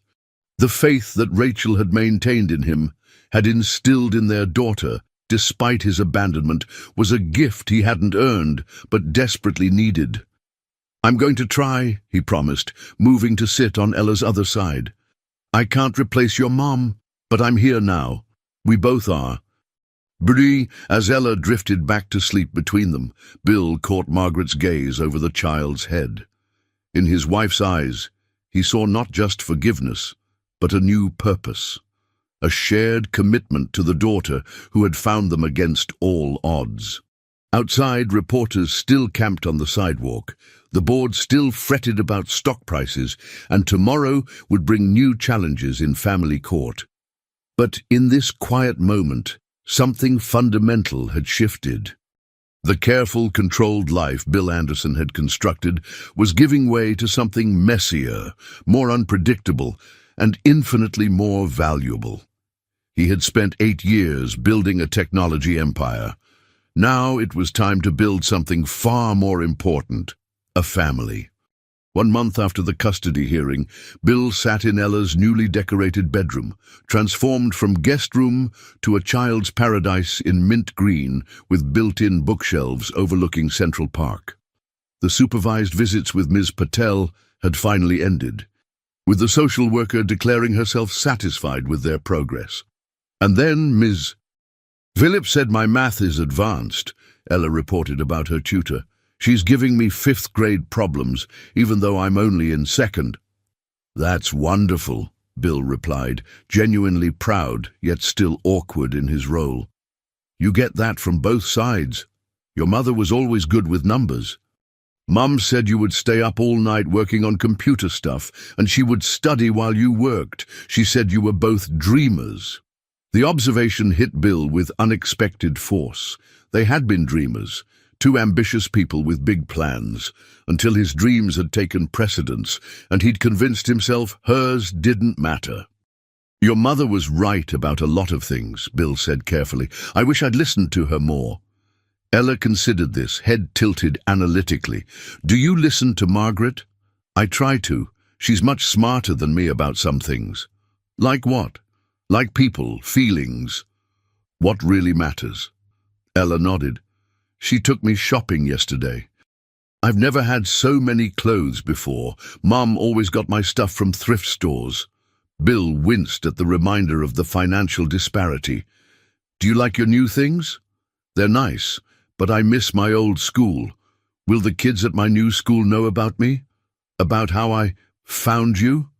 The faith that Rachel had maintained in him, had instilled in their daughter, despite his abandonment, was a gift he hadn't earned, but desperately needed. "I'm going to try," he promised, moving to sit on Ella's other side. "I can't replace your mom, but I'm here now. We both are." As Ella drifted back to sleep between them, Bill caught Margaret's gaze over the child's head. In his wife's eyes, he saw not just forgiveness, but a new purpose, a shared commitment to the daughter who had found them against all odds. Outside, reporters still camped on the sidewalk. The board still fretted about stock prices, and tomorrow would bring new challenges in family court. But in this quiet moment, something fundamental had shifted. The careful, controlled life Bill Anderson had constructed was giving way to something messier, more unpredictable, and infinitely more valuable. He had spent 8 years building a technology empire. Now it was time to build something far more important, a family. 1 month after the custody hearing, Bill sat in Ella's newly decorated bedroom, transformed from guest room to a child's paradise in mint green with built-in bookshelves overlooking Central Park. The supervised visits with Ms. Patel had finally ended, with the social worker declaring herself satisfied with their progress. And then Ms. Philip said my math is advanced, Ella reported about her tutor. She's giving me fifth-grade problems, even though I'm only in second. That's wonderful, Bill replied, genuinely proud, yet still awkward in his role. You get that from both sides. Your mother was always good with numbers. Mum said you would stay up all night working on computer stuff, and she would study while you worked. She said you were both dreamers. The observation hit Bill with unexpected force. They had been dreamers, two ambitious people with big plans, until his dreams had taken precedence, and he'd convinced himself hers didn't matter. Your mother was right about a lot of things, Bill said carefully. I wish I'd listened to her more. Ella considered this, head tilted analytically. Do you listen to Margaret? I try to. She's much smarter than me about some things. Like what? Like people, feelings. What really matters? Ella nodded. She took me shopping yesterday. I've never had so many clothes before. Mum always got my stuff from thrift stores. Bill winced at the reminder of the financial disparity. Do you like your new things? They're nice, but I miss my old school. Will the kids at my new school know about me? About how I found you?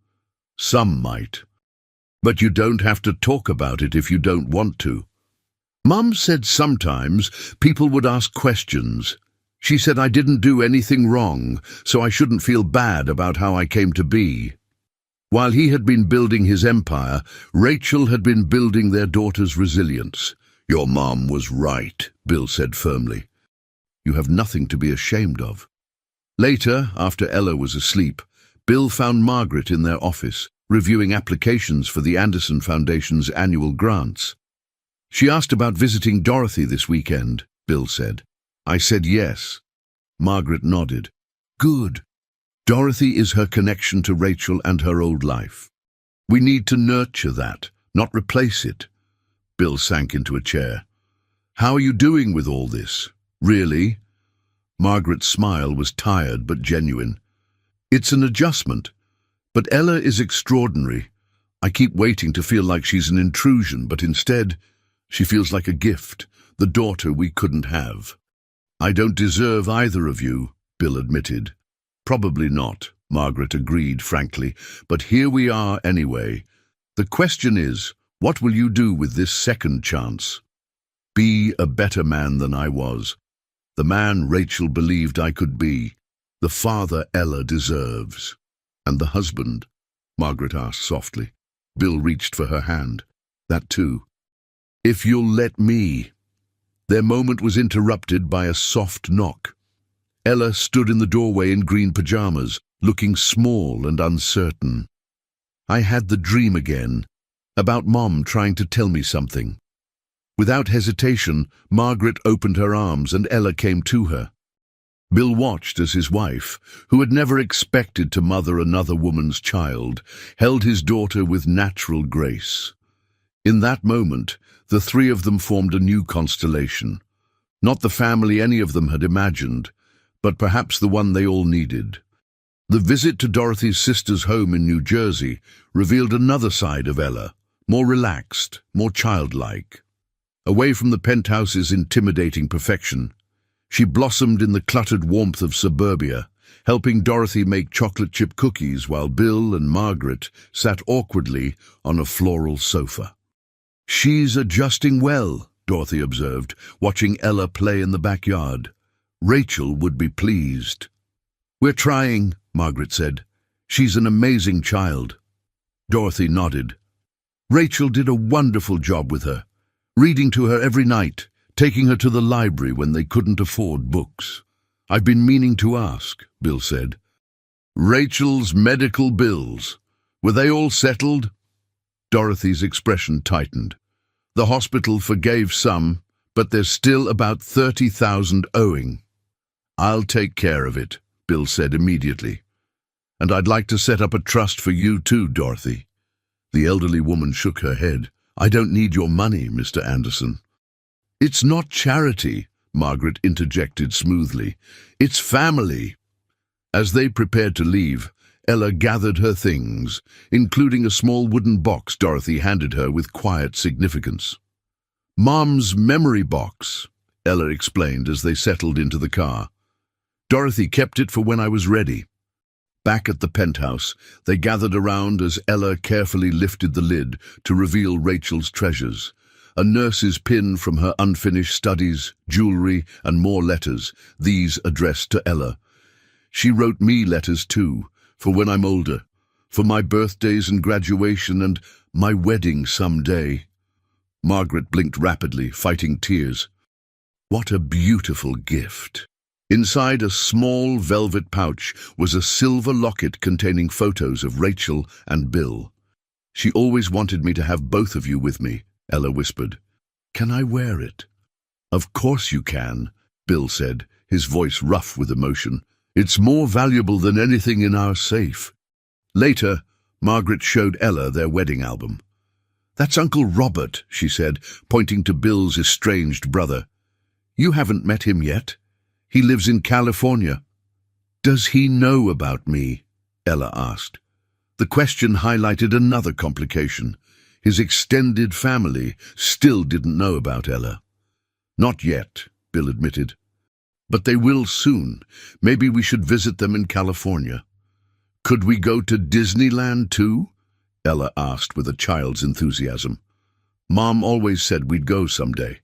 Some might. But you don't have to talk about it if you don't want to. Mum said sometimes people would ask questions. She said I didn't do anything wrong, so I shouldn't feel bad about how I came to be. While he had been building his empire, Rachel had been building their daughter's resilience. Your mom was right, Bill said firmly. You have nothing to be ashamed of. Later, after Ella was asleep, Bill found Margaret in their office, reviewing applications for the Anderson Foundation's annual grants. She asked about visiting Dorothy this weekend, Bill said. I said yes. Margaret nodded. Good. Dorothy is her connection to Rachel and her old life. We need to nurture that, not replace it. Bill sank into a chair. How are you doing with all this? Really? Margaret's smile was tired but genuine. It's an adjustment. But Ella is extraordinary. I keep waiting to feel like she's an intrusion, but instead, she feels like a gift, the daughter we couldn't have. I don't deserve either of you, Bill admitted. Probably not, Margaret agreed frankly, but here we are anyway. The question is, what will you do with this second chance? Be a better man than I was. The man Rachel believed I could be. The father Ella deserves. And the husband? Margaret asked softly. Bill reached for her hand. That too. If you'll let me. Their moment was interrupted by a soft knock. Ella stood in the doorway in green pajamas, looking small and uncertain. I had the dream again, about Mom trying to tell me something. Without hesitation, Margaret opened her arms and Ella came to her. Bill watched as his wife, who had never expected to mother another woman's child, held his daughter with natural grace. In that moment, the three of them formed a new constellation. Not the family any of them had imagined, but perhaps the one they all needed. The visit to Dorothy's sister's home in New Jersey revealed another side of Ella, more relaxed, more childlike. Away from the penthouse's intimidating perfection, she blossomed in the cluttered warmth of suburbia, helping Dorothy make chocolate chip cookies while Bill and Margaret sat awkwardly on a floral sofa. She's adjusting well, Dorothy observed, watching Ella play in the backyard. Rachel would be pleased. We're trying, Margaret said. She's an amazing child. Dorothy nodded. Rachel did a wonderful job with her, reading to her every night, taking her to the library when they couldn't afford books. I've been meaning to ask, Bill said. Rachel's medical bills. Were they all settled? Dorothy's expression tightened. The hospital forgave some, but there's still about $30,000 owing. I'll take care of it, Bill said immediately. And I'd like to set up a trust for you too, Dorothy. The elderly woman shook her head. I don't need your money, Mr. Anderson. It's not charity, Margaret interjected smoothly. It's family. As they prepared to leave, Ella gathered her things, including a small wooden box Dorothy handed her with quiet significance. Mom's memory box, Ella explained as they settled into the car. Dorothy kept it for when I was ready. Back at the penthouse, they gathered around as Ella carefully lifted the lid to reveal Rachel's treasures. A nurse's pin from her unfinished studies, jewelry, and more letters, these addressed to Ella. She wrote me letters too, for when I'm older, for my birthdays and graduation and my wedding someday. Margaret blinked rapidly, fighting tears. What a beautiful gift. Inside a small velvet pouch was a silver locket containing photos of Rachel and Bill. She always wanted me to have both of you with me, Ella whispered. Can I wear it? Of course you can, Bill said, his voice rough with emotion. It's more valuable than anything in our safe. Later, Margaret showed Ella their wedding album. That's Uncle Robert, she said, pointing to Bill's estranged brother. You haven't met him yet. He lives in California. Does he know about me? Ella asked. The question highlighted another complication. His extended family still didn't know about Ella. Not yet, Bill admitted. But they will soon. Maybe we should visit them in California. Could we go to Disneyland too? Ella asked with a child's enthusiasm. Mom always said we'd go someday.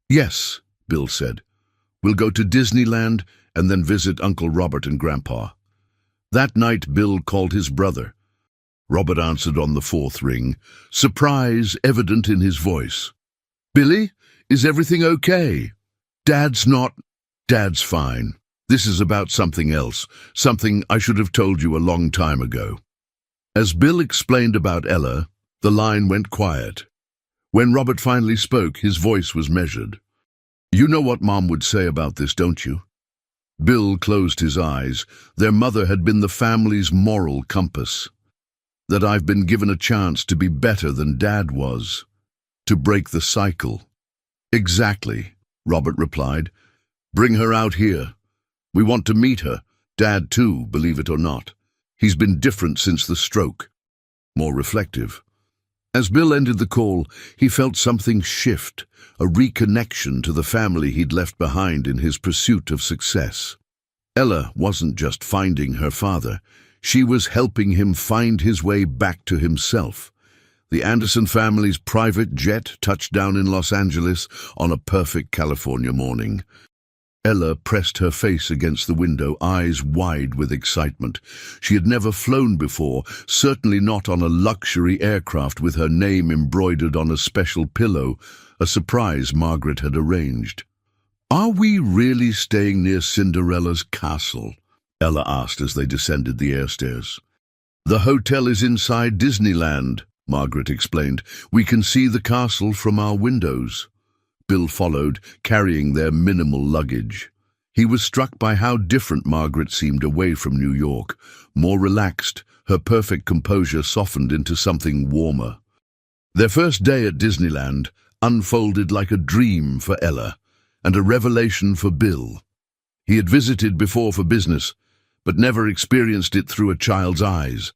Yes, Bill said. We'll go to Disneyland and then visit Uncle Robert and Grandpa. That night Bill called his brother. Robert answered on the fourth ring, surprise evident in his voice. Billy, is everything okay? Dad's not... Dad's fine. This is about something else, something I should have told you a long time ago. As Bill explained about Ella, the line went quiet. When Robert finally spoke, his voice was measured. You know what Mom would say about this, don't you? Bill closed his eyes. Their mother had been the family's moral compass. That I've been given a chance to be better than Dad was. To break the cycle. Exactly, Robert replied. Bring her out here. We want to meet her. Dad too, believe it or not. He's been different since the stroke. More reflective. As Bill ended the call, he felt something shift, a reconnection to the family he'd left behind in his pursuit of success. Ella wasn't just finding her father, she was helping him find his way back to himself. The Anderson family's private jet touched down in Los Angeles on a perfect California morning. Ella pressed her face against the window, eyes wide with excitement. She had never flown before, certainly not on a luxury aircraft with her name embroidered on a special pillow, a surprise Margaret had arranged. Are we really staying near Cinderella's castle? Ella asked as they descended the airstairs. The hotel is inside Disneyland, Margaret explained. We can see the castle from our windows. Bill followed, carrying their minimal luggage. He was struck by how different Margaret seemed away from New York. More relaxed, her perfect composure softened into something warmer. Their first day at Disneyland unfolded like a dream for Ella, and a revelation for Bill. He had visited before for business, but never experienced it through a child's eyes.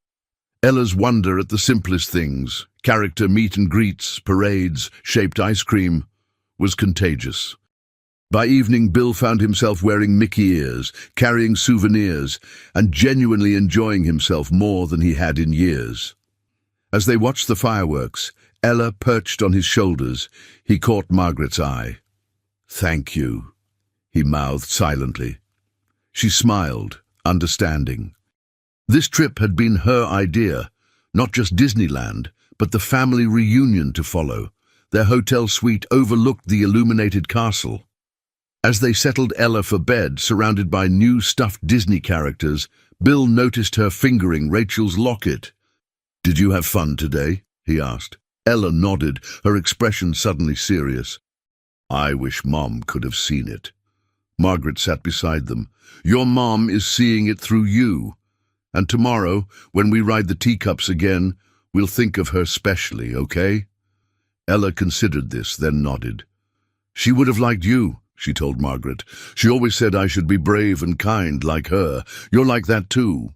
Ella's wonder at the simplest things, character meet and greets, parades, shaped ice cream, was contagious. By evening, Bill found himself wearing Mickey ears, carrying souvenirs, and genuinely enjoying himself more than he had in years. As they watched the fireworks, Ella perched on his shoulders. He caught Margaret's eye. "Thank you," he mouthed silently. She smiled, understanding. This trip had been her idea, not just Disneyland, but the family reunion to follow. Their hotel suite overlooked the illuminated castle. As they settled Ella for bed, surrounded by new stuffed Disney characters, Bill noticed her fingering Rachel's locket. "Did you have fun today?" he asked. Ella nodded, her expression suddenly serious. "I wish Mom could have seen it." Margaret sat beside them. "Your Mom is seeing it through you. And tomorrow, when we ride the teacups again, we'll think of her specially, okay?" Ella considered this, then nodded. "She would have liked you," she told Margaret. "She always said I should be brave and kind like her. You're like that too."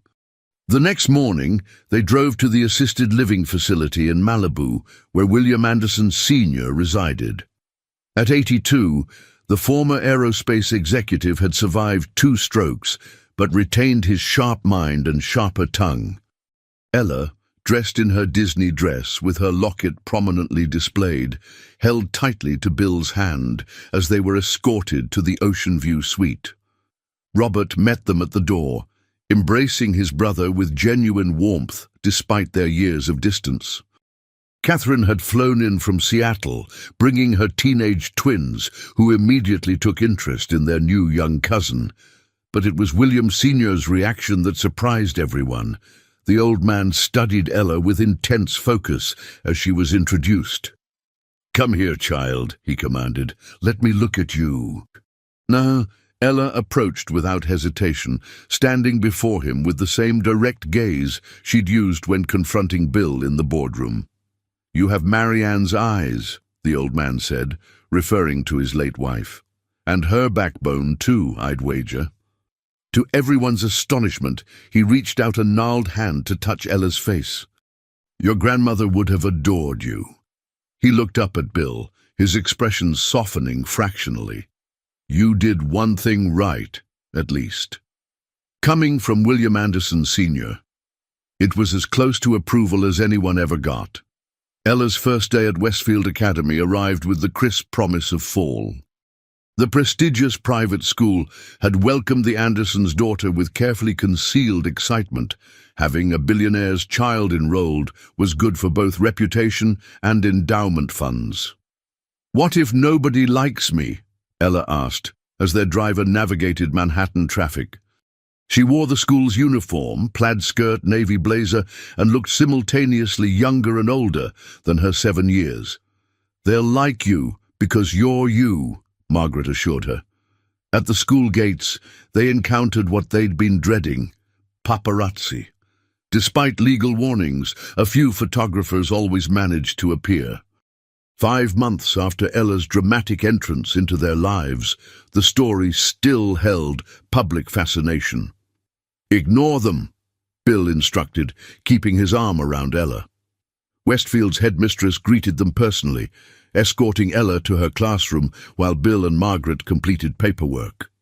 The next morning, they drove to the assisted living facility in Malibu, where William Anderson Sr. resided. At 82, the former aerospace executive had survived 2 strokes, but retained his sharp mind and sharper tongue. Ella, dressed in her Disney dress with her locket prominently displayed, held tightly to Bill's hand as they were escorted to the Ocean View suite. Robert met them at the door, embracing his brother with genuine warmth despite their years of distance. Catherine had flown in from Seattle, bringing her teenage twins, who immediately took interest in their new young cousin. But it was William Sr.'s reaction that surprised everyone. The old man studied Ella with intense focus as she was introduced. "Come here, child," he commanded. "Let me look at you." Now, Ella approached without hesitation, standing before him with the same direct gaze she'd used when confronting Bill in the boardroom. "You have Marianne's eyes," the old man said, referring to his late wife. "And her backbone, too, I'd wager." To everyone's astonishment, he reached out a gnarled hand to touch Ella's face. "Your grandmother would have adored you." He looked up at Bill, his expression softening fractionally. "You did one thing right, at least." Coming from William Anderson Sr., it was as close to approval as anyone ever got. Ella's first day at Westfield Academy arrived with the crisp promise of fall. The prestigious private school had welcomed the Andersons' daughter with carefully concealed excitement. Having a billionaire's child enrolled was good for both reputation and endowment funds. "What if nobody likes me?" Ella asked, as their driver navigated Manhattan traffic. She wore the school's uniform, plaid skirt, navy blazer, and looked simultaneously younger and older than her 7 years. "They'll like you because you're you," Margaret assured her. At the school gates, they encountered what they'd been dreading: paparazzi. Despite legal warnings, a few photographers always managed to appear. 5 months after Ella's dramatic entrance into their lives, the story still held public fascination. "Ignore them," Bill instructed, keeping his arm around Ella. Westfield's headmistress greeted them personally, escorting Ella to her classroom while Bill and Margaret completed paperwork.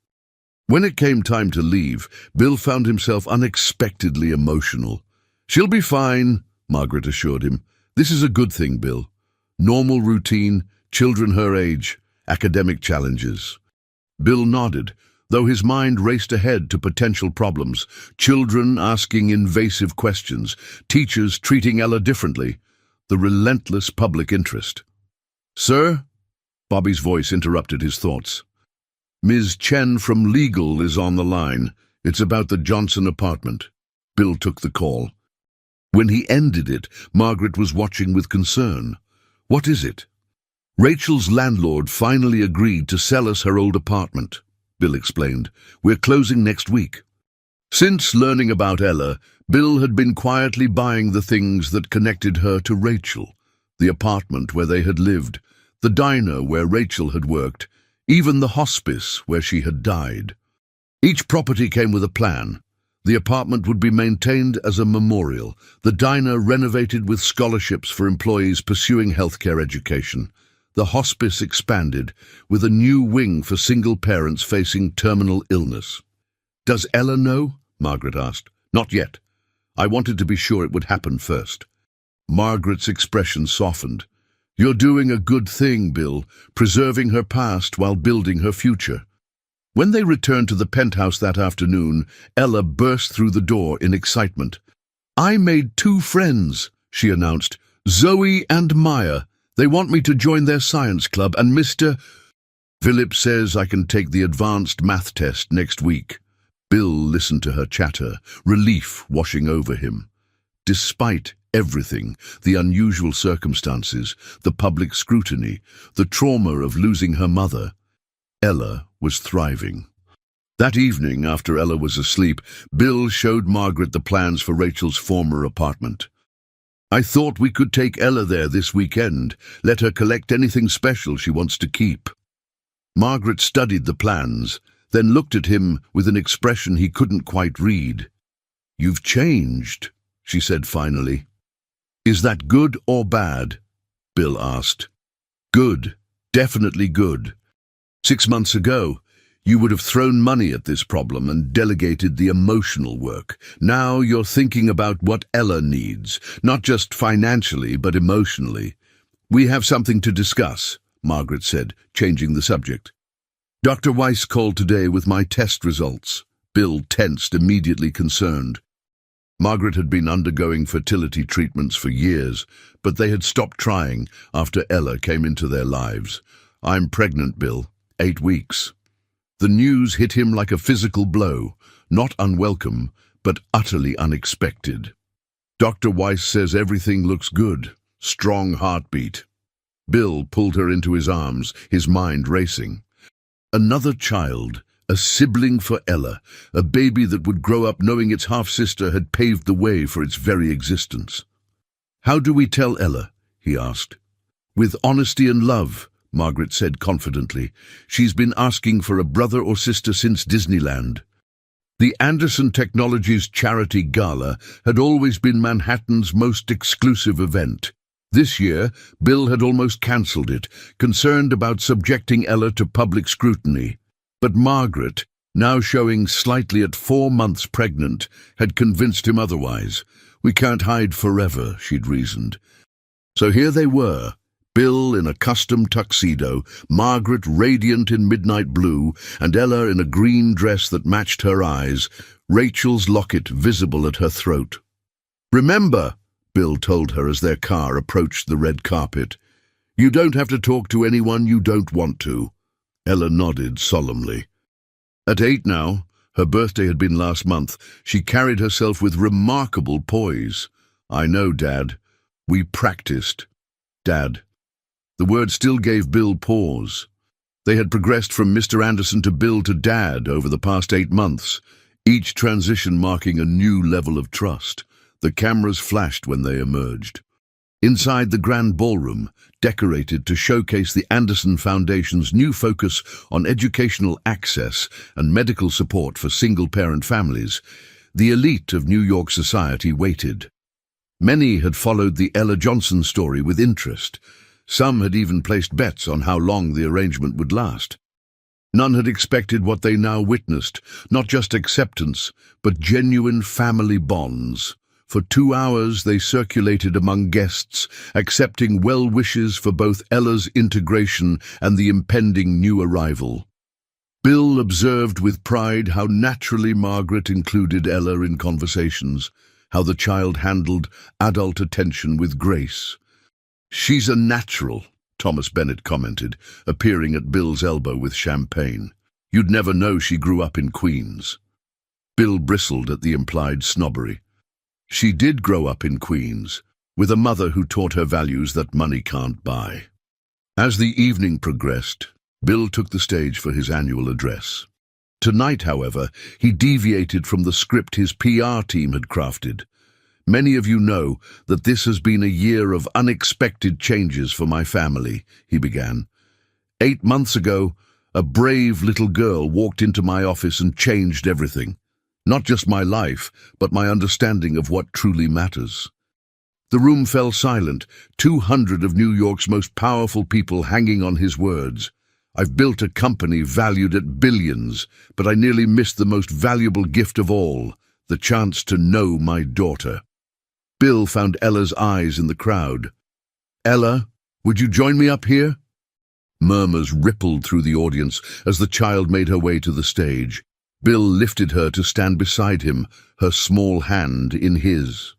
When it came time to leave, Bill found himself unexpectedly emotional. "She'll be fine," Margaret assured him. "This is a good thing, Bill. Normal routine, children her age, academic challenges." Bill nodded, though his mind raced ahead to potential problems: children asking invasive questions, teachers treating Ella differently, the relentless public interest. "Sir?" Bobby's voice interrupted his thoughts. "Ms. Chen from legal is on the line. It's about the Johnson apartment." Bill took the call. When he ended it, Margaret was watching with concern. "What is it?" "Rachel's landlord finally agreed to sell us her old apartment," Bill explained. "We're closing next week." Since learning about Ella, Bill had been quietly buying the things that connected her to Rachel: the apartment where they had lived, the diner where Rachel had worked, even the hospice where she had died. Each property came with a plan. The apartment would be maintained as a memorial, the diner renovated with scholarships for employees pursuing healthcare education. The hospice expanded, with a new wing for single parents facing terminal illness. "Does Ella know?" Margaret asked. "Not yet. I wanted to be sure it would happen first." Margaret's expression softened. "You're doing a good thing, Bill, preserving her past while building her future." When they returned to the penthouse that afternoon, Ella burst through the door in excitement. "I made 2 friends," she announced. "Zoe and Maya. They want me to join their science club, and Mr. Philip says I can take the advanced math test next week." Bill listened to her chatter, relief washing over him. Despite everything, the unusual circumstances, the public scrutiny, the trauma of losing her mother, Ella was thriving. That evening, after Ella was asleep, Bill showed Margaret the plans for Rachel's former apartment. "I thought we could take Ella there this weekend, let her collect anything special she wants to keep." Margaret studied the plans, then looked at him with an expression he couldn't quite read. "You've changed," she said finally. "Is that good or bad?" Bill asked. "Good," Definitely good. 6 months ago, you would have thrown money at this problem and delegated the emotional work. Now you're thinking about what Ella needs, not just financially, but emotionally. We have something to discuss, Margaret said, changing the subject. Dr. Weiss called today with my test results. Bill tensed, immediately concerned. Margaret had been undergoing fertility treatments for years, but they had stopped trying after Ella came into their lives. I'm pregnant, Bill. 8 weeks. The news hit him like a physical blow, not unwelcome, but utterly unexpected. Dr. Weiss says everything looks good. Strong heartbeat. Bill pulled her into his arms, his mind racing. Another child, a sibling for Ella, a baby that would grow up knowing its half-sister had paved the way for its very existence. How do we tell Ella? He asked. With honesty and love, Margaret said confidently. She's been asking for a brother or sister since Disneyland. The Anderson Technologies Charity Gala had always been Manhattan's most exclusive event. This year, Bill had almost cancelled it, concerned about subjecting Ella to public scrutiny. But Margaret, now showing slightly at 4 months pregnant, had convinced him otherwise. We can't hide forever, she'd reasoned. So here they were, Bill in a custom tuxedo, Margaret radiant in midnight blue, and Ella in a green dress that matched her eyes, Rachel's locket visible at her throat. Remember, Bill told her as their car approached the red carpet, you don't have to talk to anyone you don't want to. Ella nodded solemnly. At 8 now, her birthday had been last month, she carried herself with remarkable poise. I know, Dad. We practiced. Dad. The word still gave Bill pause. They had progressed from Mr. Anderson to Bill to Dad over the past 8 months, each transition marking a new level of trust. The cameras flashed when they emerged. Inside the grand ballroom, decorated to showcase the Anderson Foundation's new focus on educational access and medical support for single-parent families, the elite of New York society waited. Many had followed the Ella Johnson story with interest. Some had even placed bets on how long the arrangement would last. None had expected what they now witnessed, not just acceptance, but genuine family bonds. For 2 hours they circulated among guests, accepting well wishes for both Ella's integration and the impending new arrival. Bill observed with pride how naturally Margaret included Ella in conversations, how the child handled adult attention with grace. She's a natural, Thomas Bennett commented, appearing at Bill's elbow with champagne. You'd never know she grew up in Queens. Bill bristled at the implied snobbery. She did grow up in Queens, with a mother who taught her values that money can't buy. As the evening progressed, Bill took the stage for his annual address. Tonight, however, he deviated from the script his PR team had crafted. Many of you know that this has been a year of unexpected changes for my family, he began. 8 months ago, a brave little girl walked into my office and changed everything. Not just my life, but my understanding of what truly matters. The room fell silent, 200 of New York's most powerful people hanging on his words. I've built a company valued at billions, but I nearly missed the most valuable gift of all, the chance to know my daughter. Bill found Ella's eyes in the crowd. Ella, would you join me up here? Murmurs rippled through the audience as the child made her way to the stage. Bill lifted her to stand beside him, her small hand in his.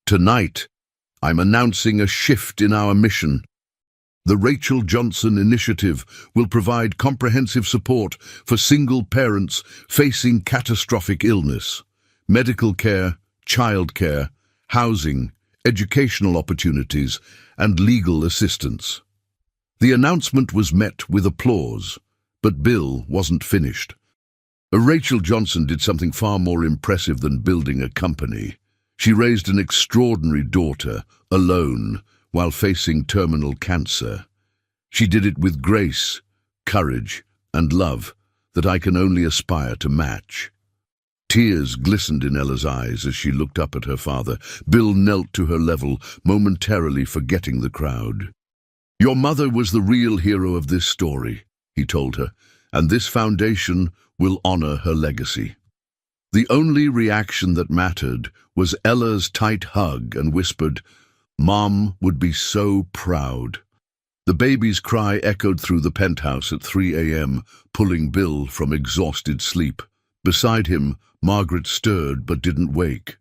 Tonight, I'm announcing a shift in our mission. The Rachel Johnson Initiative will provide comprehensive support for single parents facing catastrophic illness, medical care, childcare, housing, educational opportunities, and legal assistance. The announcement was met with applause, but Bill wasn't finished. Rachel Johnson did something far more impressive than building a company. She raised an extraordinary daughter, alone, while facing terminal cancer. She did it with grace, courage, and love that I can only aspire to match. Tears glistened in Ella's eyes as she looked up at her father. Bill knelt to her level, momentarily forgetting the crowd. Your mother was the real hero of this story, he told her, and this foundation will honor her legacy. The only reaction that mattered was Ella's tight hug and whispered, "Mom would be so proud." The baby's cry echoed through the penthouse at 3 a.m., pulling Bill from exhausted sleep. Beside him, Margaret stirred but didn't wake.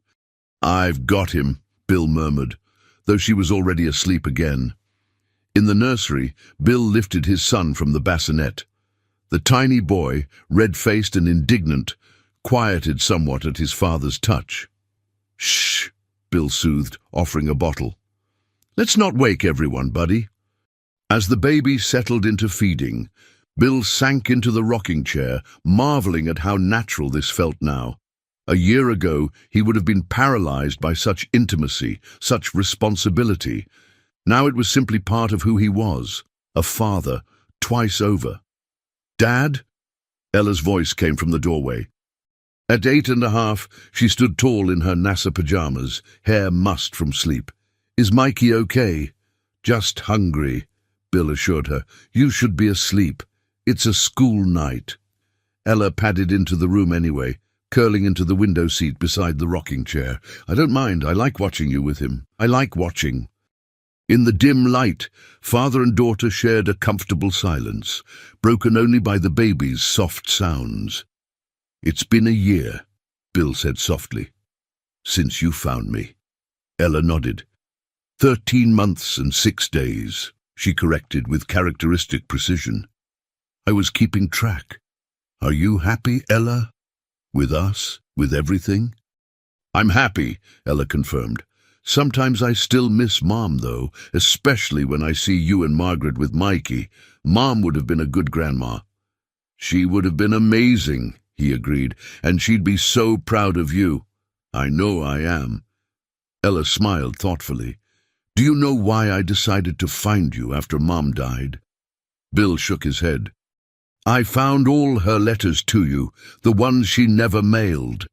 "I've got him," Bill murmured, though she was already asleep again. In the nursery, Bill lifted his son from the bassinet. The tiny boy, red-faced and indignant, quieted somewhat at his father's touch. "Shh," Bill soothed, offering a bottle. "Let's not wake everyone, buddy." As the baby settled into feeding, Bill sank into the rocking chair, marveling at how natural this felt now. A year ago, he would have been paralyzed by such intimacy, such responsibility. Now it was simply part of who he was, a father, twice over. "Dad?" Ella's voice came from the doorway. At 8.5, she stood tall in her NASA pajamas, hair mussed from sleep. "Is Mikey okay?" "Just hungry," Bill assured her. "You should be asleep. It's a school night." Ella padded into the room anyway, curling into the window seat beside the rocking chair. "I don't mind. I like watching you with him. I like watching." In the dim light, father and daughter shared a comfortable silence, broken only by the baby's soft sounds. "It's been a year," Bill said softly. "Since you found me." Ella nodded. 13 months and 6 days, she corrected with characteristic precision. "I was keeping track. Are you happy, Ella? With us? With everything?" "I'm happy," Ella confirmed. "Sometimes I still miss Mom, though, especially when I see you and Margaret with Mikey. Mom would have been a good grandma." "She would have been amazing," he agreed, "and she'd be so proud of you." "I know I am." Ella smiled thoughtfully. "Do you know why I decided to find you after Mom died?" Bill shook his head. "I found all her letters to you, the ones she never mailed."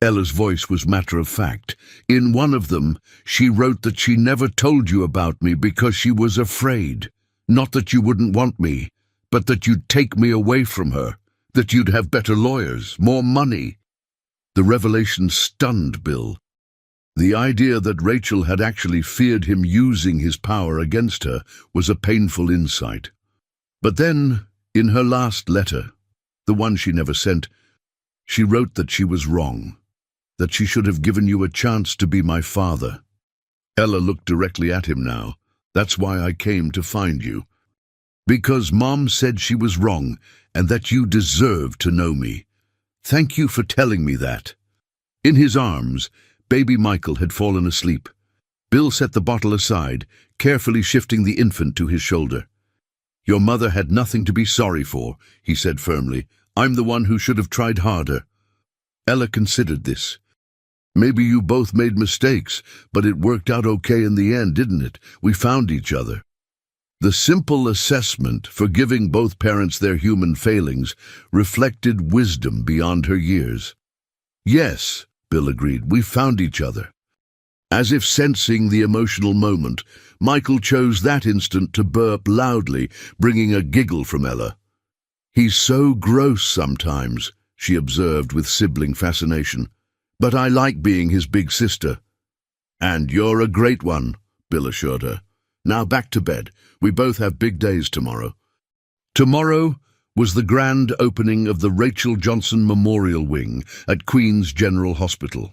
Ella's voice was matter-of-fact. "In one of them, she wrote that she never told you about me because she was afraid. Not that you wouldn't want me, but that you'd take me away from her, that you'd have better lawyers, more money." The revelation stunned Bill. The idea that Rachel had actually feared him using his power against her was a painful insight. But then, in her last letter, the one she never sent, she wrote that she was wrong, that she should have given you a chance to be my father. Ella looked directly at him now. "That's why I came to find you. Because Mom said she was wrong and that you deserved to know me. Thank you for telling me that." In his arms, baby Michael had fallen asleep. Bill set the bottle aside, carefully shifting the infant to his shoulder. "Your mother had nothing to be sorry for," he said firmly. "I'm the one who should have tried harder." Ella considered this. "Maybe you both made mistakes, but it worked out okay in the end, didn't it? We found each other." The simple assessment, forgiving both parents their human failings, reflected wisdom beyond her years. "Yes," Bill agreed, "we found each other." As if sensing the emotional moment, Michael chose that instant to burp loudly, bringing a giggle from Ella. "He's so gross sometimes," she observed with sibling fascination. "But I like being his big sister." "And you're a great one," Bill assured her. "Now back to bed. We both have big days tomorrow." Tomorrow was the grand opening of the Rachel Johnson Memorial Wing at Queen's General Hospital.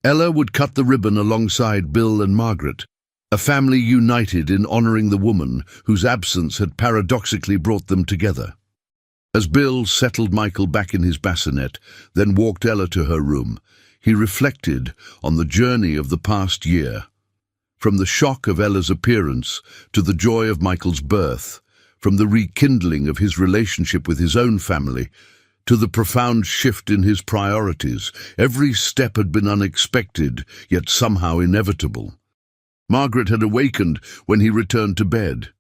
Ella would cut the ribbon alongside Bill and Margaret, a family united in honoring the woman whose absence had paradoxically brought them together. As Bill settled Michael back in his bassinet, then walked Ella to her room, he reflected on the journey of the past year. From the shock of Ella's appearance to the joy of Michael's birth, from the rekindling of his relationship with his own family to the profound shift in his priorities, every step had been unexpected, yet somehow inevitable. Margaret had awakened when he returned to bed.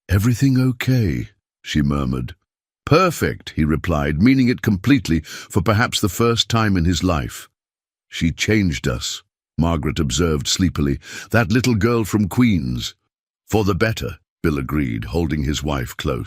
"Everything okay?" she murmured. "Perfect," he replied, meaning it completely, for perhaps the first time in his life. "She changed us," Margaret observed sleepily. "That little girl from Queens." "For the better," Bill agreed, holding his wife close.